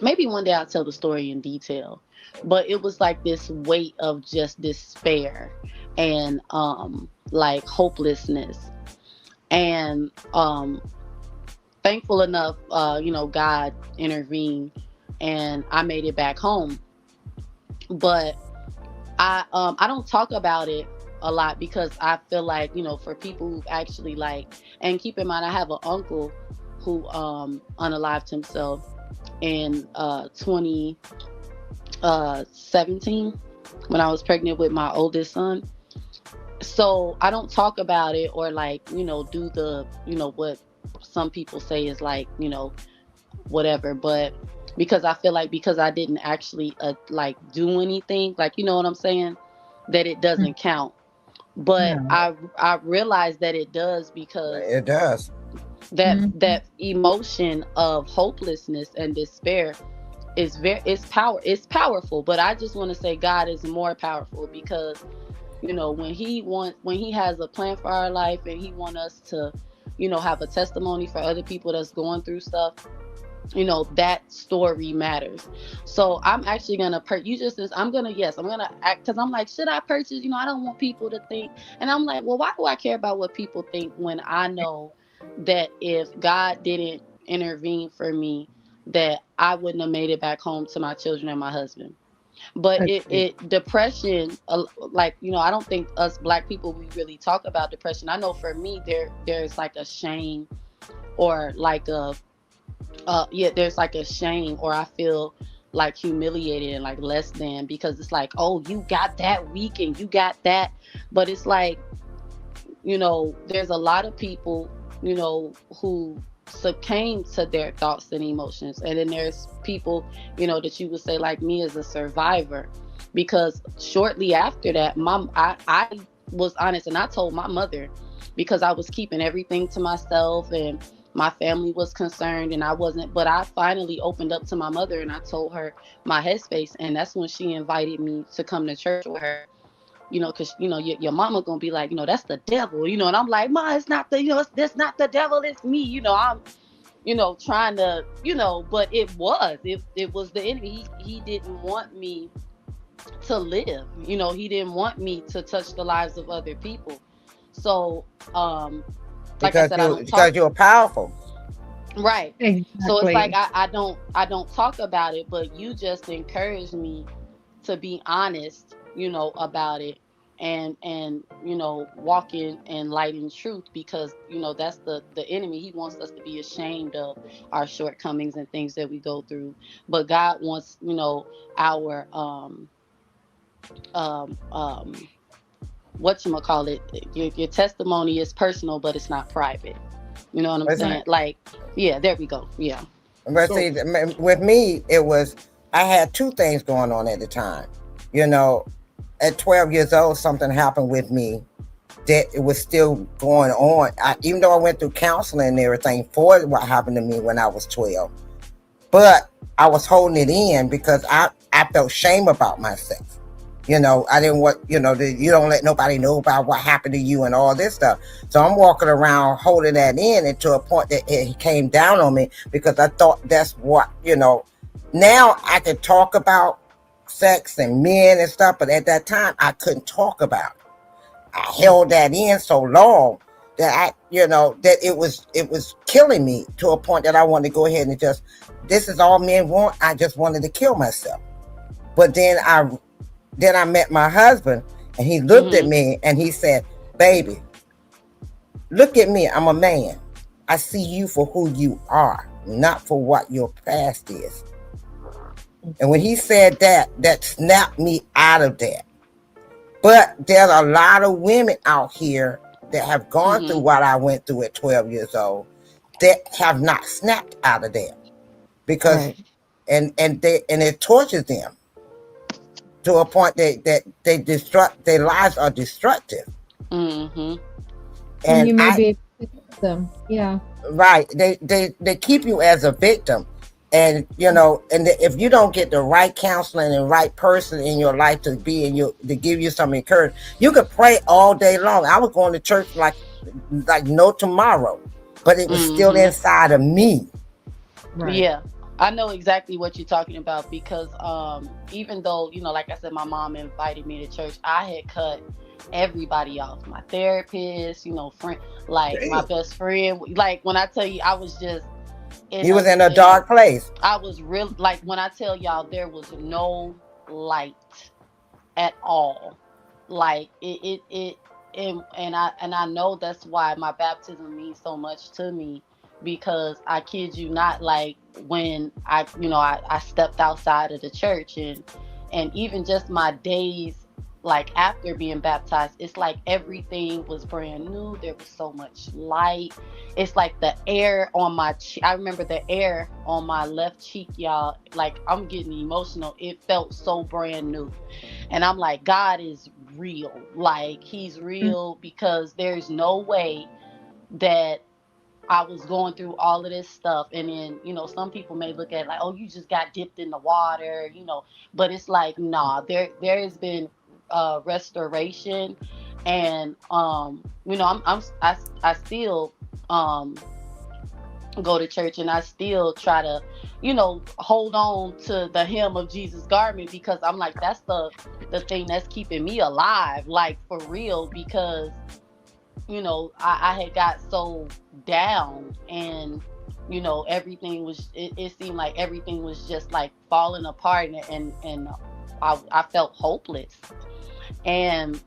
[SPEAKER 3] maybe one day I'll tell the story in detail. But it was like this weight of just despair and like hopelessness. And thankful enough, God intervened and I made it back home. But I don't talk about it a lot because I feel like, for people who actually and keep in mind, I have an uncle who unalived himself in 2017 when I was pregnant with my oldest son. So I don't talk about it or do the, what some people say is whatever, but because I feel like because I didn't actually do anything, you know what I'm saying, that it doesn't count. But I realized that it does, because
[SPEAKER 5] it does.
[SPEAKER 3] That emotion of hopelessness and despair is it's powerful. But I just want to say God is more powerful, because when he has a plan for our life and he wants us to have a testimony for other people that's going through stuff, that story matters. So I'm actually gonna I'm gonna act, because I'm like, should I purchase? I don't want people to think, and I'm like, well, why do I care about what people think when I know that if God didn't intervene for me, that I wouldn't have made it back home to my children and my husband. But depression, I don't think us Black people, we really talk about depression. I know for me, there's like a shame or like a yeah, there's like a shame, or I feel like humiliated and like less than, because it's like, oh, you got that week and you got that. But it's like, there's a lot of people, who succumb to their thoughts and emotions. And then there's people, that you would say like me, as a survivor. Because shortly after that, I was honest, and I told my mother, because I was keeping everything to myself and my family was concerned and I wasn't. But I finally opened up to my mother and I told her my headspace. And that's when she invited me to come to church with her, because your mama gonna be like, that's the devil, and I'm like, Ma, it's not the, that's not the devil, it's me, I'm, trying to, but it was the enemy. He didn't want me to live, he didn't want me to touch the lives of other people. So like I
[SPEAKER 5] Because
[SPEAKER 3] said, I
[SPEAKER 5] you
[SPEAKER 3] don't
[SPEAKER 5] because
[SPEAKER 3] talk.
[SPEAKER 5] you're powerful.
[SPEAKER 3] Right. So it's like
[SPEAKER 7] Exactly.
[SPEAKER 3] I don't talk about it, but you just encouraged me to be honest, about it, and walking in light and truth, because that's the enemy. He wants us to be ashamed of our shortcomings and things that we go through. But God wants, our um um whatchamacallit, your testimony is personal, but it's not private. You know what I'm
[SPEAKER 5] It's-
[SPEAKER 3] saying? Like, yeah, there we go. Yeah.
[SPEAKER 5] But
[SPEAKER 2] So
[SPEAKER 5] see, with me, it was, I had two things going on at the time. You know, at 12 years old, something happened with me that it was still going on. Even though I went through counseling and everything for what happened to me when I was 12, but I was holding it in because I felt shame about myself. I didn't want, you don't let nobody know about what happened to you and all this stuff. So I'm walking around holding that in, and to a point that it came down on me, because I thought that's what, now I can talk about sex and men and stuff, but at that time I couldn't talk about it. I held that in so long that that it was killing me, to a point that I wanted to go ahead and just, this is all men want. I just wanted to kill myself. But then I met my husband, and he looked at
[SPEAKER 3] Mhm.
[SPEAKER 5] me and he said, "Baby, look at me. I'm a man. I see you for who you are, not for what your past is." And when he said that, that snapped me out of that. But there's a lot of women out here that have gone through
[SPEAKER 3] Mhm.
[SPEAKER 5] what I went through at 12 years old that have not snapped out of that, because
[SPEAKER 3] Right.
[SPEAKER 5] and it tortures them to a point that they destruct, their lives are destructive.
[SPEAKER 3] Mhm.
[SPEAKER 7] And
[SPEAKER 5] And
[SPEAKER 7] you may
[SPEAKER 5] I,
[SPEAKER 7] be able to fix them. Yeah.
[SPEAKER 5] right, they keep you as a victim. And if you don't get the right counseling and right person in your life to be in your, to give you some encouragement, you could pray all day long. I was going to church like no tomorrow, but it was still
[SPEAKER 3] Mhm.
[SPEAKER 5] inside of me.
[SPEAKER 7] Right.
[SPEAKER 3] Yeah. I know exactly what you're talking about, because even though, like I said, my mom invited me to church, I had cut everybody off. My therapist, friend, like my
[SPEAKER 2] damn.
[SPEAKER 3] best friend. Like, when I tell you, I was just in
[SPEAKER 5] You
[SPEAKER 3] a
[SPEAKER 5] was in a
[SPEAKER 3] in a
[SPEAKER 5] dark place.
[SPEAKER 3] I was real, like, when I tell y'all, there was no light at all. Like, it and I know that's why my baptism means so much to me, because I kid you not, like, when I stepped outside of the church, and even just my days, like, after being baptized, it's like everything was brand new. There was so much light. It's like the air on my I remember the air on my left cheek, y'all. Like, I'm getting emotional. It felt so brand new. And I'm like, God is real. Like, he's
[SPEAKER 7] Mm.
[SPEAKER 3] real, because there's no way that I was going through all of this stuff. And then, some people may look at it like, oh, you just got dipped in the water, but it's like, nah, there has been restoration. And I still um go to church, and I still try to, hold on to the hem of Jesus' garment, because I'm like, that's the thing that's keeping me alive, like, for real, because I had got so down, and everything was, it seemed like everything was just like falling apart, and I felt hopeless. And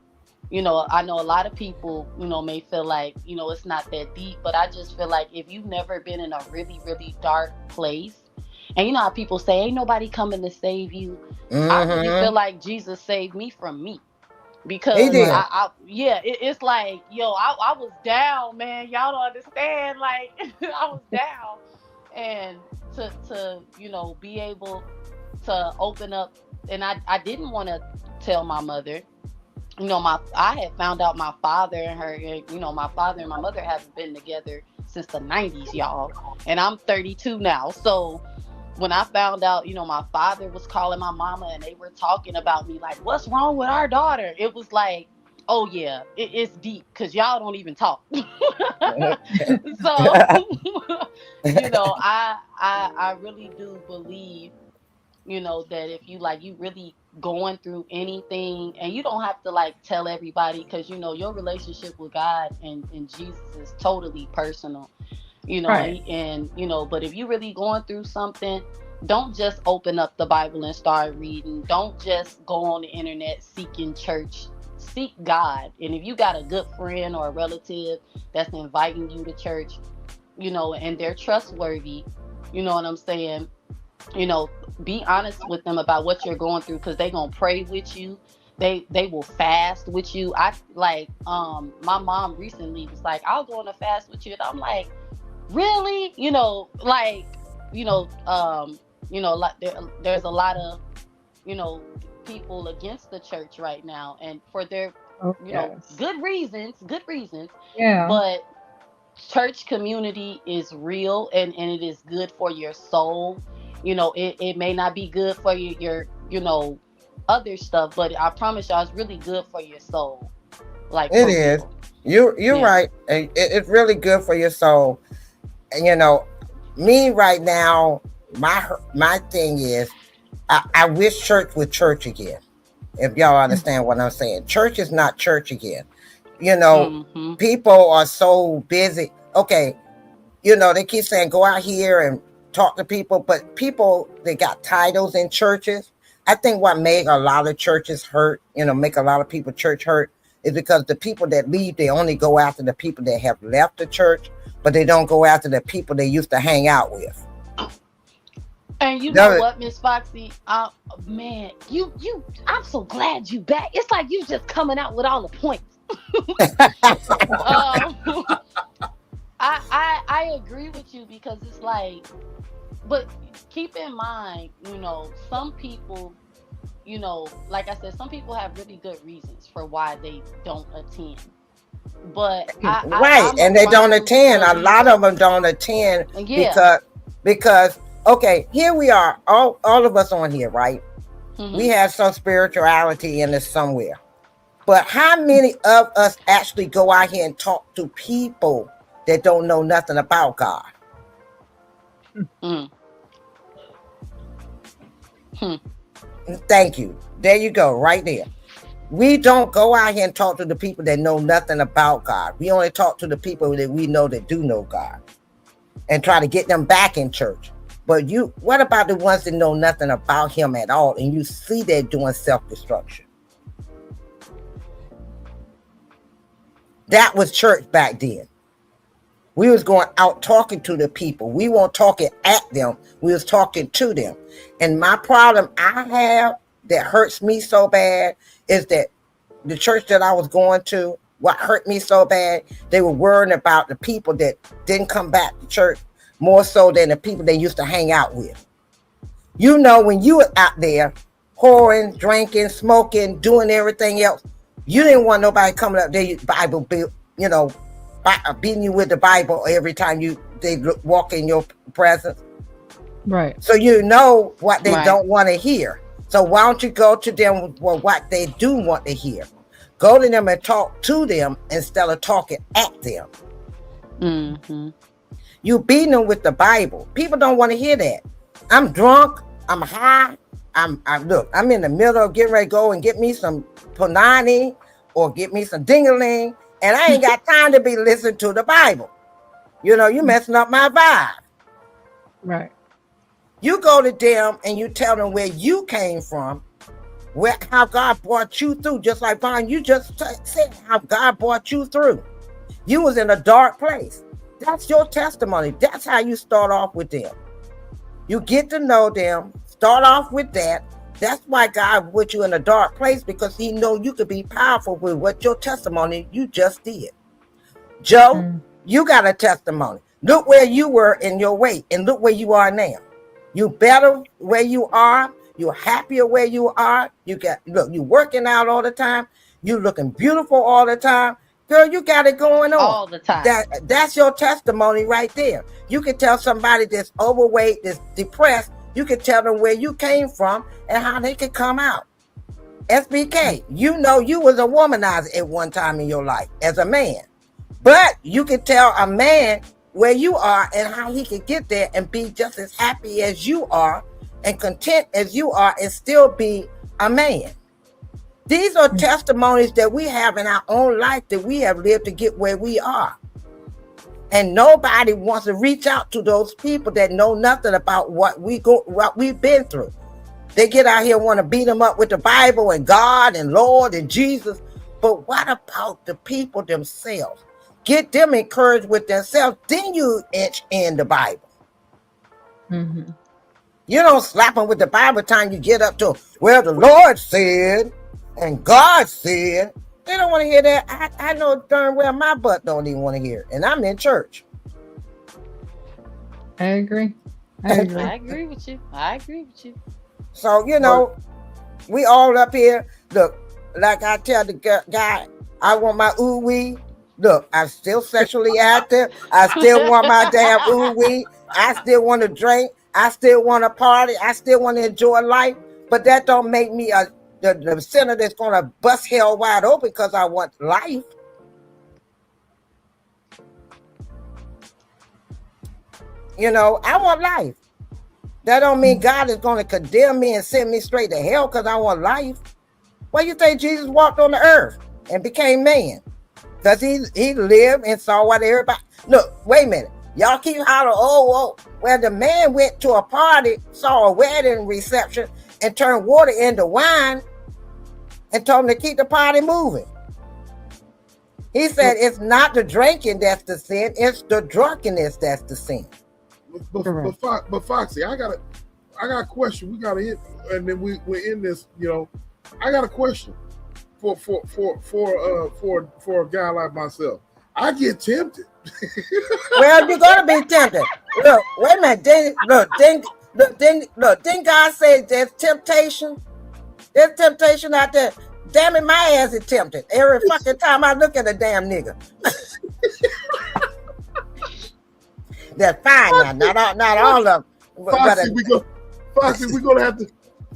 [SPEAKER 6] You know, I know a lot of people, you know, may feel like, you know, it's not that deep, but I just feel like if you've never been in a really, really dark place, and you know how people say, ain't nobody coming to save you. I really feel like Jesus saved me from me.
[SPEAKER 5] He
[SPEAKER 6] Because
[SPEAKER 5] did.
[SPEAKER 6] yeah, it's like, yo, I was down, man. Y'all don't understand. Like, I was down. And to, you know, be able to open up, and I didn't want to tell my mother. You know, I had found out my father and her, you know, my father and my mother haven't been together since the 90s, y'all. And I'm 32 now. So when I found out, you know, my father was calling my mama and they were talking about me, like, what's wrong with our daughter? It was like, oh yeah, it's deep because y'all don't even talk. So, you know, I really do believe, you know, that if you like, you really going through anything, and you don't have to like tell everybody, because you know your relationship with God and Jesus is totally personal, you know.
[SPEAKER 7] Right.
[SPEAKER 6] And you know, but if you really going through something, don't just open up the Bible and start reading. Don't just go on the internet seeking church. Seek God. And if you got a good friend or a relative that's inviting you to church, you know, and they're trustworthy, you know what I'm saying, you know, be honest with them about what you're going through, because they gonna pray with you. They will fast with you. I like my mom recently was like, I'll go on a fast with you, and I'm like, really? You know, like, you know, like there's a lot of, you know, people against the church right now, and for their,
[SPEAKER 7] Oh,
[SPEAKER 6] you know,
[SPEAKER 7] yes.
[SPEAKER 6] good reasons.
[SPEAKER 7] Yeah.
[SPEAKER 6] But church community is real, and it is good for your soul. You know, it may not be good for your, you know, other stuff, but I promise y'all it's really good for your soul. Like,
[SPEAKER 5] It
[SPEAKER 6] for
[SPEAKER 5] is.
[SPEAKER 6] real.
[SPEAKER 5] You're
[SPEAKER 6] Yeah.
[SPEAKER 5] right. It's really good for your soul. And you know, me right now, my thing is, I wish church was church again. If y'all understand what I'm saying, church is not church again. You know,
[SPEAKER 6] Mm-hmm.
[SPEAKER 5] people are so busy. Okay, you know, they keep saying go out here and talk to people, but people, they got titles in churches. I think what made a lot of churches hurt, you know, make a lot of people church hurt, is because the people that leave, they only go after the people that have left the church, but they don't go after the people they used to hang out with.
[SPEAKER 6] And you know
[SPEAKER 5] That-
[SPEAKER 6] what, Miss Foxy? Man, I'm so glad you back. It's like you just coming out with all the points. um, I agree with you, because it's like, but keep in mind, you know, some people, you know, like I said, some people have really good reasons for why they don't attend. But
[SPEAKER 5] right,
[SPEAKER 6] I'm a
[SPEAKER 5] and they don't
[SPEAKER 6] firm
[SPEAKER 5] attend. A lot of
[SPEAKER 6] believer.
[SPEAKER 5] them don't attend
[SPEAKER 6] Yeah.
[SPEAKER 5] because okay, here we are, all of us on here, right? We
[SPEAKER 6] Hmm.
[SPEAKER 5] have some spirituality in us somewhere. But how many of us actually go out here and talk to people that don't know nothing about God?
[SPEAKER 6] Mm. Hmm.
[SPEAKER 5] Thank you. There you go, right there. We don't go out here and talk to the people that know nothing about God. We only talk to the people that we know that do know God and try to get them back in church. But what about the ones that know nothing about Him at all, and you see they're doing self-destruction? That was church back then. We was going out talking to the people. We weren't talking at them. We was talking to them. And my problem I have that hurts me so bad is that the church that I was going to, what hurt me so bad, they were worrying about the people that didn't come back to church more so than the people they used to hang out with. You know, when you were out there whoring, drinking, smoking, doing everything else, you didn't want nobody coming up there, Bible, you know, beating you with the Bible every time they walk in your presence.
[SPEAKER 7] Right.
[SPEAKER 5] So you know what they
[SPEAKER 6] Right.
[SPEAKER 5] don't want to hear. So why don't you go to them with what they do want to hear? Go to them and talk to them instead of talking at them.
[SPEAKER 6] Mm-hmm.
[SPEAKER 5] You beating them with the Bible. People don't want to hear that. I'm drunk. I'm high. Look, I'm in the middle of getting ready to go and get me some punani or get me some dingaling, and I ain't got time to be listening to the Bible. You know, you messing up my vibe.
[SPEAKER 7] Right.
[SPEAKER 5] You go to them and you tell them where you came from, how God brought you through. Just like Vaughn, you just said how God brought you through. You was in a dark place. That's your testimony. That's how you start off with them. You get to know them, start off with that. That's why God put you in a dark place, because he know you could be powerful with what your testimony you just did. Joe, you got a testimony. Look where you were in your weight and look where you are now. You better where you are. You're happier where you are. You working out all the time. You looking beautiful all the time. Girl, you got it going on.
[SPEAKER 6] All the time.
[SPEAKER 5] That's your testimony right there. You can tell somebody that's overweight, that's depressed, you can tell them where you came from and how they can come out. SBK, you know you was a womanizer at one time in your life as a man. But you can tell a man where you are and how he can get there and be just as happy as you are and content as you are and still be a man. These are testimonies that we have in our own life that we have lived to get where we are. And nobody wants to reach out to those people that know nothing about what we've been through. They get out here and want to beat them up with the Bible and God and Lord and Jesus. But what about the people themselves? Get them encouraged with themselves. Then you inch in the Bible.
[SPEAKER 7] Mm-hmm.
[SPEAKER 5] You don't slap them with the Bible time you get up to, well, the Lord said, and God said. They don't want to hear that. I know darn well my butt don't even want to hear it. And I'm in church.
[SPEAKER 7] I agree.
[SPEAKER 6] I agree with you.
[SPEAKER 5] So, we all up here. Look, like I tell the guy, I want my ooh-wee. Look, I'm still sexually active. I still want my damn ooh-wee. I still want to drink. I still want to party. I still want to enjoy life. But that don't make me the sinner that's going to bust hell wide open because I want life. I want life. That don't mean God is going to condemn me and send me straight to hell because I want life. Why you think Jesus walked on the earth and became man? Because he lived and saw what everybody... Look, wait a minute. Y'all keep hollering, oh. Well, the man went to a party, saw a wedding reception, and turned water into wine and told him to keep the party moving. He said it's not the drinking that's the sin, it's the drunkenness that's the sin.
[SPEAKER 2] But Foxy, I got a question. We gotta hit, and then we're in this. I got a question for a guy like myself. I get tempted.
[SPEAKER 5] Well, you're gonna be tempted. Look, wait a minute. Didn't God say there's temptation? There's temptation out there. Damn it, my ass is tempted every fucking time I look at a damn nigga. That's fine now. Not all of them.
[SPEAKER 2] Foxy, we're gonna have to.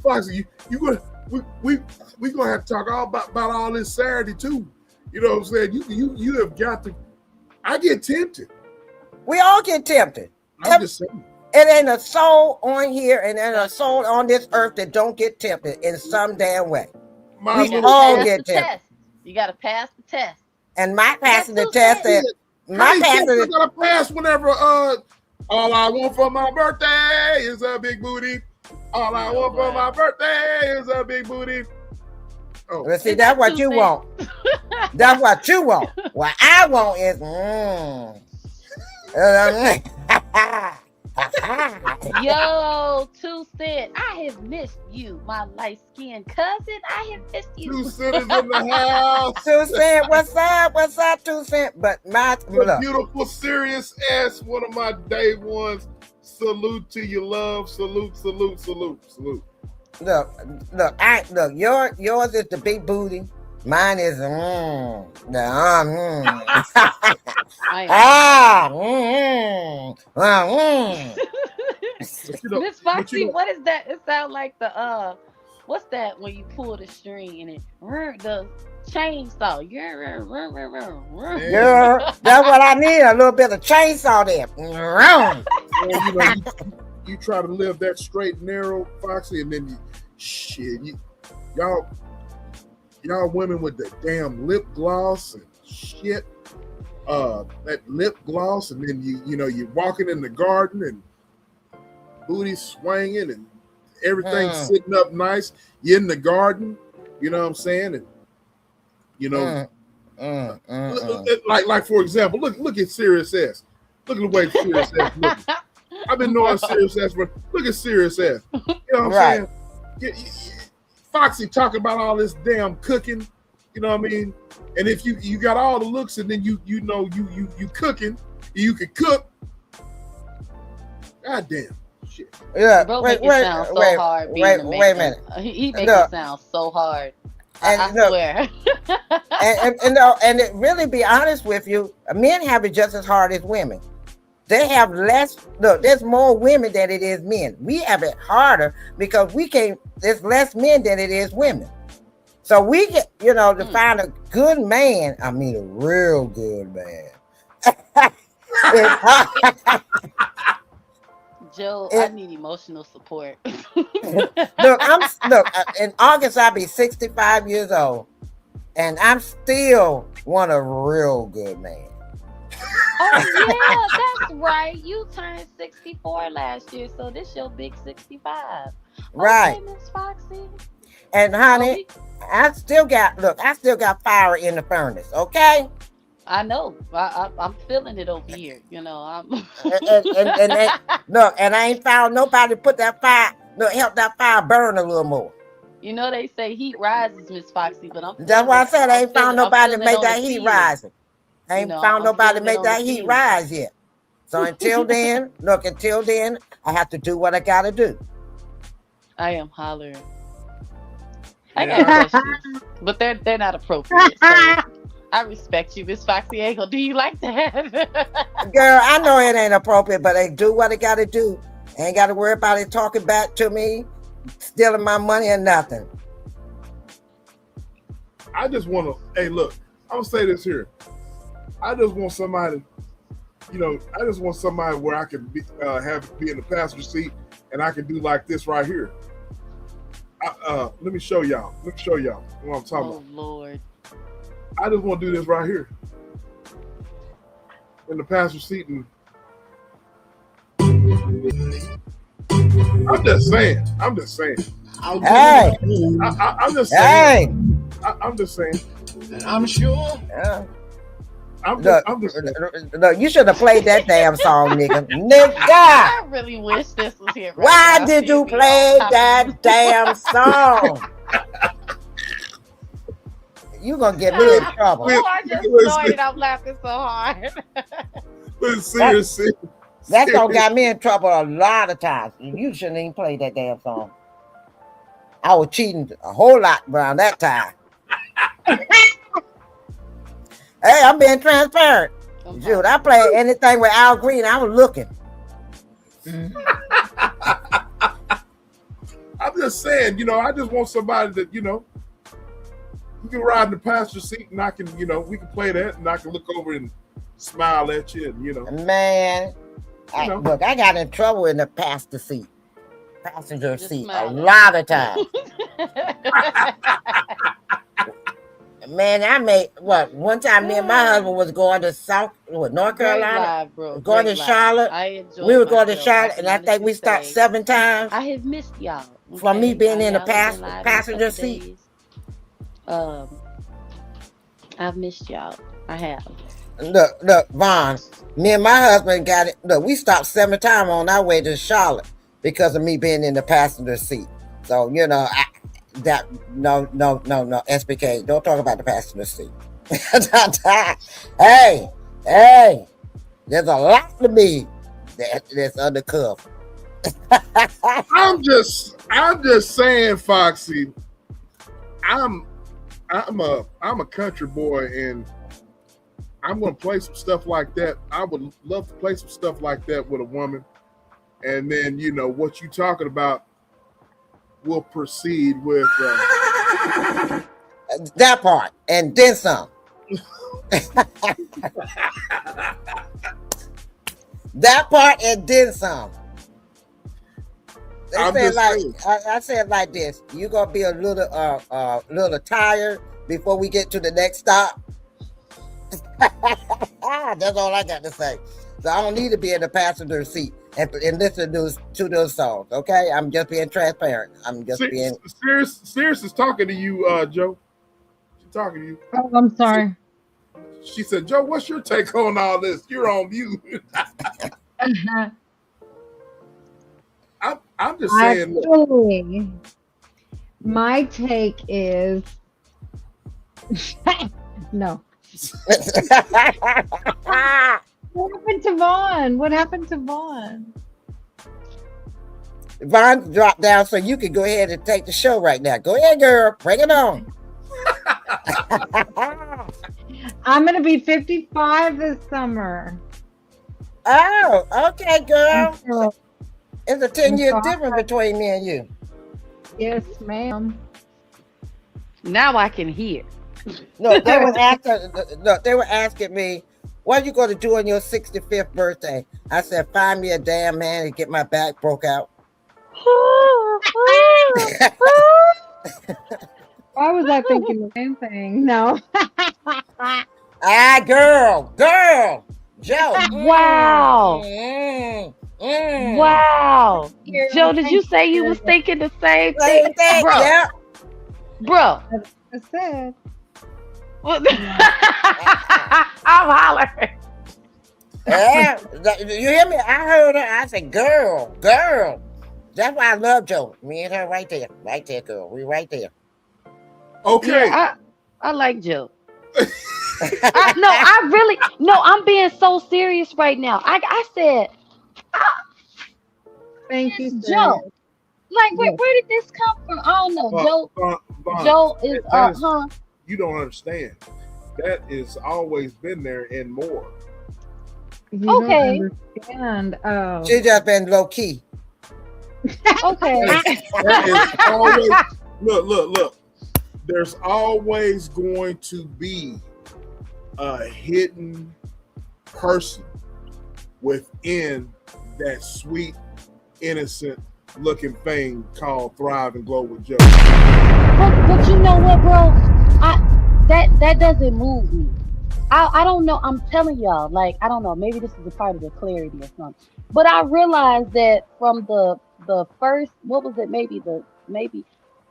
[SPEAKER 2] Foxy, we're gonna have to talk all about all this Saturday too. You know what I'm saying? You have got to. I get tempted.
[SPEAKER 5] We all get tempted.
[SPEAKER 2] I'm just saying.
[SPEAKER 5] It ain't a soul on here and ain't a soul on this earth that don't get tempted in some damn way. We all get tempted.
[SPEAKER 6] You gotta pass the test.
[SPEAKER 5] And my passing the test is
[SPEAKER 2] I gotta pass whenever all I want for my birthday is a big booty. All I want for my birthday is a big booty. Oh,
[SPEAKER 5] well, see, that's what you want. That's what you want. What I want is
[SPEAKER 6] Yo, 2 Cent, I have missed you, my light-skinned cousin. I have missed you.
[SPEAKER 2] 2 Cent is in the house.
[SPEAKER 5] 2 Cent, what's up? What's up, 2 Cent? But my
[SPEAKER 2] beautiful, serious ass, one of my day ones. Salute to you, love. Salute.
[SPEAKER 5] Look, yours is the big booty. Mine is
[SPEAKER 6] Miss Foxy, what is that? It sounds like the what's that when you pull the string and it the chainsaw. Yeah,
[SPEAKER 5] that's what I need. A little bit of chainsaw there.
[SPEAKER 2] You try to live that straight and narrow, Foxy, and then y'all women with the damn lip gloss and shit. That lip gloss, and then you're walking in the garden and booty swinging, and everything's sitting up nice. You're in the garden, you know what I'm saying? And you know, like for example, look at Serious S. Look at the way Serious S looking. I've been knowing Serious S, but look at Serious S. You know what I'm saying? Foxy talking about all this damn cooking, you know what I mean? And if you got all the looks and then you cooking, you can cook. God damn shit.
[SPEAKER 5] Yeah.
[SPEAKER 6] Bro, make it sound so hard. Wait a minute. He makes it sound so hard. I swear.
[SPEAKER 5] and it really, be honest with you, men have it just as hard as women. They have less. Look, there's more women than it is men. We have it harder because there's less men than it is women. So we get, to find a good man. I mean, a real good man.
[SPEAKER 6] Joe, I need emotional support.
[SPEAKER 5] Look, in August I'll be 65 years old, and I'm still want a real good man.
[SPEAKER 6] Oh yeah, that's right. You turned 64 last year, so this your big 65.
[SPEAKER 5] Right,
[SPEAKER 6] okay, Miss Foxy.
[SPEAKER 5] And honey, I still got fire in the furnace. Okay.
[SPEAKER 6] I know. I'm feeling it over here. I'm.
[SPEAKER 5] and I ain't found nobody to put that fire. Help that fire burn a little more.
[SPEAKER 6] They say heat rises, Miss Foxy, but
[SPEAKER 5] that's why I said I ain't found nobody to make that heat rising. I ain't found nobody to make that heat rise yet. So until then, I have to do what I gotta do.
[SPEAKER 6] I am hollering. I got questions, but they're not appropriate. So I respect you, Miss Foxy. Do you like that?
[SPEAKER 5] Girl, I know it ain't appropriate, but I do what I gotta do. I ain't gotta worry about it talking back to me, stealing my money or nothing.
[SPEAKER 2] I just want to, hey, look, I'm gonna say this here. I just want somebody, where I can be in the passenger seat and I can do like this right here. Let me show y'all what I'm talking about.
[SPEAKER 6] Oh Lord.
[SPEAKER 2] I just want to do this right here in the passenger seat, and I'm just saying.
[SPEAKER 5] Hey,
[SPEAKER 2] I'm just saying. I'm just saying.
[SPEAKER 9] I'm sure.
[SPEAKER 5] Yeah.
[SPEAKER 2] I'm just
[SPEAKER 5] Look, you should have played that damn song, nigga.
[SPEAKER 6] I really wish this was here. Right
[SPEAKER 5] Why
[SPEAKER 6] now.
[SPEAKER 5] did you play that damn song? You gonna get me in trouble.
[SPEAKER 6] Oh, I just started. I'm laughing so hard.
[SPEAKER 2] Seriously.
[SPEAKER 5] That song got me in trouble a lot of times. You shouldn't even play that damn song. I was cheating a whole lot around that time. Hey, I'm being transparent. Okay. Dude, I play anything with Al Green. I was looking.
[SPEAKER 2] I'm just saying, I just want somebody that, you can ride in the passenger seat and I can, we can play that and I can look over and smile at you and,
[SPEAKER 5] Man, look, I got in trouble in the passenger seat a lot of times. Man, I made one time me and my husband was going to North Carolina, going to Charlotte. We were going to Charlotte, and I think we stopped 7 times.
[SPEAKER 6] I have missed y'all. Okay?
[SPEAKER 5] From me being in the passenger seat.
[SPEAKER 6] I've missed y'all. I have.
[SPEAKER 5] Look, Vaughn, me and my husband got it. Look, we stopped 7 times on our way to Charlotte because of me being in the passenger seat. So, no, SBK, don't talk about the passenger seat. Hey, there's a lot to me that's undercover.
[SPEAKER 2] I'm just saying, Foxy. I'm a country boy, and I'm gonna play some stuff like that. I would love to play some stuff like that with a woman, and then what you talking about. We'll proceed with
[SPEAKER 5] that part, and then some. That part, and then some. I said like this. You gonna be a little tired before we get to the next stop. That's all I got to say. So I don't need to be in the passenger seat and listen to those songs. Okay, I'm just being transparent. I'm just being.
[SPEAKER 2] Serious is talking to you, Joe. She's talking to you.
[SPEAKER 7] Oh, I'm sorry.
[SPEAKER 2] She said, Joe, what's your take on all this? You're on mute. I'm just saying.
[SPEAKER 7] Actually, my take is no. What happened to Vaughn? What happened to Vaughn?
[SPEAKER 5] Vaughn dropped down so you can go ahead and take the show right now. Go ahead, girl. Bring it on.
[SPEAKER 7] I'm gonna be 55 this summer.
[SPEAKER 5] Oh, okay, girl.
[SPEAKER 7] So,
[SPEAKER 5] It's a 10-year difference between me and you.
[SPEAKER 7] yes, ma'am.
[SPEAKER 6] Now I can hear.
[SPEAKER 5] Look, they were asking me, what are you going to do on your 65th birthday? I said, find me a damn man and get my back broke out.
[SPEAKER 7] Why was I thinking the same thing? No.
[SPEAKER 5] Girl, Joe.
[SPEAKER 6] Wow. Wow.
[SPEAKER 7] Here,
[SPEAKER 6] Joe, did you
[SPEAKER 7] thank
[SPEAKER 6] say you was thinking the same thing? Bro.
[SPEAKER 5] Yeah.
[SPEAKER 6] Bro.
[SPEAKER 7] I said.
[SPEAKER 6] I'm hollering.
[SPEAKER 5] Yeah. You hear me? I heard her. I said, girl. That's why I love Joe. Me and her right there, girl. We right there.
[SPEAKER 2] Okay.
[SPEAKER 6] Yeah, I like Joe. I'm being so serious right now. I said,
[SPEAKER 7] Thank you,
[SPEAKER 6] Joe. Like, where did this come from? I don't know. Joe is
[SPEAKER 2] You don't understand. That is always been there and more.
[SPEAKER 7] You
[SPEAKER 6] Okay.
[SPEAKER 7] don't understand. Oh.
[SPEAKER 5] She just been low key.
[SPEAKER 6] Okay.
[SPEAKER 2] That is always, look. There's always going to be a hidden person within that sweet, innocent looking thing called Thrive and Glow with Joe.
[SPEAKER 6] But you know what, bro? That doesn't move me. I don't know. I'm telling y'all, like, I don't know. Maybe this is a part of the clarity or something. But I realized that from the first, what was it? Maybe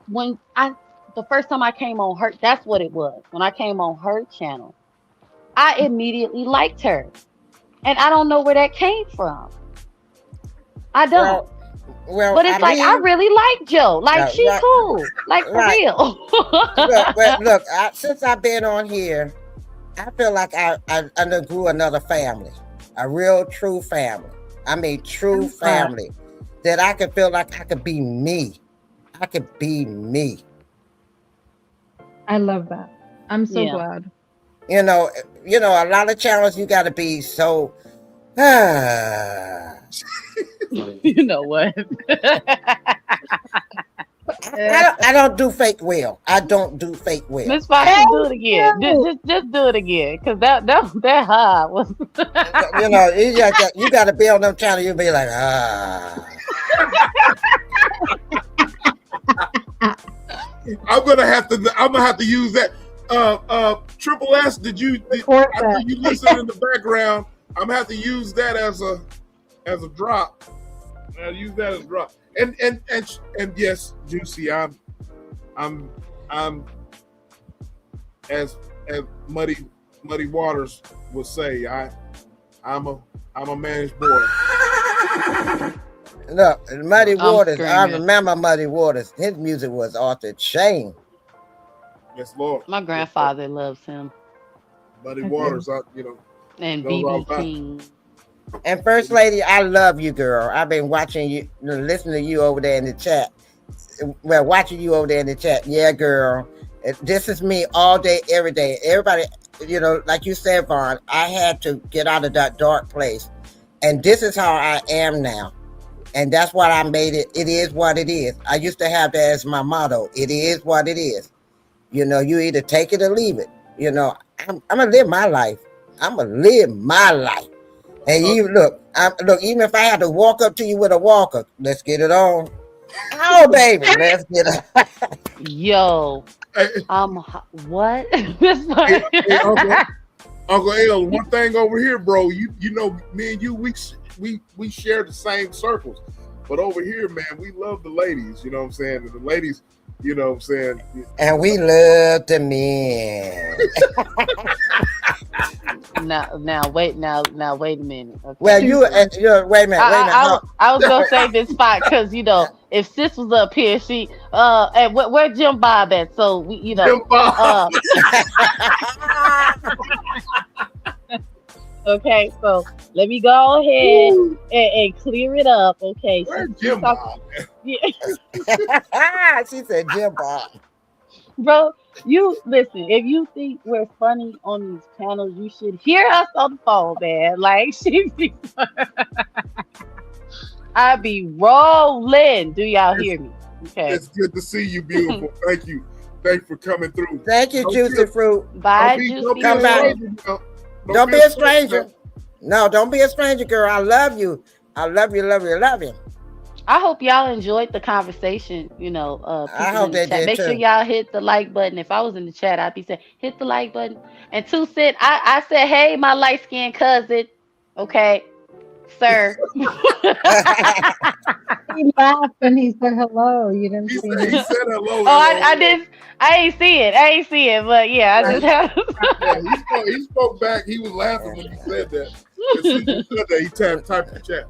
[SPEAKER 6] when the first time I came on her, that's what it was. When I came on her channel, I immediately liked her, and I don't know where that came from. I don't.
[SPEAKER 5] Well,
[SPEAKER 6] but it's I really like Joe. Like, she's cool. Like, for real.
[SPEAKER 5] look, since I've been on here, I feel like I grew another family, a real true family. I mean, true family that I could feel like I could be me. I could be me.
[SPEAKER 7] I love that. I'm so glad.
[SPEAKER 5] You know, a lot of channels you got to be so.
[SPEAKER 6] You know what?
[SPEAKER 5] I don't do fake well. I don't do fake well.
[SPEAKER 6] Miss Fox, do it again. Just do it again, because that high was.
[SPEAKER 5] You got to be on them channels. You be like,
[SPEAKER 2] I'm gonna have to use that. Triple S, after you listen in the background, I'm gonna have to use that as a drop. I'll use that as a drop. And yes, Juicy, I'm as Muddy Waters would say, I'm a managed boy.
[SPEAKER 5] Look, Muddy Waters. I remember Muddy Waters. His music was off the chain.
[SPEAKER 2] Yes, Lord.
[SPEAKER 6] My grandfather loves him.
[SPEAKER 2] Muddy Waters,
[SPEAKER 6] and BB King.
[SPEAKER 5] And First Lady, I love you, girl. I've been watching you, listening to you over there in the chat. Well, watching you over there in the chat. Yeah, girl. This is me all day, every day. Everybody, like you said, Vaughn, I had to get out of that dark place. And this is how I am now. And that's what I made it. It is what it is. I used to have that as my motto. It is what it is. You either take it or leave it. I'm going to live my life. And look, even if I had to walk up to you with a walker, let's get it on. Oh, baby, let's get it on.
[SPEAKER 6] Yo, what?
[SPEAKER 2] Uncle L, one thing over here, bro. You know, me and you, we share the same circles, but over here, man, we love the ladies. You know what I'm saying? And the ladies, you know what I'm saying?
[SPEAKER 5] And we love the men.
[SPEAKER 6] Now wait a minute. Okay.
[SPEAKER 5] Well, you're wait a minute.
[SPEAKER 6] I was gonna say this spot because if sis was up here, she and where Jim Bob at? So we
[SPEAKER 2] Jim Bob.
[SPEAKER 6] Okay, so let me go ahead and clear it up. Okay,
[SPEAKER 2] where's Jim Bob?
[SPEAKER 6] Yeah.
[SPEAKER 5] She said Jim Bob.
[SPEAKER 6] Bro, you listen. If you think we're funny on these channels, you should hear us on the phone, man. Like I be rolling. Do y'all hear me? Okay.
[SPEAKER 2] It's good to see you, beautiful. Thank you. Thanks for coming through.
[SPEAKER 5] Thank you, Juicy Fruit.
[SPEAKER 6] Bye, Juicy.
[SPEAKER 5] Come back. Don't be a stranger. No, don't be a stranger, girl. I love you. I love you, love you, love you.
[SPEAKER 6] I hope y'all enjoyed the conversation.
[SPEAKER 5] I hope they did
[SPEAKER 6] Make
[SPEAKER 5] too.
[SPEAKER 6] sure y'all hit the like button. If I was in the chat, I'd be saying, hit the like button. And two said, I said, hey, my light skinned cousin. Okay, sir.
[SPEAKER 7] He laughed and he said hello. You didn't
[SPEAKER 2] He
[SPEAKER 7] see
[SPEAKER 2] said,
[SPEAKER 7] him.
[SPEAKER 2] he said hello.
[SPEAKER 6] Oh, I did. I ain't see it. But yeah, I just have.
[SPEAKER 2] Yeah, he spoke back. He was laughing when you said that. As soon as you said that, he typed in the chat.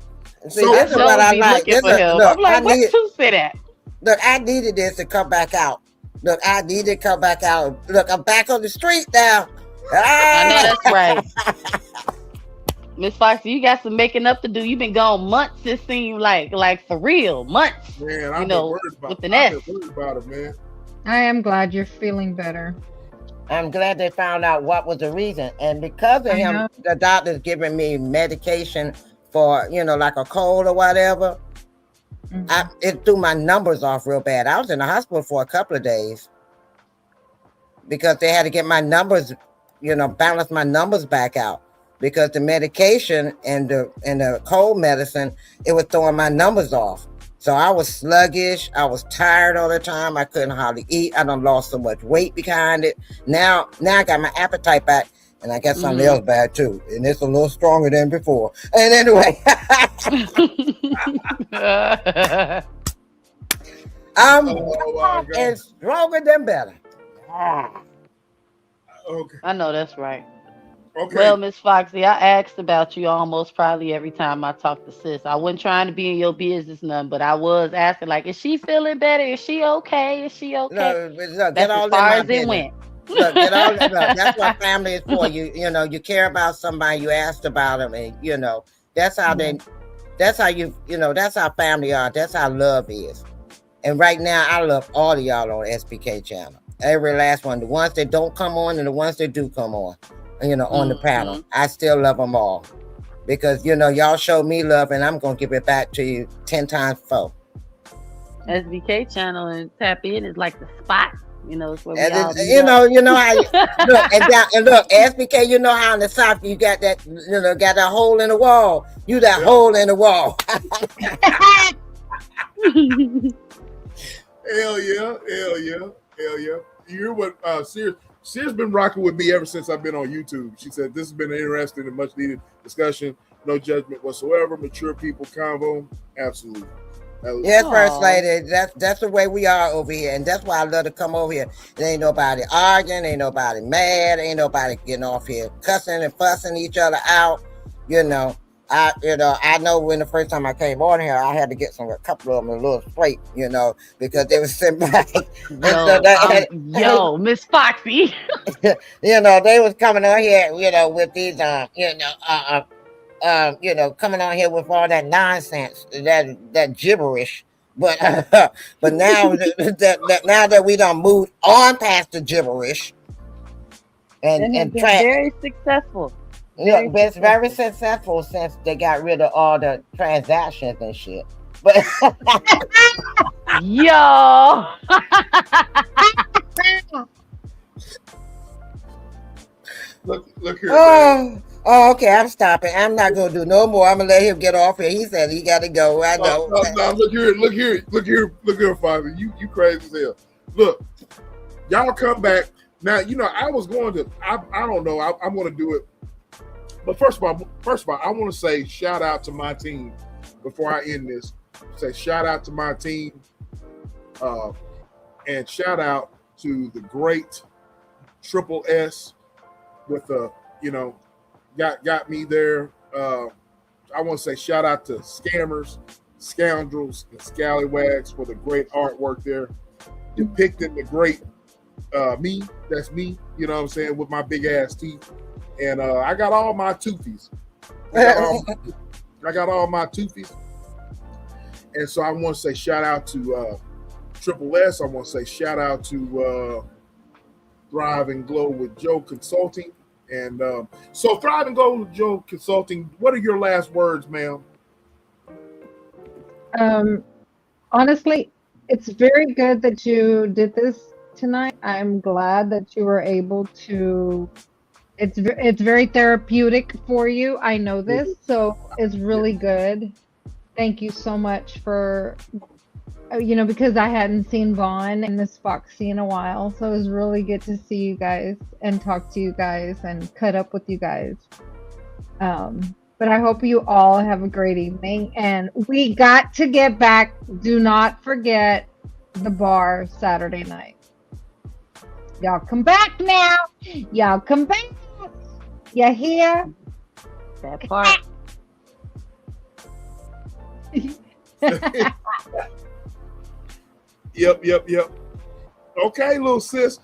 [SPEAKER 5] See, this is what I like.
[SPEAKER 6] Look, I'm like, what you say that?
[SPEAKER 5] Look, I needed this to come back out. Look, I need to come back out. Look, I'm back on the street now.
[SPEAKER 6] I know that's right. Miss Foxy, you got some making up to do. You've been gone months, it seems like for real. Months.
[SPEAKER 2] Man, I've been worried about
[SPEAKER 6] with the nest.
[SPEAKER 2] I've been worried about it, man.
[SPEAKER 7] I am glad you're feeling better.
[SPEAKER 5] I'm glad they found out what was the reason. And because of him, the doctor's giving me medication for, like a cold or whatever. Mm-hmm. It threw my numbers off real bad. I was in the hospital for a couple of days because they had to get my numbers, balance my numbers back out. Because the medication and the cold medicine, it was throwing my numbers off. So I was sluggish. I was tired all the time. I couldn't hardly eat. I done lost so much weight behind it. Now I got my appetite back, and I got something else bad too. And it's a little stronger than before. And anyway, I'm and stronger than better.
[SPEAKER 2] Okay.
[SPEAKER 6] I know that's right.
[SPEAKER 2] Okay.
[SPEAKER 6] Well, Miss Foxy, I asked about you almost probably every time I talk to sis. I wasn't trying to be in your business none, but I was asking, like, is she feeling better? Is she okay? Is she okay?
[SPEAKER 5] Look,
[SPEAKER 6] that's as far as it went.
[SPEAKER 5] Look, that's what family is for. You care about somebody, you asked about them, and that's how that's how family are. That's how love is. And right now, I love all of y'all on SBK channel. Every last one. The ones that don't come on and the ones that do come on. On the panel. I still love them all because, y'all show me love and I'm going to give it back to you 10 times 4.
[SPEAKER 6] SBK channel and tap in is like the spot, it's where we
[SPEAKER 5] and
[SPEAKER 6] all
[SPEAKER 5] how look, and look, SBK, how in the South you got that, got that hole in the wall. You that hole in the wall.
[SPEAKER 2] Hell yeah. You hear what Sears been rocking with me ever since I've been on YouTube. She said, this has been an interesting and much needed discussion. No judgment whatsoever. Mature people convo. Absolutely.
[SPEAKER 5] Yes, First Lady. That's the way we are over here. And that's why I love to come over here. There ain't nobody arguing. Ain't nobody mad. Ain't nobody getting off here cussing and fussing each other out. I know when the first time I came on here, I had to get a couple of them a little straight, because they was sitting back.
[SPEAKER 6] Yo, Miss Foxy.
[SPEAKER 5] They was coming on here, with these, coming on here with all that nonsense, that gibberish. But but now that we done moved on past the gibberish,
[SPEAKER 6] and been very successful.
[SPEAKER 5] It's very successful since they got rid of all the transactions and shit. But
[SPEAKER 6] yo,
[SPEAKER 2] look here.
[SPEAKER 5] Oh, okay. I'm stopping. I'm not gonna do no more. I'm gonna let him get off here. He said he got to go. I know.
[SPEAKER 2] No, look here, Father. You crazy as hell. Look, y'all come back. Now, I was going to. I don't know. I'm going to do it. But first of all, I want to say shout out to my team before I end this. Say shout out to my team, and shout out to the great Triple S with got me there. I want to say shout out to scammers, scoundrels, and scallywags for the great artwork there, depicting the great me. That's me. You know what I'm saying, with my big ass teeth, and I got all my toofies. I got all my toofies, and so I want to say shout out to Triple S. I want to say shout out to Thrive and Glow with Joe Consulting. And so Thrive and Glow with Joe Consulting, what are your last words, ma'am?
[SPEAKER 7] Honestly, it's very good that you did this tonight. I'm glad that you were able to. It's very therapeutic for you. I know this, so it's really good. Thank you so much for, because I hadn't seen Vaughn and Miss Foxy in a while, so it was really good to see you guys and talk to you guys and cut up with you guys. But I hope you all have a great evening, and we got to get back. Do not forget the bar Saturday night. Y'all come back now. Y'all come back. You hear?
[SPEAKER 3] That part.
[SPEAKER 2] Yep. Okay, little sis.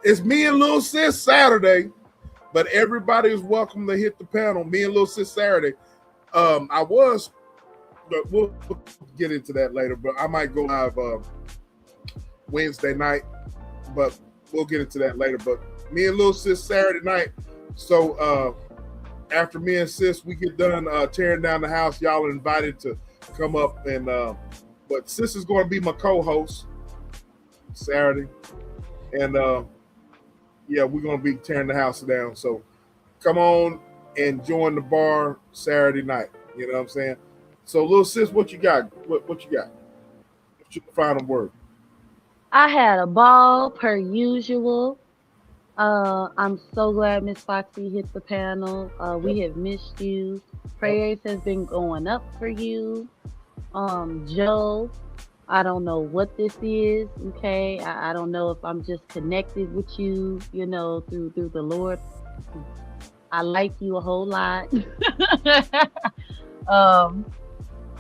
[SPEAKER 2] It's me and little sis Saturday, but everybody is welcome to hit the panel. Me and little sis Saturday. But we'll get into that later. But I might go live Wednesday night, but we'll get into that later. But me and little sis Saturday night. So after me and sis we get done tearing down the house, y'all are invited to come up and. But sis is going to be my co-host Saturday, and we're going to be tearing the house down. So come on and join the bar Saturday night. You know what I'm saying? So, little sis, what you got? What you got? What's your final word?
[SPEAKER 3] I had a ball per usual. I'm so glad Miss Foxy hit the panel. We have missed you. Prayers has been going up for you. Joe, I don't know what this is, okay? I don't know if I'm just connected with you, through the Lord. I like you a whole lot.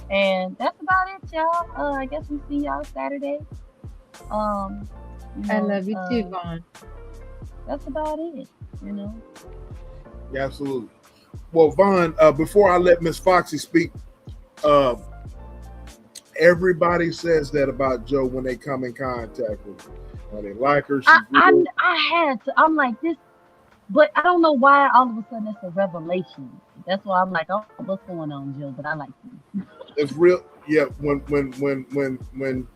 [SPEAKER 3] And that's about it, y'all. I guess we see y'all Saturday.
[SPEAKER 7] I love you too, Vaughn.
[SPEAKER 3] That's about it,
[SPEAKER 2] Yeah, absolutely. Well, Vaughn, before I let Miss Foxy speak, everybody says that about Joe when they come in contact with her. They like her.
[SPEAKER 3] I had to. I'm like this, but I don't know why all of a sudden it's a revelation. That's why I'm like, oh, what's going on, Joe? But I like you.
[SPEAKER 2] It's real. Yeah. When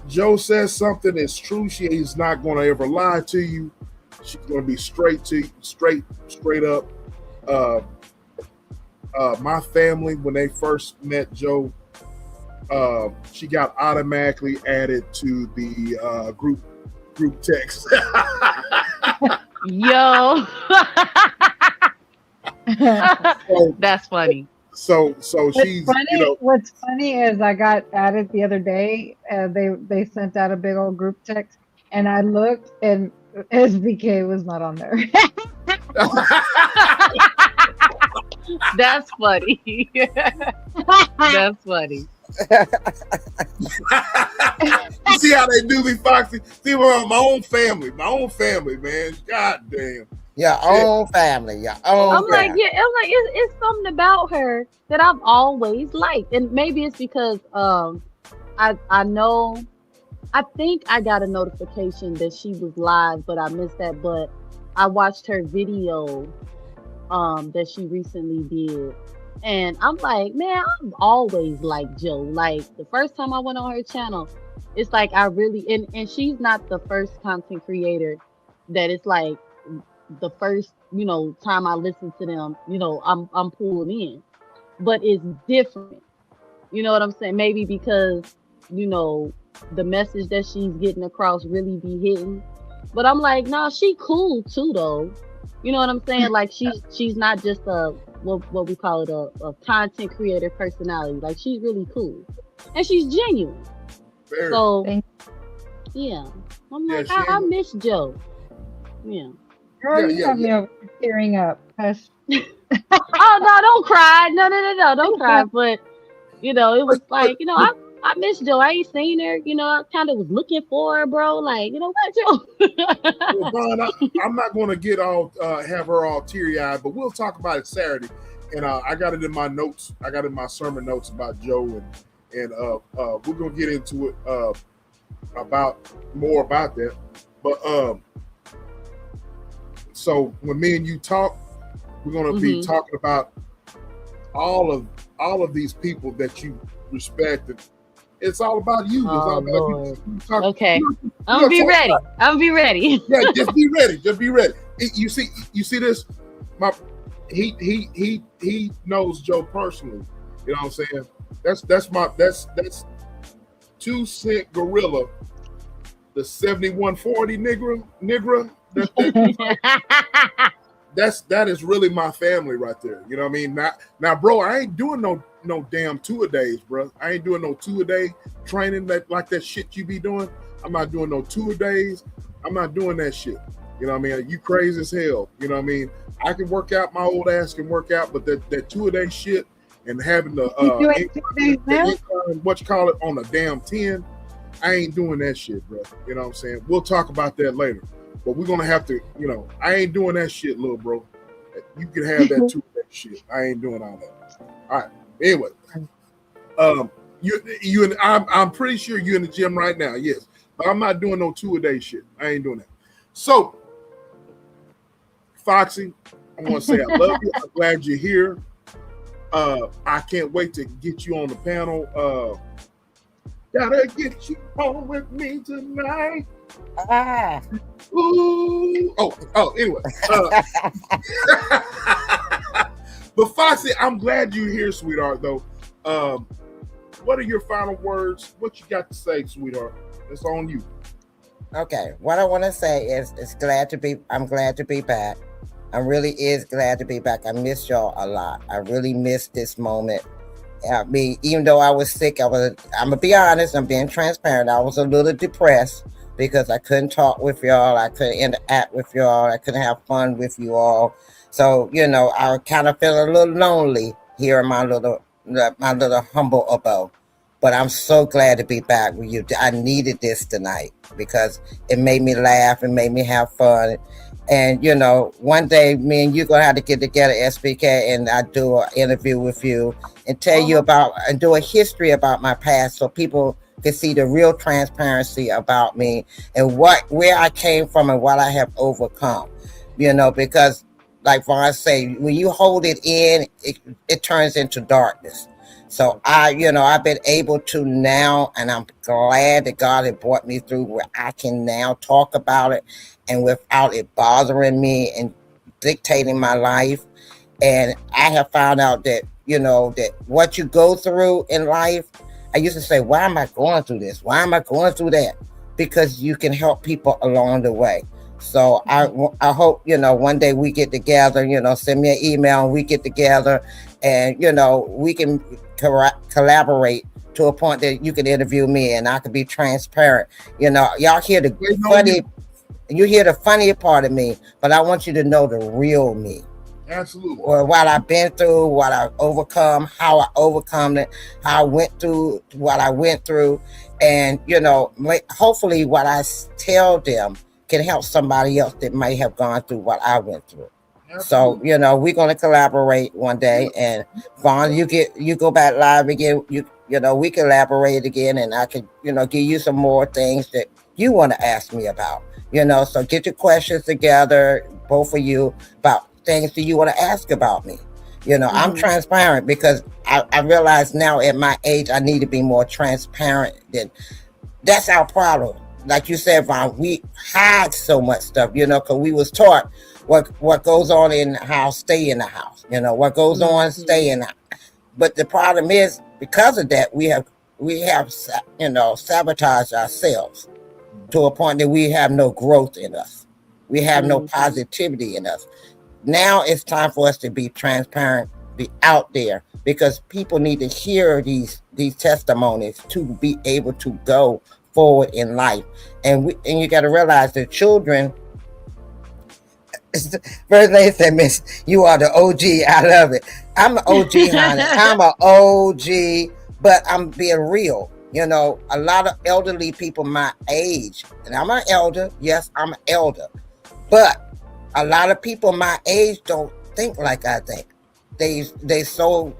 [SPEAKER 2] Joe says something is true, she's not going to ever lie to you. She's going to be straight up. My family, when they first met Joe, she got automatically added to the group text.
[SPEAKER 3] Yo, that's funny.
[SPEAKER 2] So she's
[SPEAKER 7] funny. What's funny is I got added the other day. They sent out a big old group text, and I looked, and SBK was not on there.
[SPEAKER 3] That's funny. That's funny.
[SPEAKER 2] You see how they do me, Foxy? See, we're my own family, man. God damn.
[SPEAKER 5] Your own family, your own
[SPEAKER 3] I'm like,
[SPEAKER 5] family.
[SPEAKER 3] it's something about her that I've always liked, and maybe it's because I know, I think I got a notification that she was live, but I missed that. But I watched her video that she recently did, and I'm like, man, I've always liked Joe. Like the first time I went on her channel, it's like I really and she's not the first content creator that it's like the first time I listen to them, I'm pulled in, but it's different. You know what I'm saying? Maybe because the message that she's getting across really be hitting. But I'm like, no, she cool too though. You know what I'm saying? Like she's not just a what we call it a content creator personality. Like she's really cool. And she's genuine.
[SPEAKER 2] Very.
[SPEAKER 3] So
[SPEAKER 7] Thank
[SPEAKER 3] yeah. I'm
[SPEAKER 2] Yeah,
[SPEAKER 3] like,
[SPEAKER 2] she
[SPEAKER 3] I
[SPEAKER 2] ain't.
[SPEAKER 3] miss Joe. Yeah.
[SPEAKER 7] Girl,
[SPEAKER 2] Yeah,
[SPEAKER 7] you
[SPEAKER 2] yeah,
[SPEAKER 7] have
[SPEAKER 2] yeah.
[SPEAKER 7] me over here tearing up. Hush.
[SPEAKER 3] Oh no, don't cry. No, don't cry. But you know, it was like, you know,
[SPEAKER 2] But
[SPEAKER 3] I miss Joe. I ain't seen her. You know, I kind of was looking for her, bro. Like, you know what,
[SPEAKER 2] well,
[SPEAKER 3] Joe?
[SPEAKER 2] Vaughn, I'm not going to get all have her all teary eyed, but we'll talk about it Saturday. And I got it in my notes. I got it in my sermon notes about Joe, and we're gonna get into it about more about that. But so when me and you talk, we're gonna be
[SPEAKER 3] Hmm.
[SPEAKER 2] talking about all of these people that you respect. And it's all about you. It's
[SPEAKER 3] Oh
[SPEAKER 2] all about you.
[SPEAKER 3] Lord.
[SPEAKER 2] We talk,
[SPEAKER 3] Okay.
[SPEAKER 2] we're
[SPEAKER 3] I'm
[SPEAKER 2] gonna
[SPEAKER 3] gonna be
[SPEAKER 2] talk
[SPEAKER 3] ready.
[SPEAKER 2] about,
[SPEAKER 3] I'm gonna be ready.
[SPEAKER 2] yeah, just be ready. Just be ready. You see this? My he knows Joe personally. You know what I'm saying? That's 2 Cent Gorilla, the 7140 nigga. That is really my family right there. You know what I mean? Now, bro, I ain't doing no damn 2-a-days, bro. I ain't doing no 2-a-day training like that shit you be doing. I'm not doing no 2-a-days. I'm not doing that shit. You know what I mean? You crazy as hell. You know what I mean? I can work out, my old ass can work out, but that 2-a-day shit and having the
[SPEAKER 7] You doing 2 days now?
[SPEAKER 2] what you call it on a damn 10, I ain't doing that shit, bro. You know what I'm saying? We'll talk about that later. But we're gonna have to, you know, I ain't doing that shit, little bro. You can have that 2-a-day shit. I ain't doing all that. All right. Anyway, you and I'm pretty sure you're in the gym right now. Yes, but I'm not doing no 2-a-day shit. I ain't doing that. So, Foxy, I want to say I love you. I'm glad you're here. I can't wait to get you on the panel. Gotta get you home with me tonight.
[SPEAKER 5] Ah.
[SPEAKER 2] Ooh. Anyway. But Foxy, I'm glad you're here, sweetheart, though. What are your final words? What you got to say, sweetheart? It's on you.
[SPEAKER 5] Okay, what I want to say is I'm glad to be back. I really is glad to be back. I miss y'all a lot. I really miss this moment. I mean, even though I was sick, I'm gonna be honest, I'm being transparent. I was a little depressed because I couldn't talk with y'all. I couldn't interact with y'all. I couldn't have fun with you all. So, I kind of feel a little lonely here in my little humble abode. But I'm so glad to be back with you. I needed this tonight because it made me laugh and made me have fun. And one day me and you gonna have to get together, SBK, and I do an interview with you and tell you about and do a history about my past so people can see the real transparency about me and where I came from and what I have overcome. Because like Vaughn say, when you hold it in, it turns into darkness. So I've been able to now, and I'm glad that God had brought me through where I can now talk about it and without it bothering me and dictating my life. And I have found out that, that what you go through in life, I used to say, why am I going through this? Why am I going through that? Because you can help people along the way. So I hope, one day we get together, send me an email and we get together and, we can collaborate to a point that you can interview me and I can be transparent. Y'all hear the funny, you hear the funny part of me, but I want you to know the real me.
[SPEAKER 2] Absolutely.
[SPEAKER 5] Or what I've been through, what I've overcome, how I overcome it, how I went through what I went through. And, hopefully what I tell them can help somebody else that might have gone through what I went through.
[SPEAKER 2] Absolutely.
[SPEAKER 5] So, we're going to collaborate one day. And Vaughn, you go back live again. We collaborate again and I can, give you some more things that you want to ask me about. So get your questions together, both of you, about things that you want to ask about me. I'm transparent because I realize now at my age, I need to be more transparent. That's our problem. Like you said, Vaughn, we hide so much stuff, because we was taught what goes on in the house, stay in the house. What goes on, stay in the house. But the problem is, because of that, we have sabotaged ourselves. to a point that we have no growth in us. We have no
[SPEAKER 3] Mm-hmm.
[SPEAKER 5] positivity in us. Now it's time for us to be transparent, be out there, because people need to hear these testimonies to be able to go forward in life. And you got to realize that children. First they said, Miss, you are the OG. I love it. I'm an OG, honey. I'm an OG, but I'm being real. You know, a lot of elderly people my age, and I'm an elder. Yes, I'm an elder. But a lot of people my age don't think like I think. They so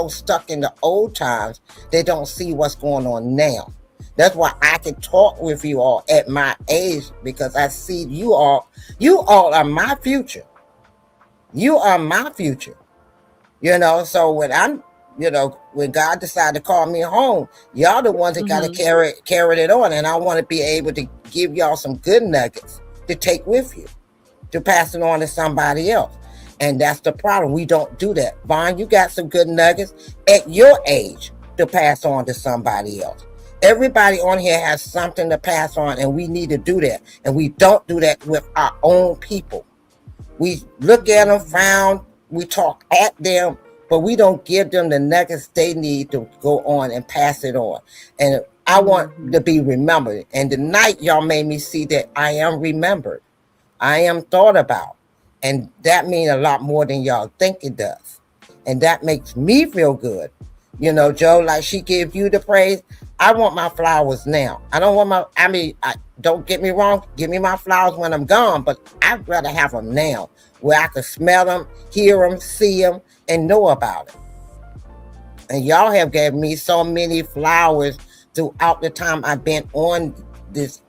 [SPEAKER 5] stuck in the old times, they don't see what's going on now. That's why I can talk with you all at my age, because I see you all. You all are my future. You are my future. You know, so when God decided to call me home, y'all the ones that got to carry it on, and I want to be able to give y'all some good nuggets to take with you, to pass it on to somebody else. And that's the problem. We don't do that. Vaughn, you got some good nuggets at your age to pass on to somebody else. Everybody on here has something to pass on, and we need to do that. And we don't do that with our own people. We look at them, frown, we talk at them, but we don't give them the nuggets they need to go on and pass it on. And I want to be remembered. And tonight, y'all made me see that I am remembered. I am thought about. And that means a lot more than y'all think it does. And that makes me feel good. You know, Joe, like she gives you the praise. I want my flowers now. I don't want don't get me wrong, give me my flowers when I'm gone, but I'd rather have them now, where I can smell them, hear them, see them, and know about it. And y'all have given me so many flowers throughout the time I've been on this,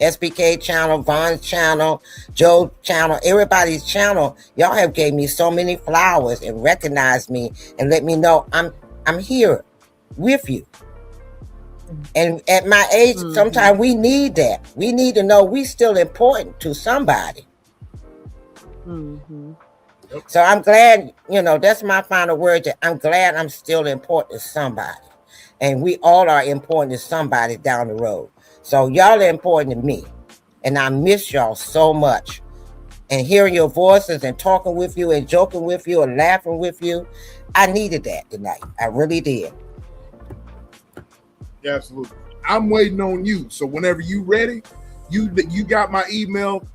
[SPEAKER 5] SBK channel, Vaughn's channel, Joe's channel, everybody's channel. Y'all have gave me so many flowers and recognized me and let me know I'm here with you. And at my age, sometimes we need that. We need to know we still important to somebody. So I'm glad, that's my final word, that I'm glad I'm still important to somebody. And we all are important to somebody down the road. So y'all are important to me. And I miss y'all so much. And hearing your voices and talking with you and joking with you and laughing with you, I needed that tonight. I really did.
[SPEAKER 2] Yeah, absolutely. I'm waiting on you. So whenever you ready, you got my email.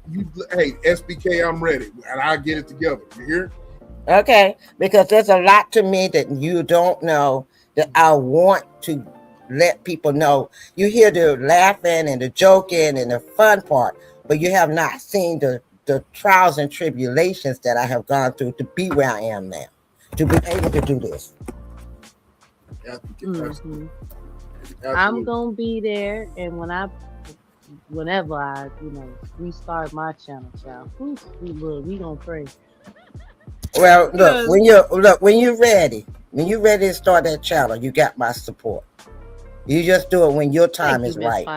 [SPEAKER 2] Hey, SBK, I'm ready. And I'll get it together. You hear?
[SPEAKER 5] Okay. Because there's a lot to me that you don't know that I want to let people know. You hear the laughing and the joking and the fun part, but you have not seen the trials and tribulations that I have gone through to be where I am now, to be able to do this.
[SPEAKER 3] I'm gonna be there, and whenever I restart my channel, child, we gonna pray.
[SPEAKER 5] Well, look, when you're ready to start that channel, you got my support. You just do it when your time is right.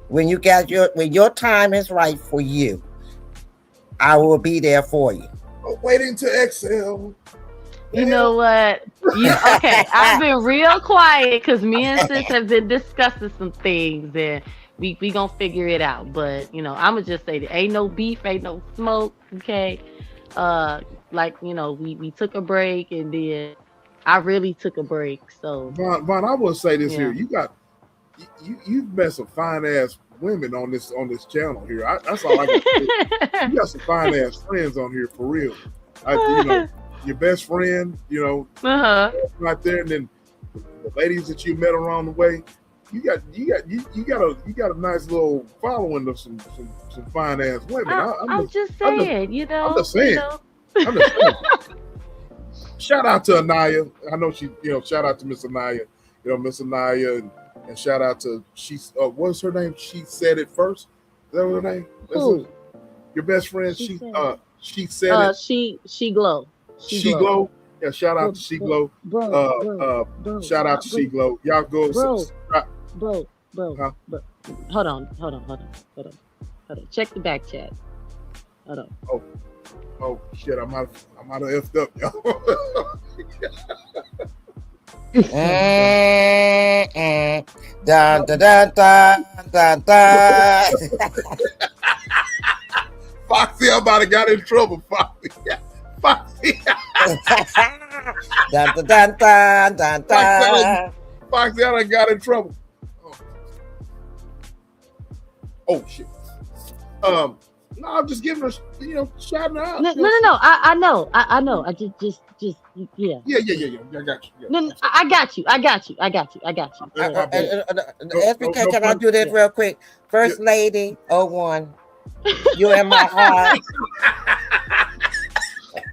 [SPEAKER 5] When your time is right for you, I will be there for you.
[SPEAKER 2] Waiting to exhale.
[SPEAKER 3] You know what? Okay, I've been real quiet because me and sis have been discussing some things, and we gonna figure it out. But I'ma just say that ain't no beef, ain't no smoke. Okay, we took a break, and then I really took a break. So
[SPEAKER 2] Vaughn, I will say this here: you've met some fine ass women on this channel here. That's all I got. You got some fine ass friends on here for real. Your best friend, right there, and then the ladies that you met around the way. You got a nice little following of some fine ass women.
[SPEAKER 3] I'm just saying.
[SPEAKER 2] I'm just saying. Shout out to Anaya. I know she. Shout out to Miss Anaya. Miss Anaya, and shout out to what's her name? She said it first. Is that her name?
[SPEAKER 3] Who?
[SPEAKER 2] Your best friend. She said it.
[SPEAKER 3] She glow.
[SPEAKER 2] She glow. Yeah, shout out to She Glow.
[SPEAKER 3] Bro,
[SPEAKER 2] shout out to She Glow. Y'all go.
[SPEAKER 3] Bro.
[SPEAKER 2] Huh?
[SPEAKER 3] Hold on. Check the back chat. Hold on.
[SPEAKER 2] Oh shit! I might have effed up, y'all.
[SPEAKER 5] Dun, dun, dun, dun, dun, dun.
[SPEAKER 2] Foxy, I'm about to got in trouble, Foxy. Foxy.
[SPEAKER 5] Dun, dun, dun, dun, dun, dun.
[SPEAKER 2] Foxy, I done got in trouble. Oh shit. No, I'm just giving her, shouting her out.
[SPEAKER 6] No. I know. I just, yeah.
[SPEAKER 2] Yeah. I got you. Yeah.
[SPEAKER 6] No, I got you.
[SPEAKER 5] SBK, can I do this real quick? First Lady 01, you in my heart.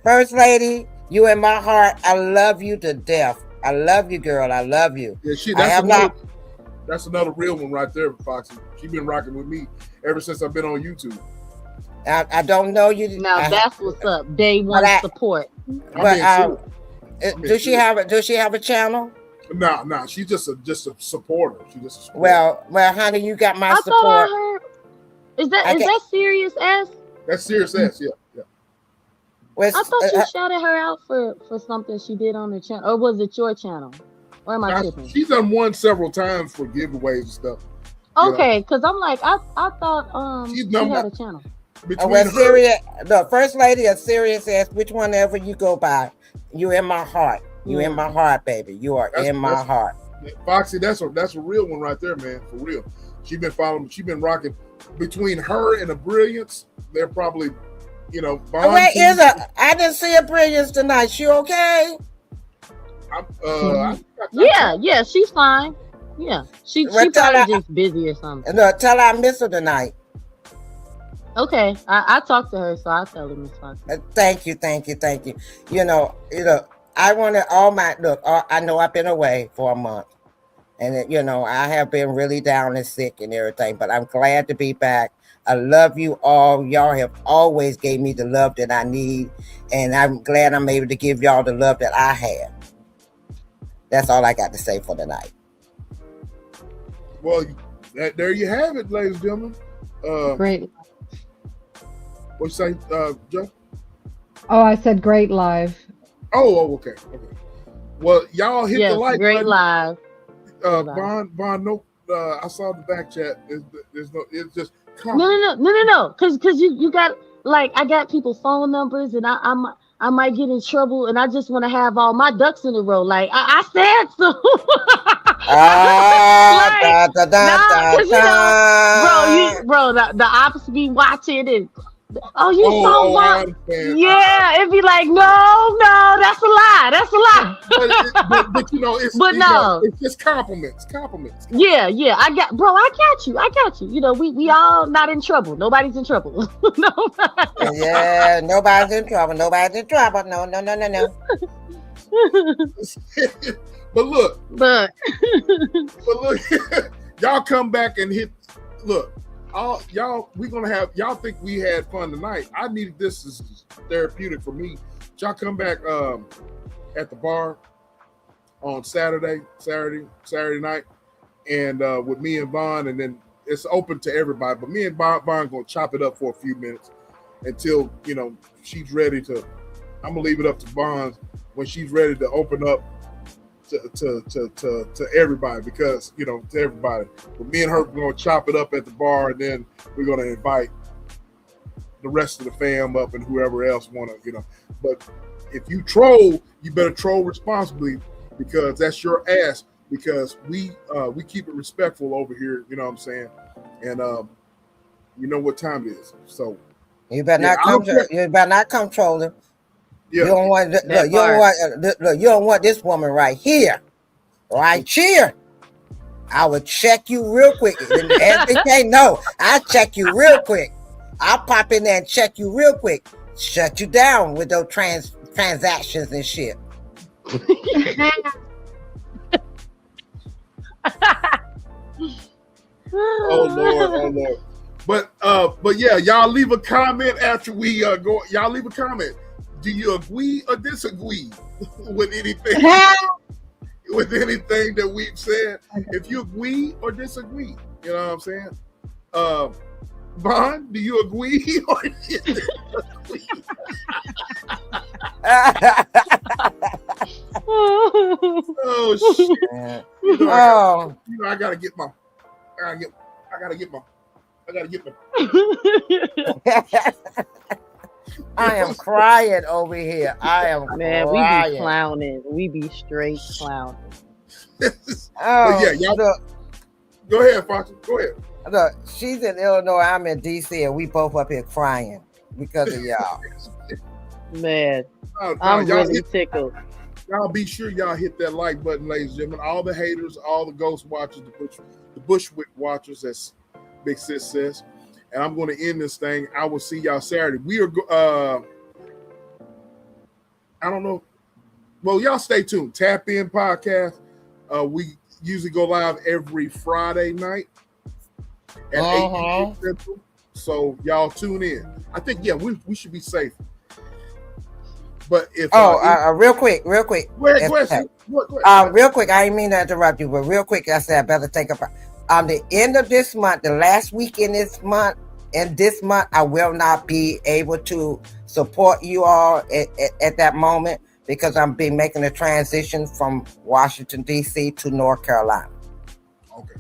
[SPEAKER 5] First Lady, you in my heart. I love you to death. I love you, girl. I love you.
[SPEAKER 2] Yeah, that's another real one right there, Foxy. She been rocking with me ever since I've been on YouTube.
[SPEAKER 5] I don't know you.
[SPEAKER 6] Now that's what's up. Day one support.
[SPEAKER 5] But does she have a channel?
[SPEAKER 2] No. She's just a supporter. She's just a supporter.
[SPEAKER 5] Well, honey, you got my support.
[SPEAKER 6] Thought I heard. Is that Serious S?
[SPEAKER 2] That's Serious S. Yeah.
[SPEAKER 5] Well,
[SPEAKER 6] I thought you shouted her out for something she did on the channel, or was it your channel? Or am I tripping?
[SPEAKER 2] She's done won several times for giveaways and stuff.
[SPEAKER 6] Okay, because I'm like, I thought she had a channel.
[SPEAKER 5] First Lady or Serious S, which one ever you go by, you in my heart. You in my heart, baby. You are in my heart.
[SPEAKER 2] Foxy, that's a real one right there, man. For real. She been rocking between her and the Brilliance. They're probably,
[SPEAKER 5] where is her? I didn't see a Brilliance tonight. She okay?
[SPEAKER 6] Yeah, she's fine. Yeah, she probably just busy or something.
[SPEAKER 5] No, tell her I miss her tonight.
[SPEAKER 6] Okay, I talked to her, so I'll tell her, Miss Foxy.
[SPEAKER 5] Thank you. I wanted all my I know I've been away for a month, and I have been really down and sick and everything, but I'm glad to be back. I love you all. Y'all have always gave me the love that I need, and I'm glad I'm able to give y'all the love that I have. That's all I got to say for tonight.
[SPEAKER 2] Well, there you have it, ladies and gentlemen.
[SPEAKER 7] Great.
[SPEAKER 2] What you say, Joe?
[SPEAKER 7] Oh, I said great live.
[SPEAKER 2] Oh, okay. Well, y'all hit the like
[SPEAKER 6] great
[SPEAKER 2] button.
[SPEAKER 6] Live.
[SPEAKER 2] Von, no, I saw the back chat. There's no, it's just
[SPEAKER 6] no. Because you got, like, I got people's phone numbers, and I might get in trouble, and I just want to have all my ducks in a row. Like I said so. Bro, the ops be watching and. Oh, you saw one? Yeah, it'd be like, no, that's a lie.
[SPEAKER 2] but it's just compliments.
[SPEAKER 6] Yeah, I got you. We all not in trouble. Nobody's in trouble.
[SPEAKER 5] Yeah, nobody's in trouble. No.
[SPEAKER 2] But look, y'all come back and hit. Look. Y'all think we had fun tonight. I needed this as therapeutic for me. Y'all come back at the bar on Saturday night, and with me and Vaughn, and then it's open to everybody. But me and Vaughn gonna chop it up for a few minutes until she's ready to. I'm gonna leave it up to Vaughn when she's ready to open up to everybody, because to everybody. But me and her are gonna chop it up at the bar, and then we're gonna invite the rest of the fam up and whoever else wanna, But if you troll, you better troll responsibly, because that's your ass. Because we keep it respectful over here, you know what I'm saying? And you know what time it is. So
[SPEAKER 5] you better not come trolling.
[SPEAKER 2] Yeah.
[SPEAKER 5] You don't want this woman right here. I would check you real quick. SBK, no, I check you real quick. I'll pop in there and check you real quick. Shut you down with those transactions and shit.
[SPEAKER 2] Oh Lord. But yeah, y'all leave a comment after we go. Y'all leave a comment. Do you agree or disagree with anything? With anything that we've said? If you agree or disagree, you know what I'm saying? Vaughn, do you agree or disagree? Oh shit!
[SPEAKER 5] Yeah.
[SPEAKER 2] You know,
[SPEAKER 5] Oh,
[SPEAKER 2] I gotta get my. I gotta get my.
[SPEAKER 5] I am crying over here. I am
[SPEAKER 6] Man, we be
[SPEAKER 5] crying.
[SPEAKER 6] clowning. We be straight clowning.
[SPEAKER 2] But
[SPEAKER 5] Oh,
[SPEAKER 2] yeah, y'all. Go ahead, Fox. Go ahead.
[SPEAKER 5] look, she's in Illinois. I'm in DC, and we both up here crying because of y'all.
[SPEAKER 6] Man,
[SPEAKER 2] No,
[SPEAKER 6] I'm
[SPEAKER 2] y'all
[SPEAKER 6] really tickled.
[SPEAKER 2] Y'all be sure y'all hit that like button, ladies and gentlemen. All the haters, all the ghost watchers, the Bushwick watchers, as Big Sis says. And I'm going to end this thing. I will see y'all Saturday. We are, I don't know. Well, y'all stay tuned. Tap In Podcast. We usually go live every Friday night at 8 Central. So y'all tune in. I think, yeah, we should be safe. But if
[SPEAKER 5] real quick.
[SPEAKER 2] Go ahead, question.
[SPEAKER 5] Real quick, I didn't mean to interrupt you, but real quick, I said I better take up. On the end of this month, the last weekend this month, I will not be able to support you all at that moment because I'm making a transition from Washington, D.C. to North Carolina.
[SPEAKER 2] Okay.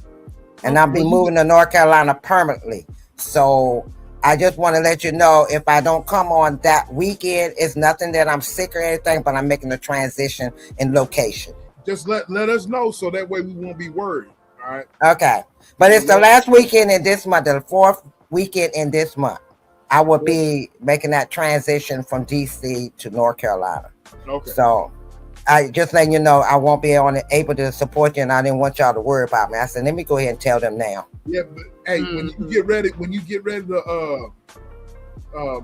[SPEAKER 5] And I'll be moving to North Carolina permanently. So I just want to let you know if I don't come on that weekend, it's nothing that I'm sick or anything, but I'm making a transition in location.
[SPEAKER 2] Just let us know so that way we won't be worried. All right.
[SPEAKER 5] Okay. But it's the last weekend in this month, the fourth weekend in this month. I will be making that transition from DC to North Carolina.
[SPEAKER 2] Okay.
[SPEAKER 5] So I just letting you know I won't be able to support you, and I didn't want y'all to worry about me. I said, let me go ahead and tell them now.
[SPEAKER 2] Yeah, but hey, when you get ready to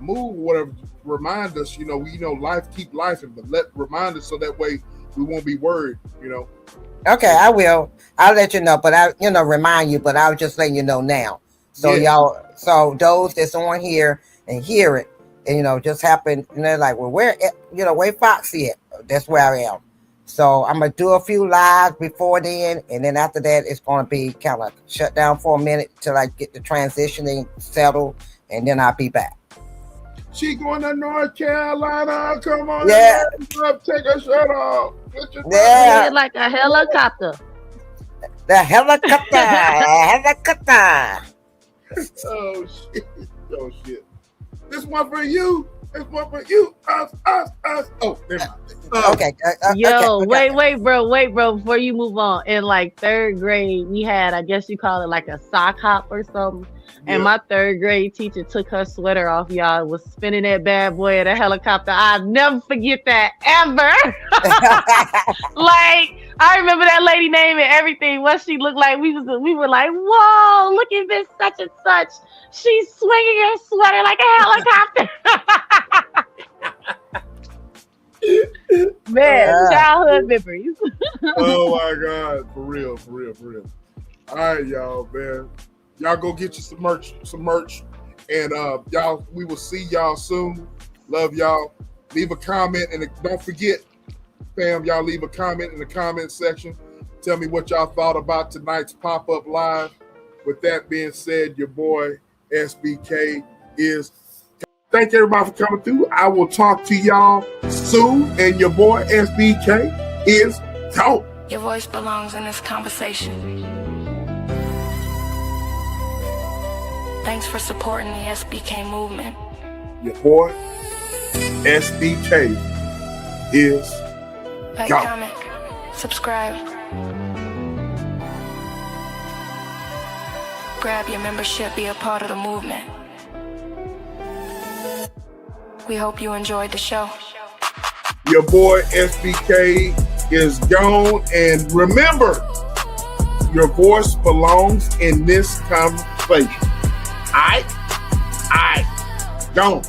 [SPEAKER 2] move or whatever, remind us, life keep life, but remind us so that way we won't be worried,
[SPEAKER 5] Okay, I will. I'll let you know, but I remind you, but I'll just letting you know now. So y'all, so those that's on here and hear it, and just happen, they're like, well, where Foxy at? That's where I am. So I'm gonna do a few lives before then, and then after that, it's gonna be kind of shut down for a minute till I get the transitioning settled, and then I'll be back.
[SPEAKER 2] She going to North Carolina. Come on,
[SPEAKER 5] yeah.
[SPEAKER 2] Take her shirt off.
[SPEAKER 5] Yeah,
[SPEAKER 6] like a helicopter.
[SPEAKER 5] The helicopter.
[SPEAKER 2] Oh shit. This one for you. This one for you. Us. Oh, never mind.
[SPEAKER 5] Okay.
[SPEAKER 6] Wait, bro. Before you move on, in like third grade, we had, I guess you call it like a sock hop or something. And my third grade teacher took her sweater off, y'all, was spinning that bad boy at a helicopter. I'll never forget that, ever. Like, I remember that lady name and everything, what she looked like. We were like, whoa, look at this such and such. She's swinging her sweater like a helicopter. Man, childhood memories.
[SPEAKER 2] Oh my God, for real. All right, y'all, man. Y'all go get you some merch. And y'all, we will see y'all soon. Love y'all. Leave a comment, and don't forget, fam, y'all leave a comment in the comment section. Tell me what y'all thought about tonight's pop-up live. With that being said, your boy SBK is. Thank everybody for coming through. I will talk to y'all soon. And your boy SBK is gone.
[SPEAKER 4] Your voice belongs in this conversation. Thanks for supporting the SBK movement.
[SPEAKER 2] Your boy SBK is
[SPEAKER 4] like,
[SPEAKER 2] gone.
[SPEAKER 4] comment, subscribe. Grab your membership, be a part of the movement. We hope you enjoyed the show.
[SPEAKER 2] Your boy SBK is gone. And remember, your voice belongs in this conversation. I gone.